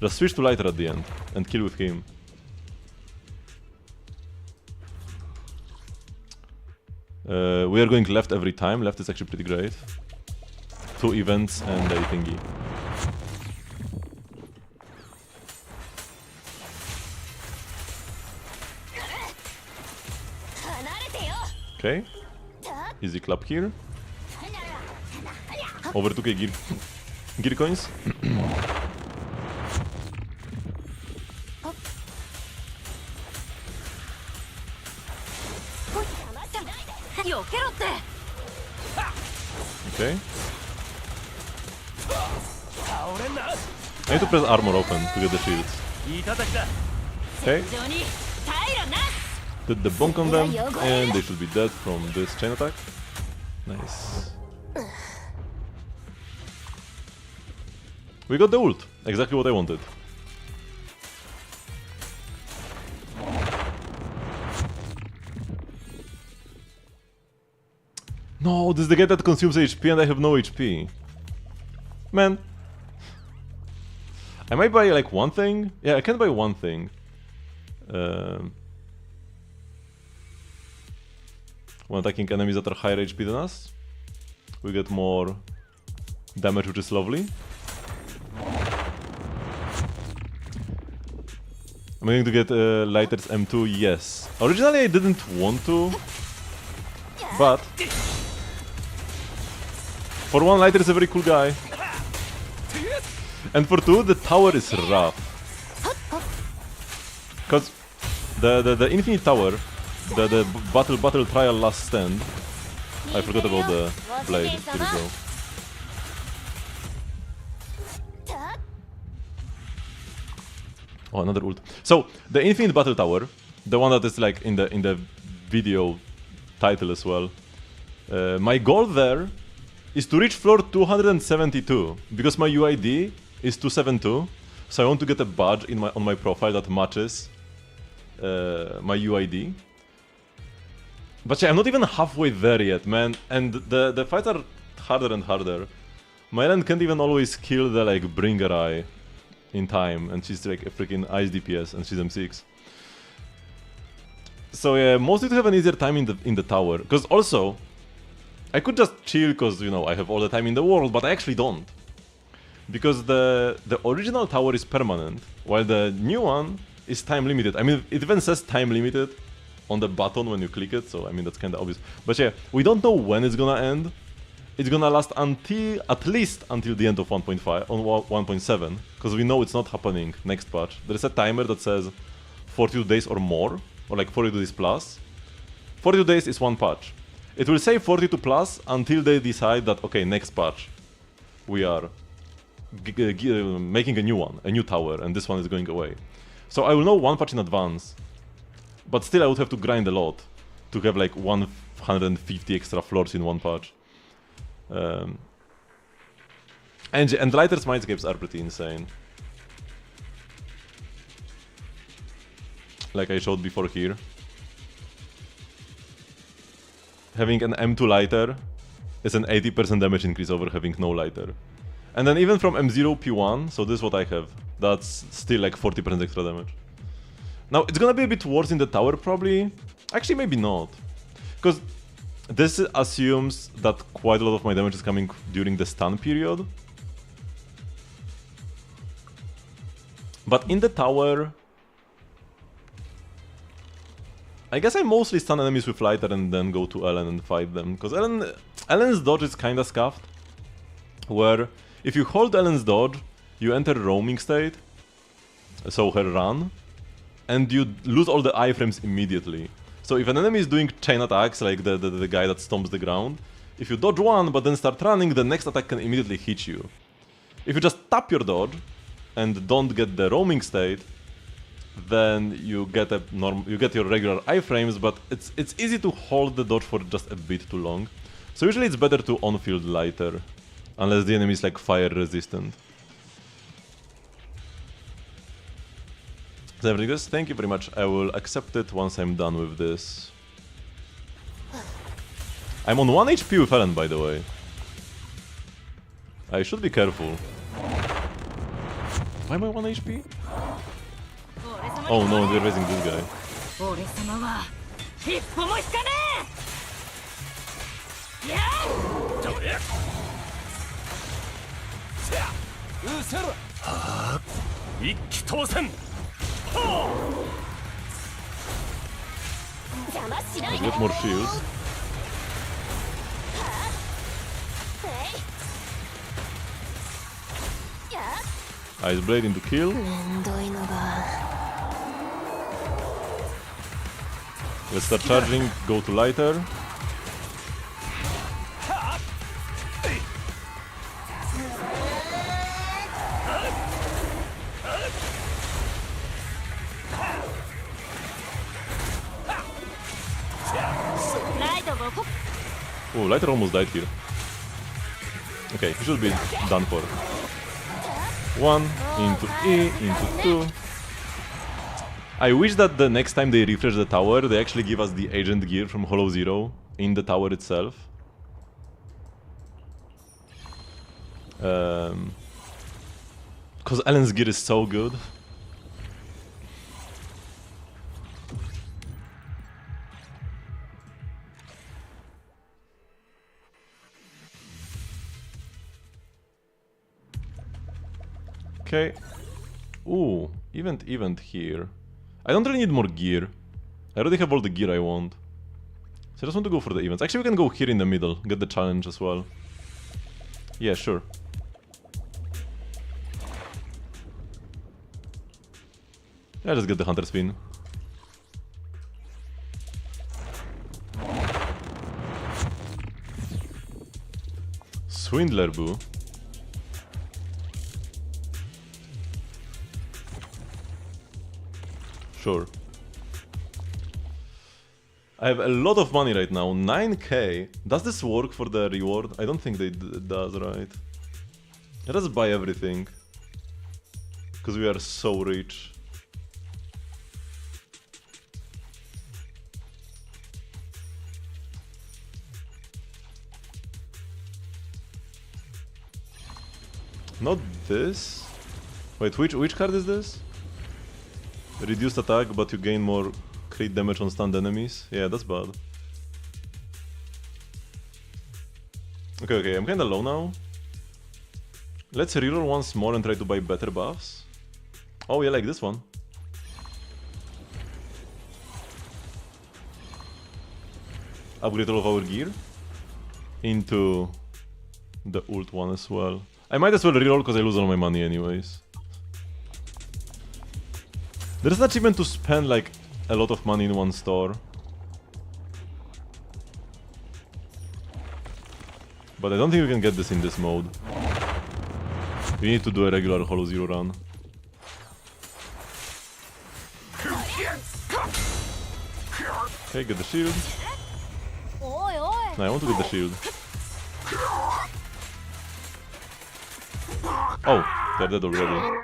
Just switch to lighter at the end and kill with him. We are going left every time. Left is actually pretty great. 2 events and a thingy. Okay. Easy clap here. Over 2k gear coins. Okay. I need to press armor open to get the shields. Okay. Did the bonk on them, and they should be dead from this chain attack. Nice. We got the ult. Exactly what I wanted. No, this is the guy that consumes HP and I have no HP. Man. I might buy like one thing. Yeah, I can buy one thing. When attacking enemies that are higher HP than us, we get more damage, which is lovely. I'm going to get lighters M2, yes. Originally I didn't want to, but for 1, lighter is a very cool guy. And for 2, the tower is rough. Cause the infinite tower, the battle trial last stand. I forgot about the blade. Here we go. Oh, another ult. So the infinite battle tower, the one that is like in the video title as well. My goal there is to reach floor 272 because my UID is 272. So I want to get a badge on my profile that matches my UID. But yeah, I'm not even halfway there yet, man. And the fights are harder and harder. My Ellen can't even always kill the like bringer eye in time, and she's like a freaking ice DPS, and she's M6. So yeah, mostly to have an easier time in the tower. Because also, I could just chill because, you know, I have all the time in the world, but I actually don't. Because the original tower is permanent, while the new one is time limited. I mean, it even says time limited on the button when you click it, so I mean, that's kind of obvious. But yeah, we don't know when it's gonna end. It's gonna last at least until the end of 1.5, on 1.7, because we know it's not happening next patch. There's a timer that says 42 days or more, or like 42 days plus. 42 days is one patch. It will say 42 plus until they decide that, okay, next patch, we are making a new one, a new tower, and this one is going away. So I will know one patch in advance, but still I would have to grind a lot to have like 150 extra floors in one patch. And Lighter's Mindscapes are pretty insane. Like I showed before here. Having an M2 lighter is an 80% damage increase over having no lighter. And then even from M0 P1, so this is what I have, that's still like 40% extra damage. Now, it's gonna be a bit worse in the tower probably. Actually, maybe not. Because this assumes that quite a lot of my damage is coming during the stun period. But in the tower, I guess I mostly stun enemies with lighter and then go to Ellen and fight them. Because Ellen's dodge is kinda scuffed. Where if you hold Ellen's dodge, you enter roaming state, so her run, and you lose all the iframes immediately. So if an enemy is doing chain attacks, like the guy that stomps the ground, If you dodge one but then start running, the next attack can immediately hit you. If you just tap your dodge and don't get the roaming state, then you get your regular iframes, but it's easy to hold the dodge for just a bit too long. So usually it's better to on-field lighter, unless the enemy is like fire resistant. Zevrigus, thank you very much. I will accept it once I'm done with this. I'm on 1 HP with Ellen, by the way. I should be careful. Why am I 1 HP? Oh no, they're raising this guy. Let's get more shields. Ice Blade into kill. Let's start charging, go to lighter. Oh, lighter almost died here. Okay, he should be done for. 1 into E into 2. I wish that the next time they refresh the tower, they actually give us the agent gear from Hollow Zero in the tower itself. Because Ellen's gear is so good. Okay. Ooh, event here. I don't really need more gear. I already have all the gear I want. So I just want to go for the events. Actually, we can go here in the middle, get the challenge as well. Yeah, sure. Yeah, just get the Hunter Spin. Swindler Boo. Sure. I have a lot of money right now, 9k. Does this work for the reward? I don't think it does, right? Let us buy everything. Because we are so rich. Not this. Wait, which card is this? Reduced attack, but you gain more crit damage on stunned enemies. Yeah, that's bad. Okay, I'm kinda low now. Let's reroll once more and try to buy better buffs. Oh yeah, like this one. Upgrade all of our gear into the ult one as well. I might as well reroll because I lose all my money anyways. There's an achievement to spend like a lot of money in one store. But I don't think we can get this in this mode. We need to do a regular Hollow Zero run. Okay, get the shield. No, I want to get the shield. Oh, they're dead already.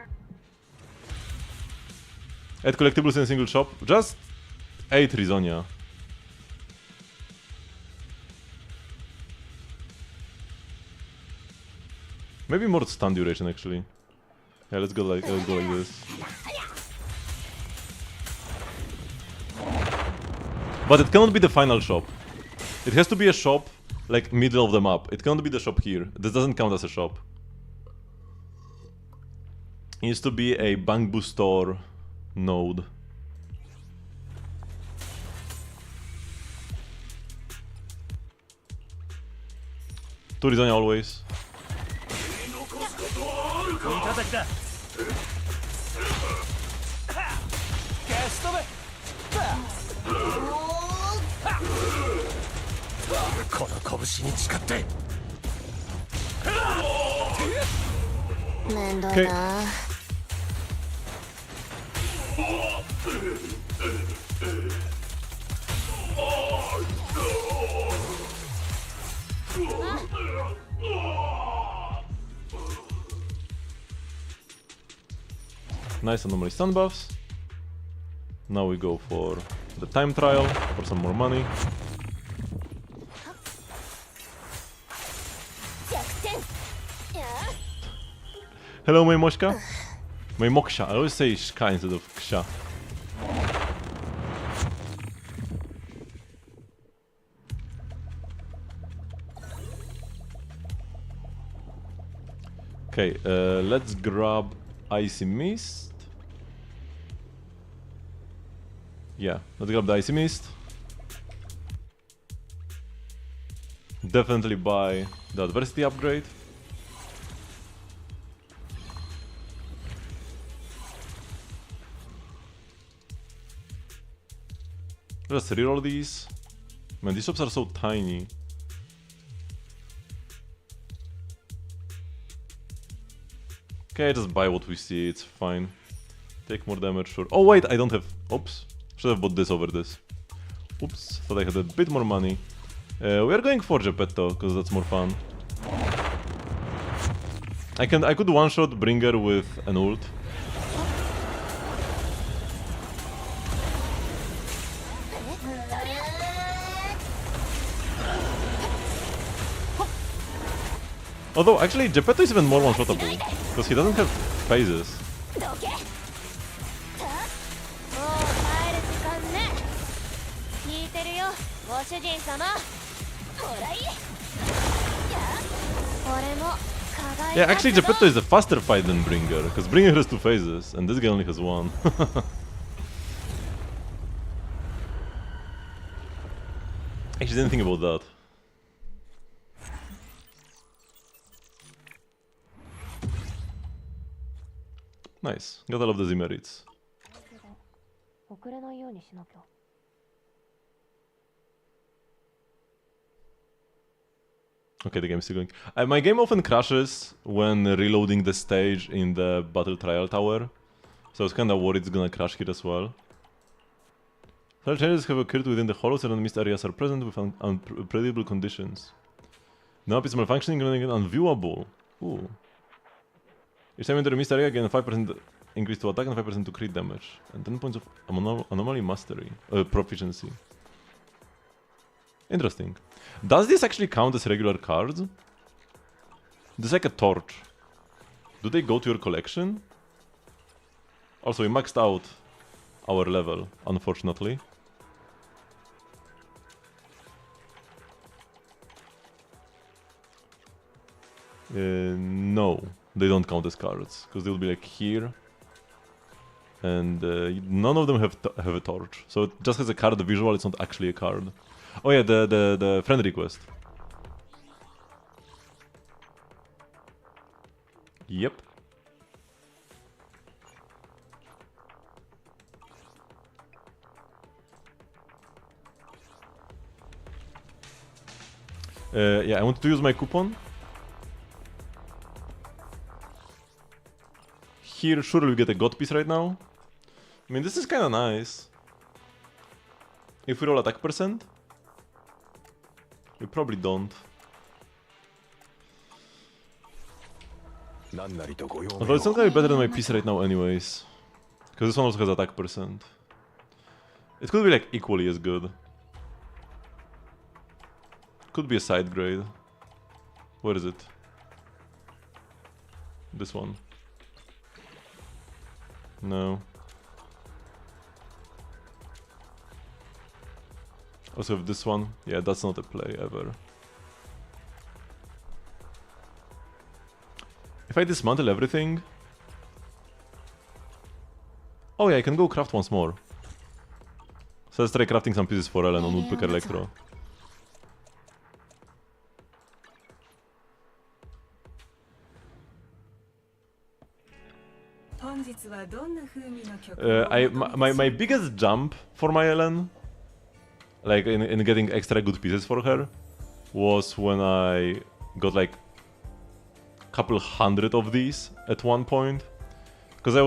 Add collectibles in a single shop. Just 8 Rizonia. Maybe more stun duration actually. Yeah, let's go like this. But it cannot be the final shop. It has to be a shop like middle of the map. It cannot be the shop here. This doesn't count as a shop. It needs to be a Bangbu store node. Two Rizonia always. 死に誓って。めんどい Okay. な。Nice anomaly stun buffs. Now we go for the time trial for some more money. Hello, my Moshka. My Moksha. I always say Shka instead of Ksha. Okay, let's grab Icy Mist. Yeah, let's grab the Icy Mist. Definitely buy the Adversity upgrade. Let's reroll these. Man, these shops are so tiny. Okay, just buy what we see, it's fine. Take more damage, sure. Oh wait, I don't have... Oops. Should have bought this over this. Oops, thought I had a bit more money. We are going for Geppetto, because that's more fun. I could one-shot Bringer with an ult. Although, actually, Geppetto is even more one-shottable, because he doesn't have phases. Yeah, actually, Geppetto is a faster fight than Bringer, because Bringer has 2 phases, and this guy only has 1. Actually, didn't think about that. Nice. Gotta love the Zimmerits. Okay, the game's still going. My game often crashes when reloading the stage in the Battle Trial Tower. So I was kinda worried it's gonna crash here as well. Several changes have occurred within the hollows and mist areas are present with unpredictable conditions. The map is malfunctioning and unviewable. Ooh. Each time you enter a mist area, gain 5% increase to attack and 5% to crit damage. And 10 points of anomaly mastery. Proficiency. Interesting. Does this actually count as regular cards? This is like a torch. Do they go to your collection? Also, we maxed out our level, unfortunately. No, they don't count as cards, because they will be like here. And none of them have a torch. So it just has a card visual, it's not actually a card. Oh yeah, the friend request. Yep. Yeah, I want to use my coupon. Here, sure, we get a god piece right now. I mean, this is kinda nice. If we roll attack percent, we probably don't. Although it's not gonna be better than my piece right now anyways. Because this one also has attack percent. It could be like equally as good. Could be a side grade. Where is it? This one. No. Also with this one, yeah, that's not a play ever. If I dismantle everything... Oh yeah, I can go craft once more. So let's try crafting some pieces for Ellen on Woodpecker Electro. My biggest jump for my Ellen, like in getting extra good pieces for her, was when I got like a couple hundred of these at one point. Because I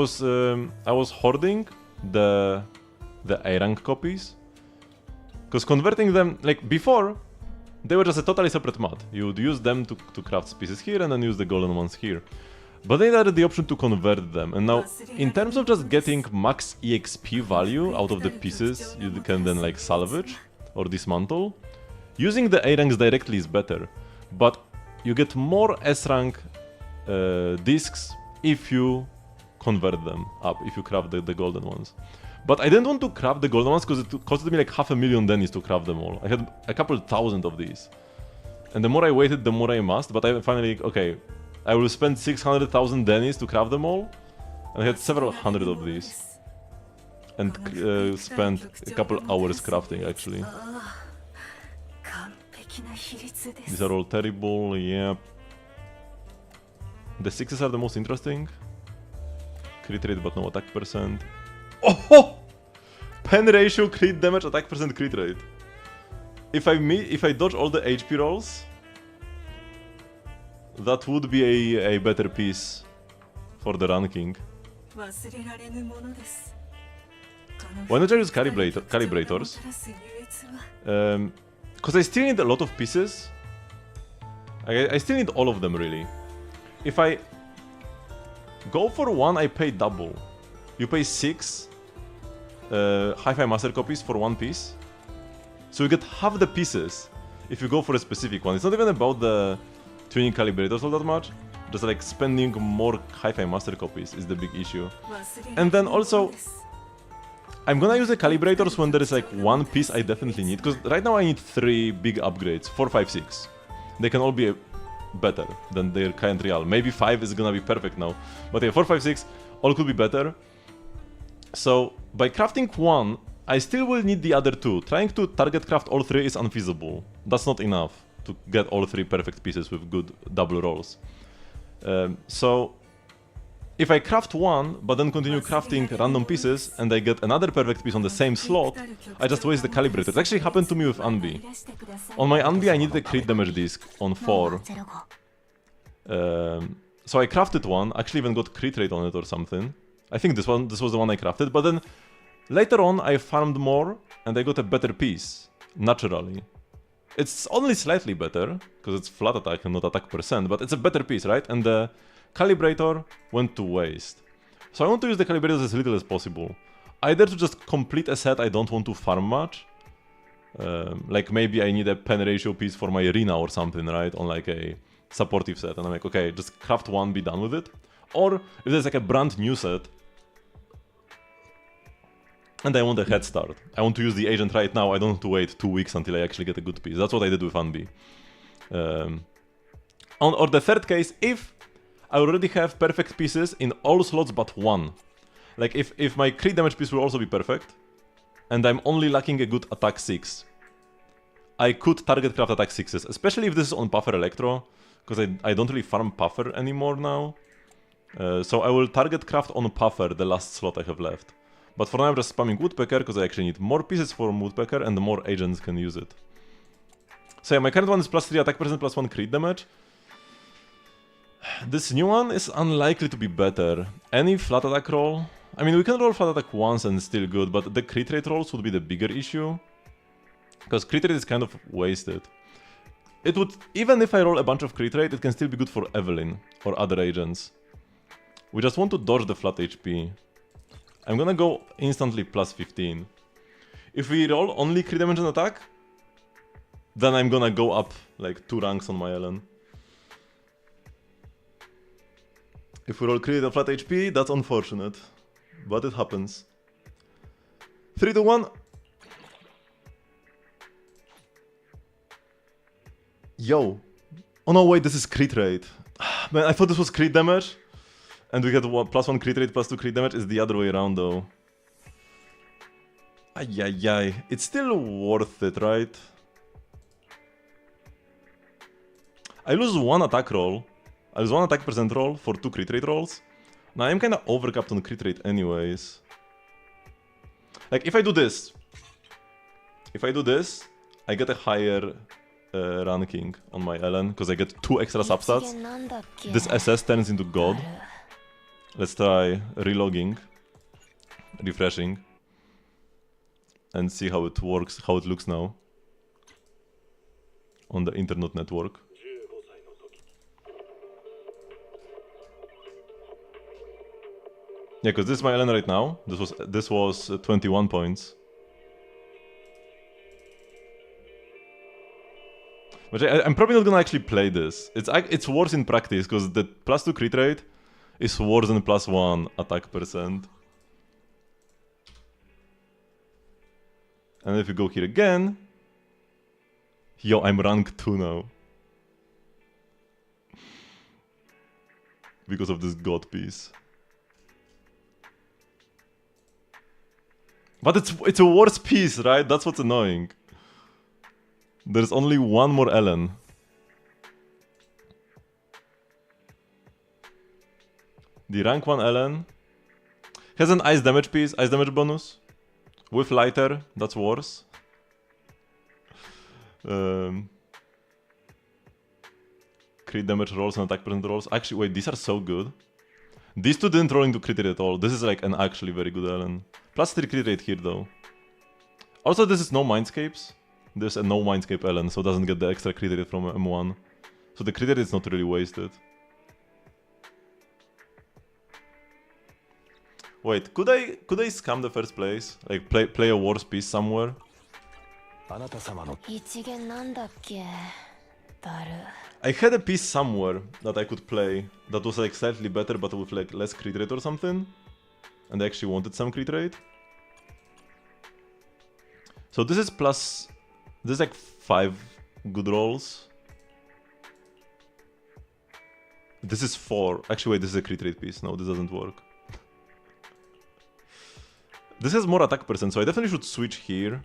was hoarding the A rank copies. Because converting them, like before, they were just a totally separate mod. You would use them to craft pieces here and then use the golden ones here. But they added the option to convert them, and now, in terms of just getting max EXP value out of the pieces you can then like salvage or dismantle, using the A ranks directly is better, but you get more S rank discs if you convert them up, if you craft the golden ones. But I didn't want to craft the golden ones because it costed me like 500,000 dennies to craft them all. I had a couple thousand of these. And the more I waited, the more I must, but I finally, okay, I will spend 600,000 dennies to craft them all. And I had several hundred of these. And spent a couple hours crafting, actually. These are all terrible, yeah. The 6s are the most interesting. Crit rate, but no attack percent. Oh! Pen ratio, crit damage, attack percent, crit rate. If I dodge all the HP rolls, that would be a better piece for the ranking. Why not I use calibrators? Because I still need a lot of pieces. I still need all of them, really. If I go for one, I pay double. You pay 6 Hi-Fi Master copies for one piece. So you get half the pieces if you go for a specific one. It's not even about the tuning calibrators all that much. Just like spending more Hi-Fi Master copies is the big issue. And then also, I'm gonna use the calibrators when there is like one piece I definitely need. Because right now I need 3 big upgrades. 4, 5, 6. They can all be better than their current real. Maybe 5 is gonna be perfect now. But yeah, 4, 5, 6, all could be better. So, by crafting one, I still will need the other 2. Trying to target craft all 3 is unfeasible. That's not enough to get all 3 perfect pieces with good double rolls. So, if I craft one, but then continue crafting random pieces, and I get another perfect piece on the same slot, I just waste the calibrator. It actually happened to me with Anbi. On my Anbi, I needed a crit damage disc on 4. So I crafted one, actually even got crit rate on it or something. I think this was the one I crafted, but then later on I farmed more and I got a better piece, naturally. It's only slightly better, because it's flat attack and not attack percent, but it's a better piece, right? And the calibrator went to waste. So I want to use the calibrators as little as possible. Either to just complete a set I don't want to farm much, like maybe I need a pen ratio piece for my arena or something, right? On like a supportive set, and I'm like, okay, just craft one, be done with it. Or if there's like a brand new set, and I want a head start. I want to use the agent right now, I don't have to wait 2 weeks until I actually get a good piece. That's what I did with Anbi. Or the third case, if I already have perfect pieces in all slots but one. Like if my crit damage piece will also be perfect, and I'm only lacking a good attack 6, I could target craft attack 6s, especially if this is on Puffer Electro, because I don't really farm Puffer anymore now. So I will target craft on Puffer, the last slot I have left. But for now I'm just spamming Woodpecker, because I actually need more pieces for Woodpecker, and the more agents can use it. So yeah, my current one is plus 3 attack percent, plus 1 crit damage. This new one is unlikely to be better. Any flat attack roll? I mean, we can roll flat attack once and still good, but the crit rate rolls would be the bigger issue. Because crit rate is kind of wasted. It would, even if I roll a bunch of crit rate, it can still be good for Evelyn or other agents. We just want to dodge the flat HP. I'm gonna go instantly plus 15. If we roll only crit damage and attack, then I'm gonna go up like 2 ranks on my Ellen. If we roll crit and flat HP, that's unfortunate. But it happens. 3, 2, 1. Yo. Oh no, wait, this is crit rate. Man, I thought this was crit damage. And we get plus 1 crit rate, plus 2 crit damage. It's the other way around though. Ay. It's still worth it, right? I lose 1 attack roll. I lose 1 attack percent roll for 2 crit rate rolls. Now I'm kinda overcapped on crit rate anyways. Like if I do this, I get a higher ranking on my Ellen, because I get 2 extra substats. This SS turns into God. Let's try relogging, refreshing, and see how it works, how it looks now on the internet network. Yeah, because this is my Ellen right now. This was 21 points. But I'm probably not gonna actually play this. It's worse in practice because the +2 crit rate is worse than +1 attack percent. And if you go here again, yo, I'm rank 2 now. Because of this god piece. But it's a worse piece, right? That's what's annoying. There's only one more Ellen. The rank 1 Ellen has an ice damage piece, ice damage bonus. With lighter, that's worse. Crit damage rolls and attack percent rolls. Actually, wait, these are so good. These two didn't roll into crit rate at all. This is like an actually very good Ellen. +3 crit rate here though. Also, this is no Mindscapes. There's a no Mindscape Ellen, so it doesn't get the extra crit rate from M1. So the crit rate is not really wasted. Wait, could I scam the first place? Like play a worse piece somewhere? I had a piece somewhere that I could play that was like slightly better but with like less crit rate or something. And I actually wanted some crit rate. So this is this is like 5 good rolls. This is 4. Actually wait, this is a crit rate piece. No, this doesn't work. This has more attack percent, so I definitely should switch here.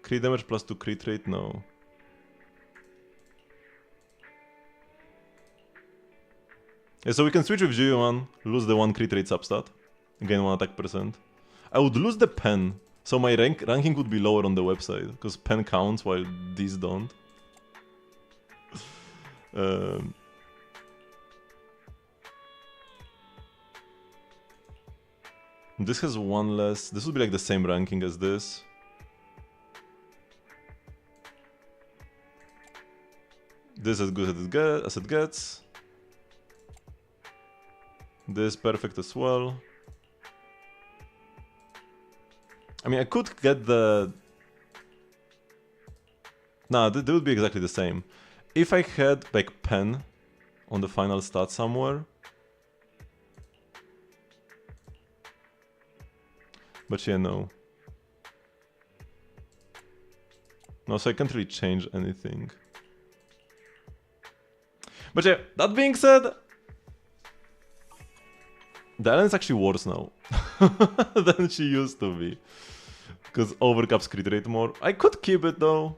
Crit damage +2 crit rate, no. Yeah, so we can switch with G1, lose the 1 crit rate substat, gain 1 attack percent. I would lose the pen, so my ranking would be lower on the website, because pen counts while these don't. This has 1 less. This would be like the same ranking as this. This is as good as it gets. This perfect as well. I mean, I could get the... Nah, they would be exactly the same. If I had like pen on the final stat somewhere. But yeah, no. No, so I can't really change anything. But yeah, that being said, the Ellen is actually worse now than she used to be. Because overcaps crit rate more. I could keep it though.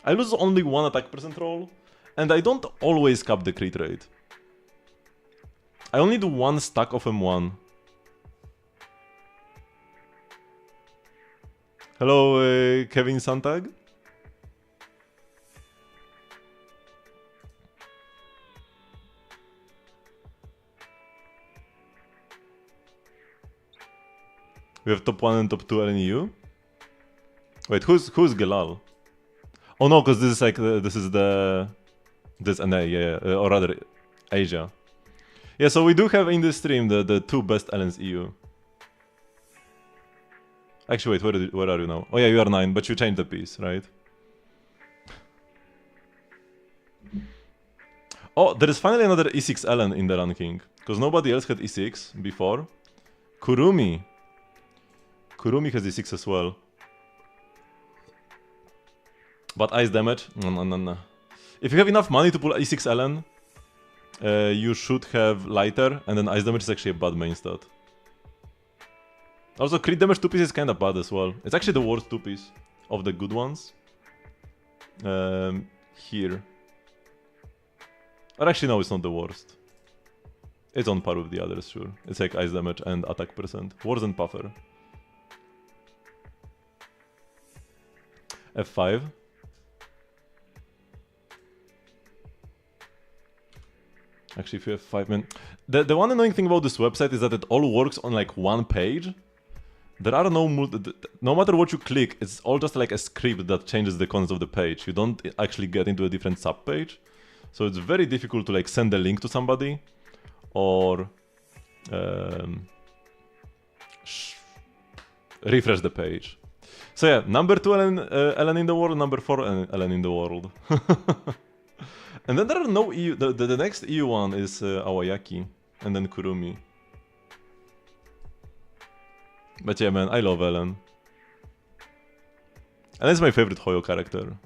I lose only 1 attack percent roll. And I don't always cap the crit rate. I only do 1 stack of M1. Hello, Kevin Santag. We have top 1 and top 2 LNU. Wait, who's Gelal? Oh no, because this is like this NA, yeah, or rather Asia. Yeah, so we do have in this stream the 2 best LNs EU. Actually, wait, where are you now? Oh yeah, you are 9, but you changed the piece, right? Oh, there is finally another E6 Ellen in the ranking. Because nobody else had E6 before. Kurumi has E6 as well. But ice damage? No. If you have enough money to pull E6 Ellen, you should have lighter, and then ice damage is actually a bad main stat. Also, crit damage 2 piece is kinda bad as well. It's actually the worst 2 piece of the good ones. Here. Or actually, no, it's not the worst. It's on par with the others, sure. It's like ice damage and attack percent. Worse than Puffer. F5. Actually, if you have 5 men... The one annoying thing about this website is that it all works on like one page. There are no... No matter what you click, it's all just like a script that changes the contents of the page. You don't actually get into a different subpage. So it's very difficult to like send a link to somebody or refresh the page. So yeah, number 2 Ellen in the world, number 4 Ellen in the world. And then there are no EU. The next EU one is Awayaki, and then Kurumi. But yeah, man, I love Ellen. And it's my favorite Hoyo character.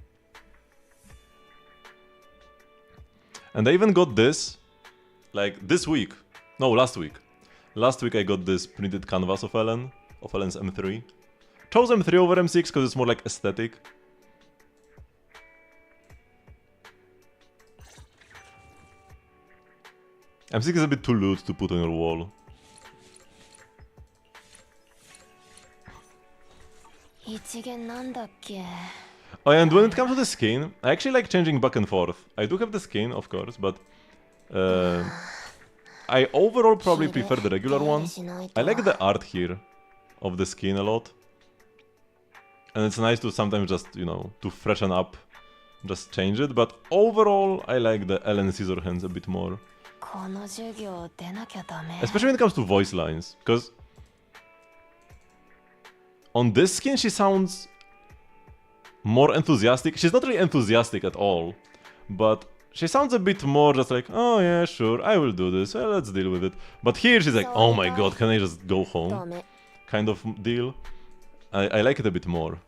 And I even got this, like this week. No, last week. Last week I got this printed canvas of Ellen's M3. Chose M3 over M6 because it's more like aesthetic. M6 is a bit too loot to put on your wall. Oh, and when it comes to the skin, I actually like changing back and forth. I do have the skin, of course, but I overall probably prefer the regular one. I like the art here of the skin a lot. And it's nice to sometimes just, you know, to freshen up, just change it. But overall, I like the Ellen Scissorhands a bit more. Especially when it comes to voice lines, because on this skin she sounds more enthusiastic. She's not really enthusiastic at all, but she sounds a bit more just like, oh yeah, sure, I will do this, well, let's deal with it. But here she's like, oh my god, can I just go home? Kind of deal. I like it a bit more.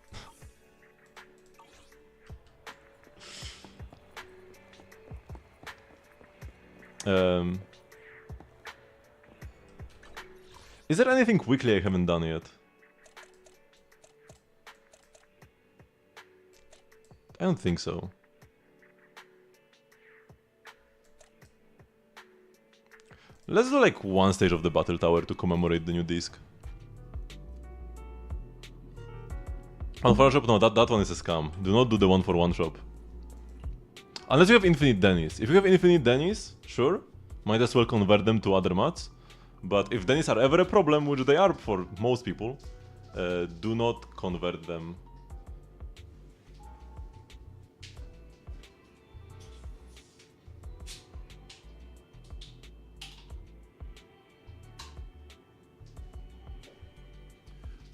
Is there anything quickly I haven't done yet? I don't think so. Let's do like one stage of the battle tower to commemorate the new disc. One for one shop? No, that one is a scam. Do not do the one for one shop. Unless you have infinite Dennis. If you have infinite Dennis, sure, might as well convert them to other mats. But if Dennis are ever a problem, which they are for most people, do not convert them.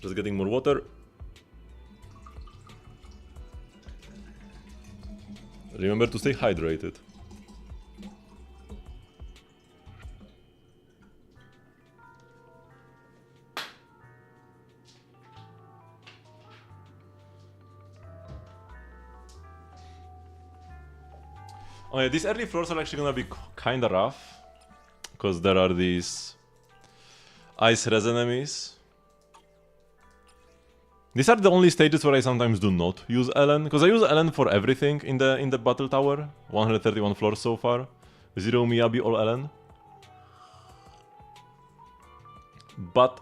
Just getting more water. Remember to stay hydrated. Oh yeah, these early floors are actually gonna be kinda rough, because there are these ice res enemies. These are the only stages where I sometimes do not use Ellen, because I use Ellen for everything in the battle tower. 131 floors so far. 0 Miyabi, all Ellen. But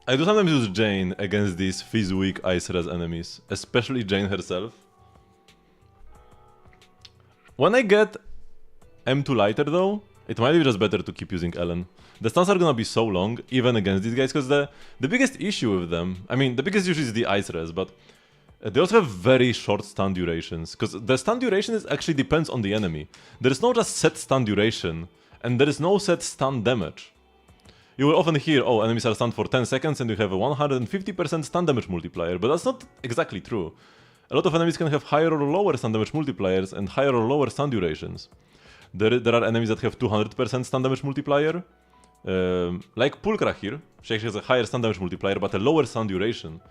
I do sometimes use Jane against these Fizz weak ice res enemies, especially Jane herself. When I get M2 lighter though, it might be just better to keep using Ellen. The stuns are gonna be so long, even against these guys, because the biggest issue with them... I mean, the biggest issue is the ice res, but they also have very short stun durations, because the stun duration actually depends on the enemy. There is no just set stun duration, and there is no set stun damage. You will often hear, oh, enemies are stunned for 10 seconds and you have a 150% stun damage multiplier, but that's not exactly true. A lot of enemies can have higher or lower stun damage multipliers and higher or lower stun durations. There are enemies that have 200% stun damage multiplier, like Pulchra here. She actually has a higher stun damage multiplier, but a lower stun duration.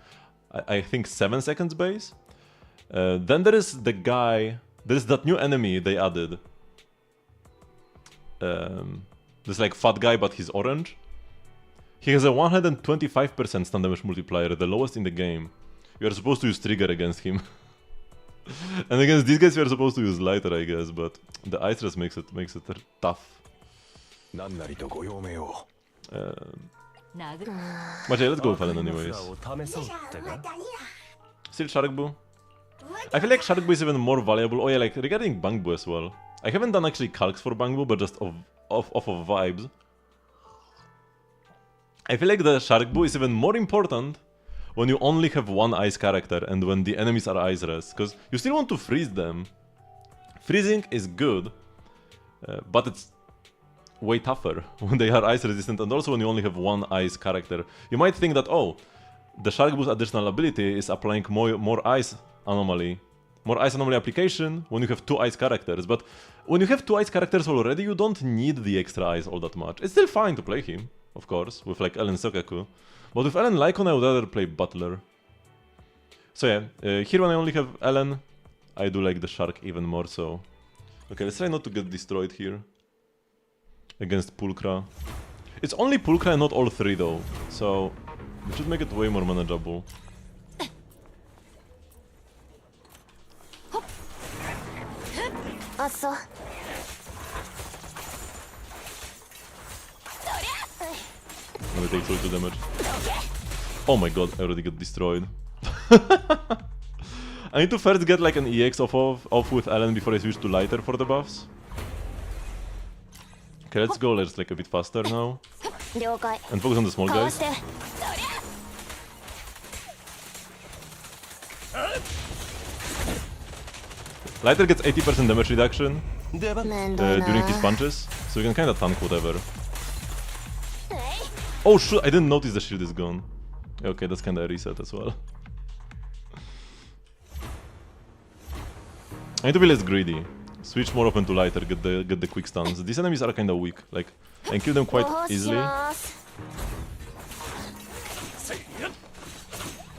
I think 7 seconds base. Then there is the guy, there is that new enemy they added. This like fat guy, but he's orange. He has a 125% stun damage multiplier, the lowest in the game. You are supposed to use trigger against him. And against these guys you are supposed to use lighter, I guess, but the ice res makes it tough. But yeah, let's go with Ellen anyways. Still Shark Boo? I feel like Shark Boo is even more valuable. Oh yeah, like regarding Bang Boo as well. I haven't done actually calcs for Bang Boo, but just off of vibes. I feel like the Shark Boo is even more important when you only have one ice character and when the enemies are ice res, because you still want to freeze them. Freezing is good, but it's way tougher when they are ice resistant, and also when you only have one ice character. You might think that, oh, the Shark Boo's additional ability is applying more ice anomaly application when you have two ice characters, but when you have two ice characters already, you don't need the extra ice all that much. It's still fine to play him, of course, with like Ellen Sokaku, but with Ellen Lycon I would rather play Butler. So yeah, here when I only have Ellen, I do like the Shark even more so. Okay, let's try not to get destroyed here against Pulchra. It's only Pulchra and not all three though, so it should make it way more manageable. Only takes 42 damage. Oh my god, I already got destroyed. I need to first get like an EX off with Ellen before I switch to lighter for the buffs. Okay, let's go, let's like a bit faster now. And focus on the small guys. Lighter gets 80% damage reduction during his punches, so you can kinda tank whatever. Oh shoot, I didn't notice the shield is gone. Okay, that's kinda a reset as well. I need to be less greedy. Switch more often to lighter, get the quick stuns. These enemies are kinda weak, like, I can kill them quite easily.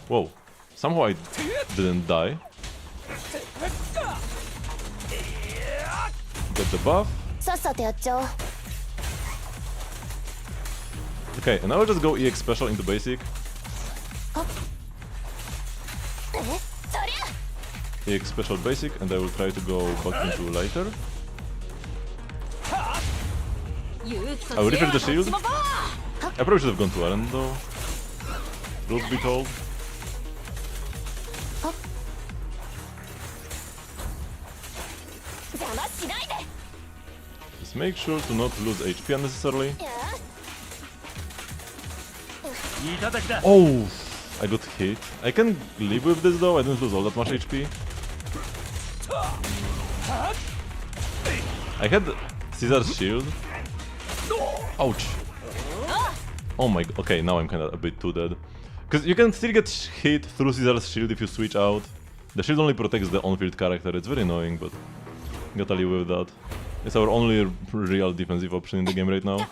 Whoa, somehow I didn't die. Get the buff. Okay, and I will just go EX special into basic. EX special basic, and I will try to go back into lighter. I will refresh the shield. I probably should have gone to Eren though. Truth be told. Just make sure to not lose HP unnecessarily. Oh, I got hit. I can live with this though, I didn't lose all that much HP. I had Caesar's shield. Ouch. Oh my god, okay, now I'm kinda a bit too dead. Because you can still get hit through Caesar's shield if you switch out. The shield only protects the on-field character, it's very annoying, but gotta live with that. It's our only real defensive option in the game right now.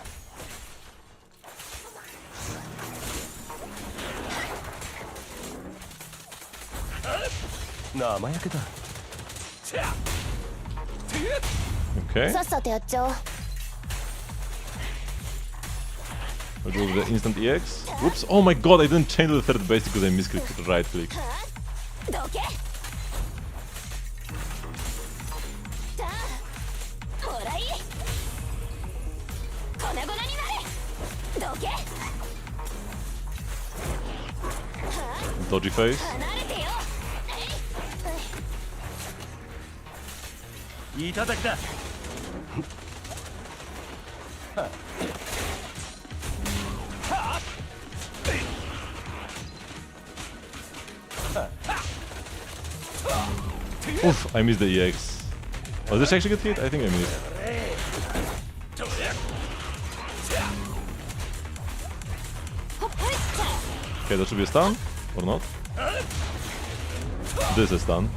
Okay. I'll go with the instant EX. Whoops, oh my god, I didn't change to the third basic because I misclicked right click. Dodgy face. Oof, I missed the EX. Was this actually get hit? I think I missed. Okay, that should be a stun, or not? This is a stun.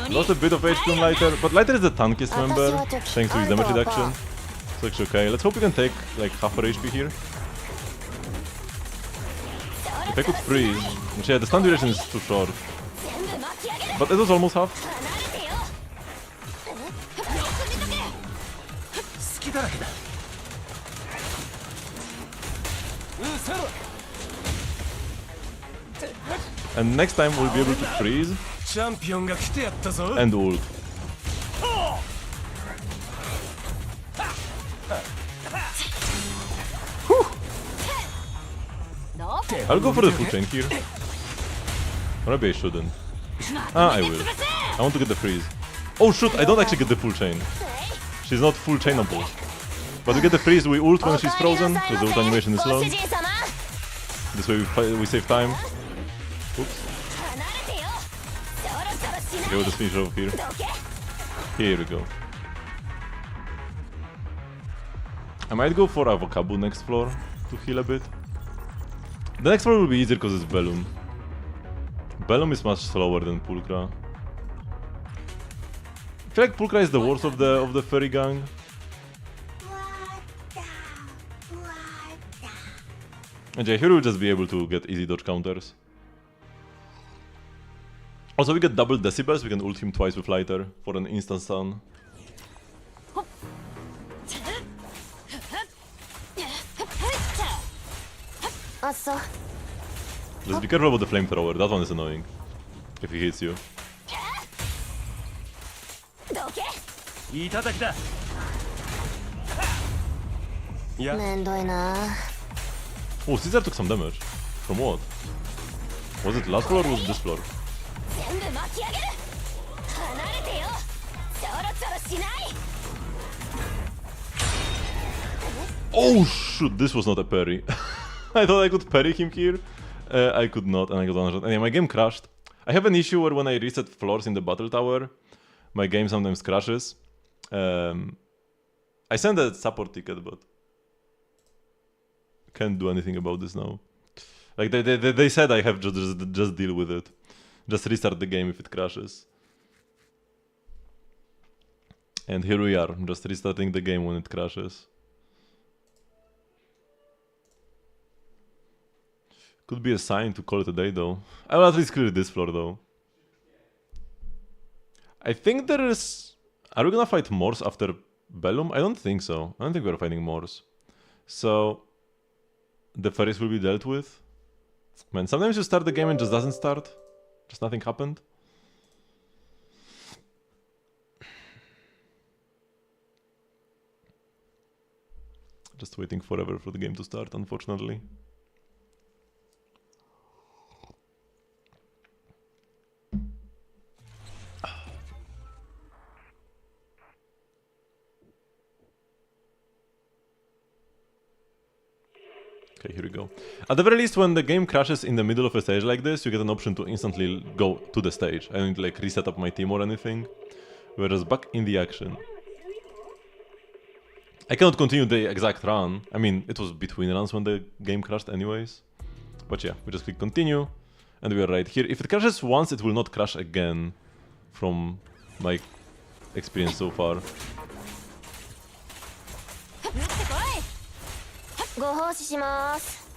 Lost a bit of HP on Lighter, but Lighter is the tankiest member, thanks to his damage reduction. It's actually okay. Let's hope we can take like half our HP here. If I could freeze, which yeah, the stun duration is too short. But it was almost half. And next time we'll be able to freeze and ult. Whew. I'll go for the full chain here. Or maybe I shouldn't. Ah, I will. I want to get the freeze. Oh shoot, I don't actually get the full chain. She's not full chainable. But we get the freeze, we ult when she's frozen, because the ult animation is long. This way we save time. Oops. Okay, we'll just finish over here. Here we go. I might go for Avocabu next floor to heal a bit. The next floor will be easier because it's Bellum. Bellum is much slower than Pulchra. I feel like Pulchra is the worst of the fairy gang. And yeah, here we'll just be able to get easy dodge counters. Also, we get double decibels, we can ult him twice with lighter for an instant stun. Just be careful about the flamethrower, that one is annoying. If he hits you. Oh, Caesar took some damage. From what? Was it last floor or was it this floor? Oh shoot, this was not a parry. I thought I could parry him here. I could not, and I got one shot. Anyway, my game crashed. I have an issue where when I reset floors in the battle tower, my game sometimes crashes. I sent a support ticket, but can't do anything about this now. Like they said I have just deal with it. Just restart the game if it crashes. And here we are, just restarting the game when it crashes. Could be a sign to call it a day though. I will at least clear this floor though. I think there is... Are we gonna fight Morse after Bellum? I don't think so. I don't think we're fighting Morse. So... the fairies will be dealt with. Man, sometimes you start the game and just doesn't start. Just nothing happened. Just waiting forever for the game to start, unfortunately. Okay, here we go. At the very least, when the game crashes in the middle of a stage like this, you get an option to instantly go to the stage. I don't need to like reset up my team or anything. We're just back in the action. I cannot continue the exact run. I mean, it was between runs when the game crashed anyways. But yeah, we just click continue, and we are right here. If it crashes once, it will not crash again, from my experience so far. ご奉仕します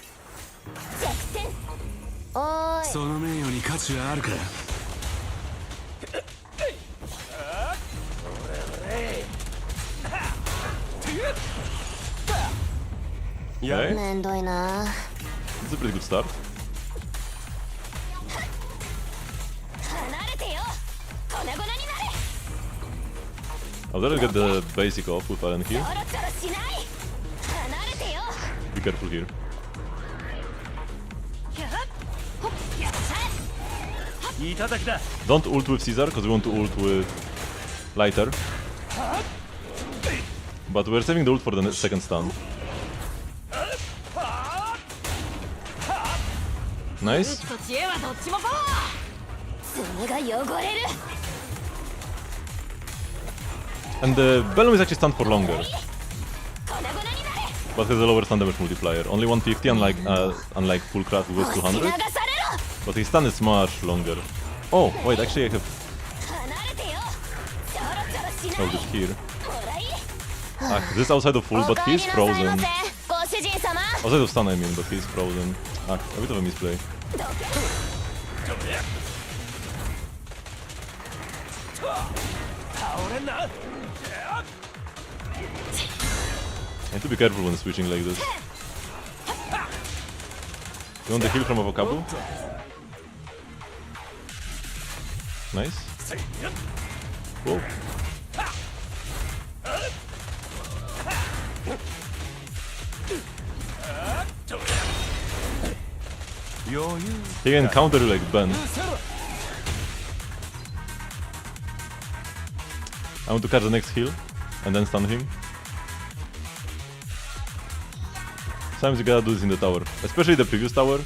弱点おーいその名誉に価値はあるかOkay. めんどいな It's a pretty good start. 離れてよ粉々になれ I'll let it get the basic off with Iron here. ちょろちょろしない離れてよ Be careful here. Don't ult with Caesar, because we want to ult with Lighter. But we're saving the ult for the second stun. Nice. と知恵はどっちもパワー爪が汚れる And the Bellum is actually stunned for longer, 粉々になれ but has a lower stun damage multiplier. Only 150, unlike Full Craft, who goes 200. 流されろ But his stun is much longer. Oh, wait, actually I have... 離れてよちょろちょろしない Oh, this here. ほらい Ah, this is outside of full, but he's お帰りなさい frozen. ませご主人様 Outside of stun, I mean, but he's frozen. Ah, a bit of a misplay. どけ I need to be careful when switching like this. You want the heal from Avocabu? Nice. Whoa. He can counter you like Ben. want to catch the next heal and then stun him. Sometimes you gotta do this in the tower, especially the previous tower.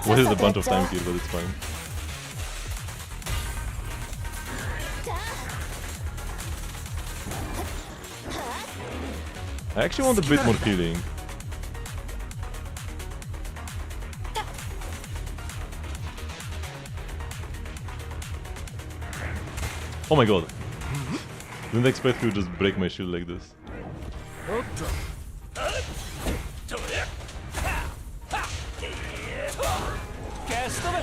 Wasted a bunch of time here, but it's fine. I actually want a bit more healing. Oh my god. Didn't expect you to just break my shield like this.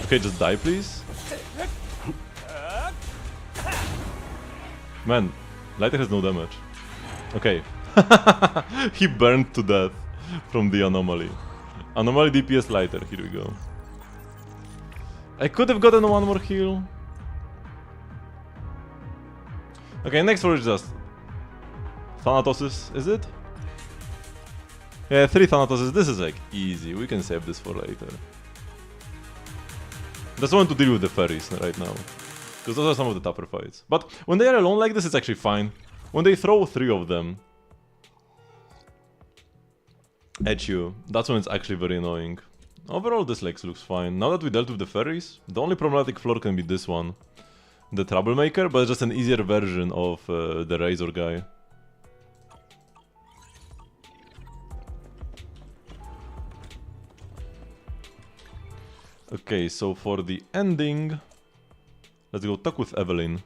Okay, just die please. Man, Lighter has no damage. Okay. He burned to death from the anomaly. Anomaly DPS Lighter, here we go. I could have gotten one more heal. Okay, next one is just Thanatoses, is it? Yeah, 3 Thanatoses. This is like easy. We can save this for later. Just want to deal with the fairies right now, because those are some of the tougher fights. But when they are alone like this, it's actually fine. When they throw 3 of them at you, that's when it's actually very annoying. Overall, this Lex looks fine. Now that we dealt with the fairies, the only problematic floor can be this one. The Troublemaker, but it's just an easier version of the Razor guy. Okay, so for the ending, let's go talk with Evelyn.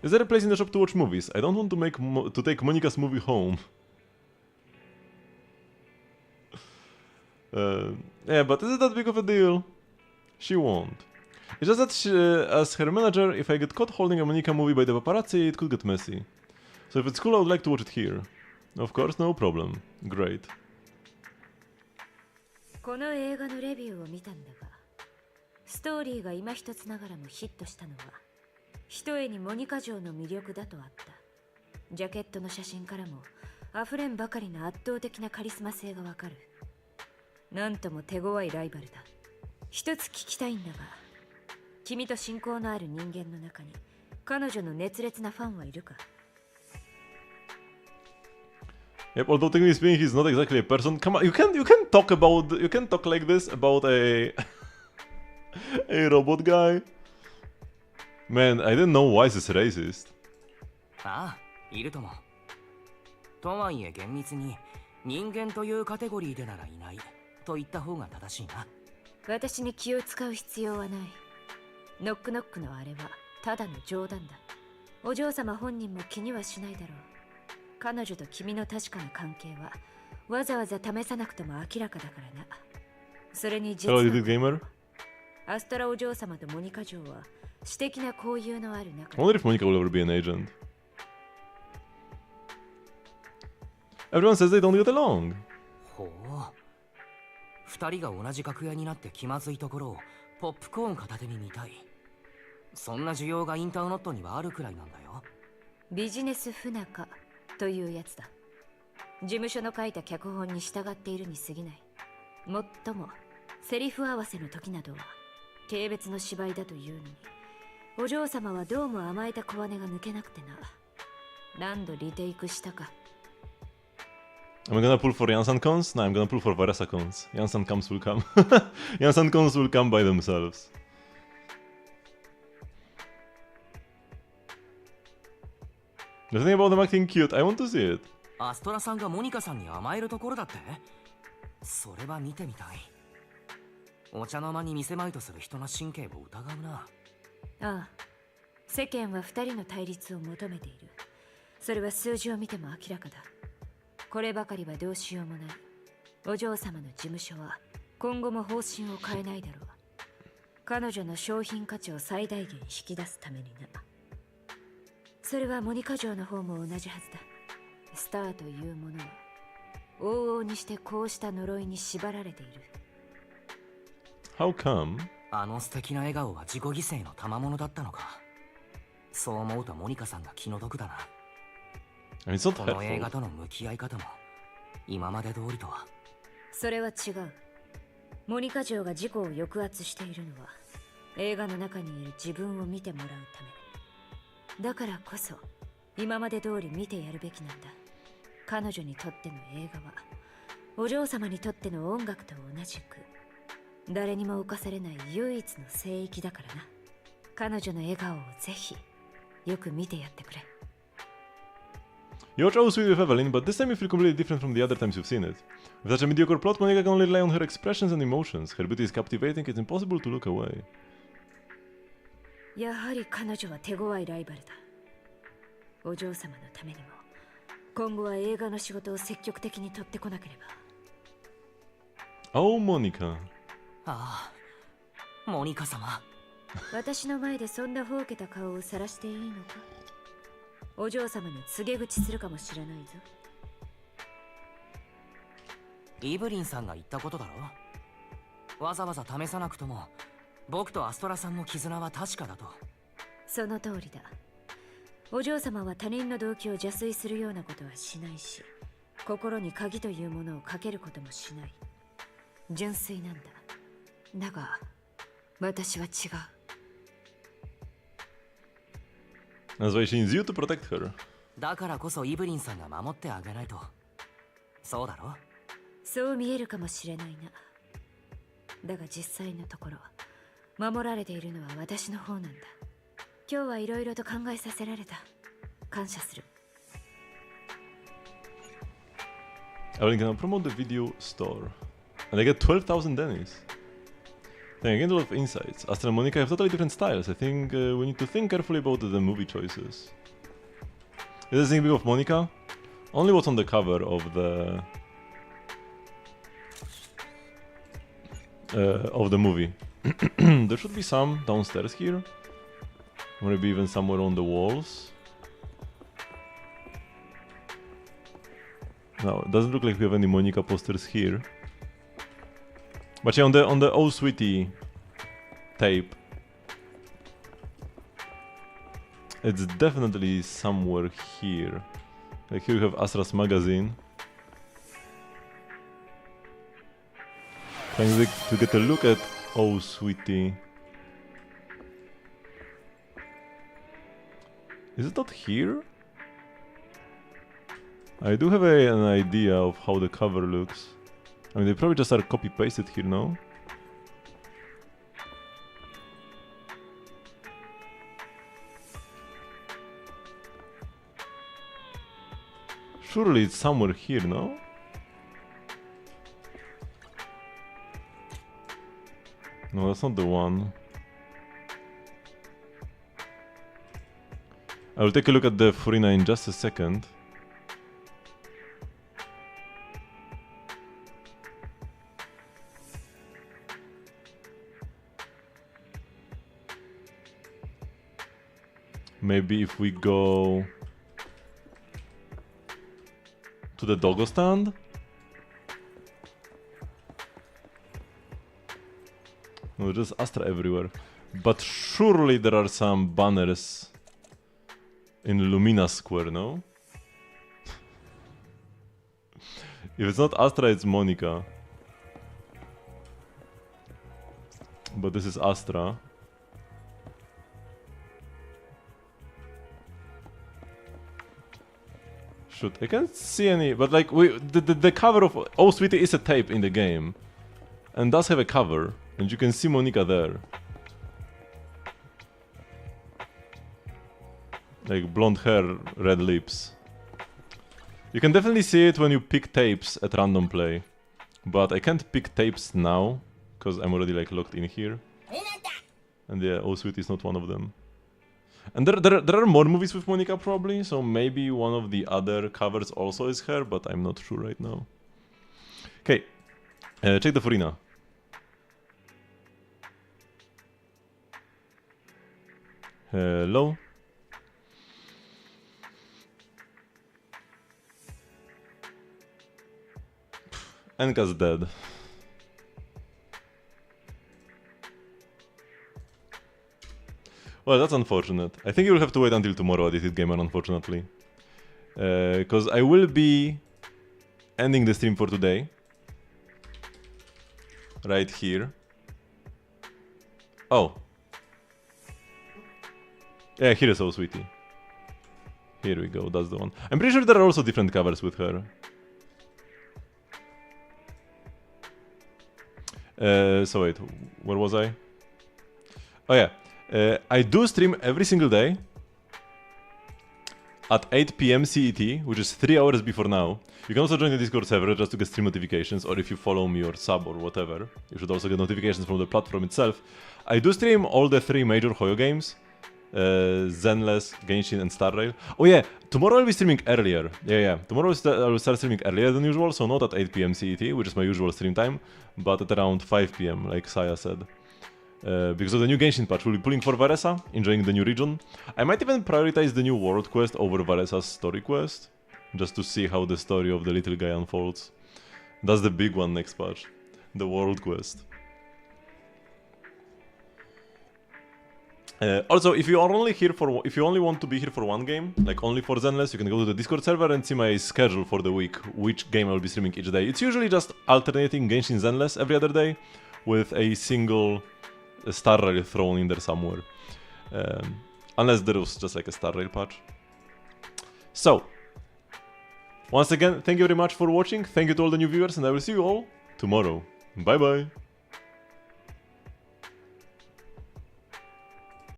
Is there a place in the shop to watch movies? I don't want to take Monica's movie home. Yeah, but is it that big of a deal? She won't. It's just that she, as her manager, if I get caught holding a Monica movie by the paparazzi, it could get messy. So if it's cool, I would like to watch it here. Of course, no problem. Great. この映画のレビューを見たんだが、ストーリーが今一つながらもヒットしたのは、ひとえにモニカ城の魅力だとあった。ジャケットの写真からも、溢れんばかりの圧倒的なカリスマ性がわかる。なんとも手強いライバルだ。一つ聞きたいんだが、君と親交のある人間の中に、彼女の熱烈なファンはいるか? Yep, although technically speaking, he's not exactly a person. Come on, you can talk like this about a a robot guy. Man, I didn't know why this is racist. ああ、いるとも。とはいえ厳密に人間というカテゴリーでならいないと言った方が正しいな。私に気を使う必要はない。ノックノックのあれはただの冗談だ。お嬢様本人も気にはしないだろう。彼女と君の確かな関係はわざわざ試さなくても明らかだからな。それに実は gamer? アストラお嬢様とモニカ嬢は私的な交友のある仲。I wonder if Monica will ever be an agent. Everyone says they don't get along. ほう。二人が同じ楽屋になって気まずいところをポップコーン片手に見たい。そんな需要がインターノットにはあるくらいなんだよ。ビジネス不仲というやつだ。事務所の書いた脚本に従っているに過ぎない。もっともセリフ合わせの時などは軽蔑の芝居だというのに、お嬢様はどうも甘えた小金が抜けなくてな。何度リテイクしたか。Am I gonna pull for Janssen cons? No, I'm gonna pull for Varesa cons. Janssen cons will come. Janssen cons will come by themselves. The thing about them acting cute, I want to see it. アストラさんがモニカさんに甘えるところだって？それは見てみたい。お茶の間に見せまいとする人の神経を疑うな。ああ、世間は二人の対立を求めている。それは数字を見ても明らかだ。こればかりはどうしようもない。お嬢様の事務所は今後も方針を変えないだろう。彼女の商品価値を最大限引き出すためにな。それはモニカ嬢の方も同じはずだ。スターというものは往々にしてこうした呪いに縛られている。How come? あの素敵な笑顔は自己犠牲の賜物だったのか。そう思うとモニカさんが気の毒だな。I mean, it's not この映画との向き合い方も今まで通りとは。それは違う。モニカ嬢が自己を抑圧しているのは映画の中にいる自分を見てもらうためだからこそ今まで通り見てやるべきなんだ。彼女にとっての映画はお嬢様にとっての音楽と同じく誰にも侵されない唯一の聖域だからな。彼女の笑顔をぜひよく見てやってくれ。 You watch Oh Sweet with Evelyn, but this time you feel completely different from the other times you've seen it. With such a mediocre plot, Monica can only rely on her expressions and emotions. Her beauty is captivating, it's impossible to look away. やはり彼女は手強いライバルだ。お嬢様のためにも今後は映画の仕事を積極的に取ってこなければ。 Oh, Monica. ああ、モニカ様。私の前でそんなほうけた顔を晒していいのか。お嬢様に告げ口するかもしれないぞ。イブリンさんが言ったことだろ。わざわざ試さなくとも僕とアストラさんの絆は確かだと。その通りだ。お嬢様は他人の動機を邪推するようなことはしないし、心に鍵というものをかけることもしない。純粋なんだ。だが私は違う。 That's why she needs you to protect her. だからこそイブリンさんが守ってあげないと。そうだろ。そう見えるかもしれないな。だが実際のところ守られているのは私の方なんだ。今日はいろいろと考えさせられた。感謝する。 Evelyn can now promote the video store. And I get 12,000 Dennis. Then I gained a lot of insights. Astra and Monica have totally different styles. I think we need to think carefully about the movie choices. Is this thing big of Monica? Only what's on the cover of the movie. There should be some downstairs here. Or maybe even somewhere on the walls. No, it doesn't look like we have any Monica posters here. But yeah, on the Oh Sweetie tape, it's definitely somewhere here. Like here you have Astra's magazine. Trying to get a look at Oh Sweetie. Is it not here? I do have an idea of how the cover looks. I mean, they probably just are copy-pasted here now. Surely it's somewhere here, no? No, that's not the one. I will take a look at the Furina in just a second. Maybe if we go to the doggo stand? No, there's Astra everywhere. But surely there are some banners in Lumina Square, no? If it's not Astra, it's Monica. But this is Astra. Shoot, I can't see any, but like the cover of Oh Sweetie is a tape in the game, and does have a cover, and you can see Monica there. Like blonde hair, red lips. You can definitely see it when you pick tapes at random play, but I can't pick tapes now because I'm already like locked in here. And yeah, Oh Sweetie is not one of them. And there are more movies with Monica probably, so maybe one of the other covers also is her, but I'm not sure right now. Okay, check the Furina. Hello? Enka's dead. Well, that's unfortunate. I think you'll have to wait until tomorrow, Addicted Gamer, unfortunately. Because I will be ending the stream for today. Right here. Oh. Yeah, here is so sweetie. Here we go, that's the one. I'm pretty sure there are also different covers with her. So wait, where was I? Oh yeah, I do stream every single day at 8 PM CET, which is 3 hours before now. You can also join the Discord server just to get stream notifications, or if you follow me or sub or whatever, you should also get notifications from the platform itself. I do stream all the 3 major Hoyo games. Zenless, Genshin and Star Rail. Oh yeah, tomorrow I'll be streaming earlier. Yeah. Tomorrow I will start streaming earlier than usual, so not at 8 PM CET, which is my usual stream time, but at around 5 PM, like Saya said. Because of the new Genshin patch, we'll be pulling for Varesa, enjoying the new region. I might even prioritize the new world quest over Varesa's story quest, just to see how the story of the little guy unfolds. That's the big one next patch, the world quest. Also, if you only want to be here for one game, like only for Zenless, you can go to the Discord server and see my schedule for the week, which game I'll be streaming each day. It's usually just alternating Genshin Zenless every other day, with a single Star Rail thrown in there somewhere. Unless there was just like a Star Rail patch. So, once again, thank you very much for watching, thank you to all the new viewers, and I will see you all tomorrow. Bye bye!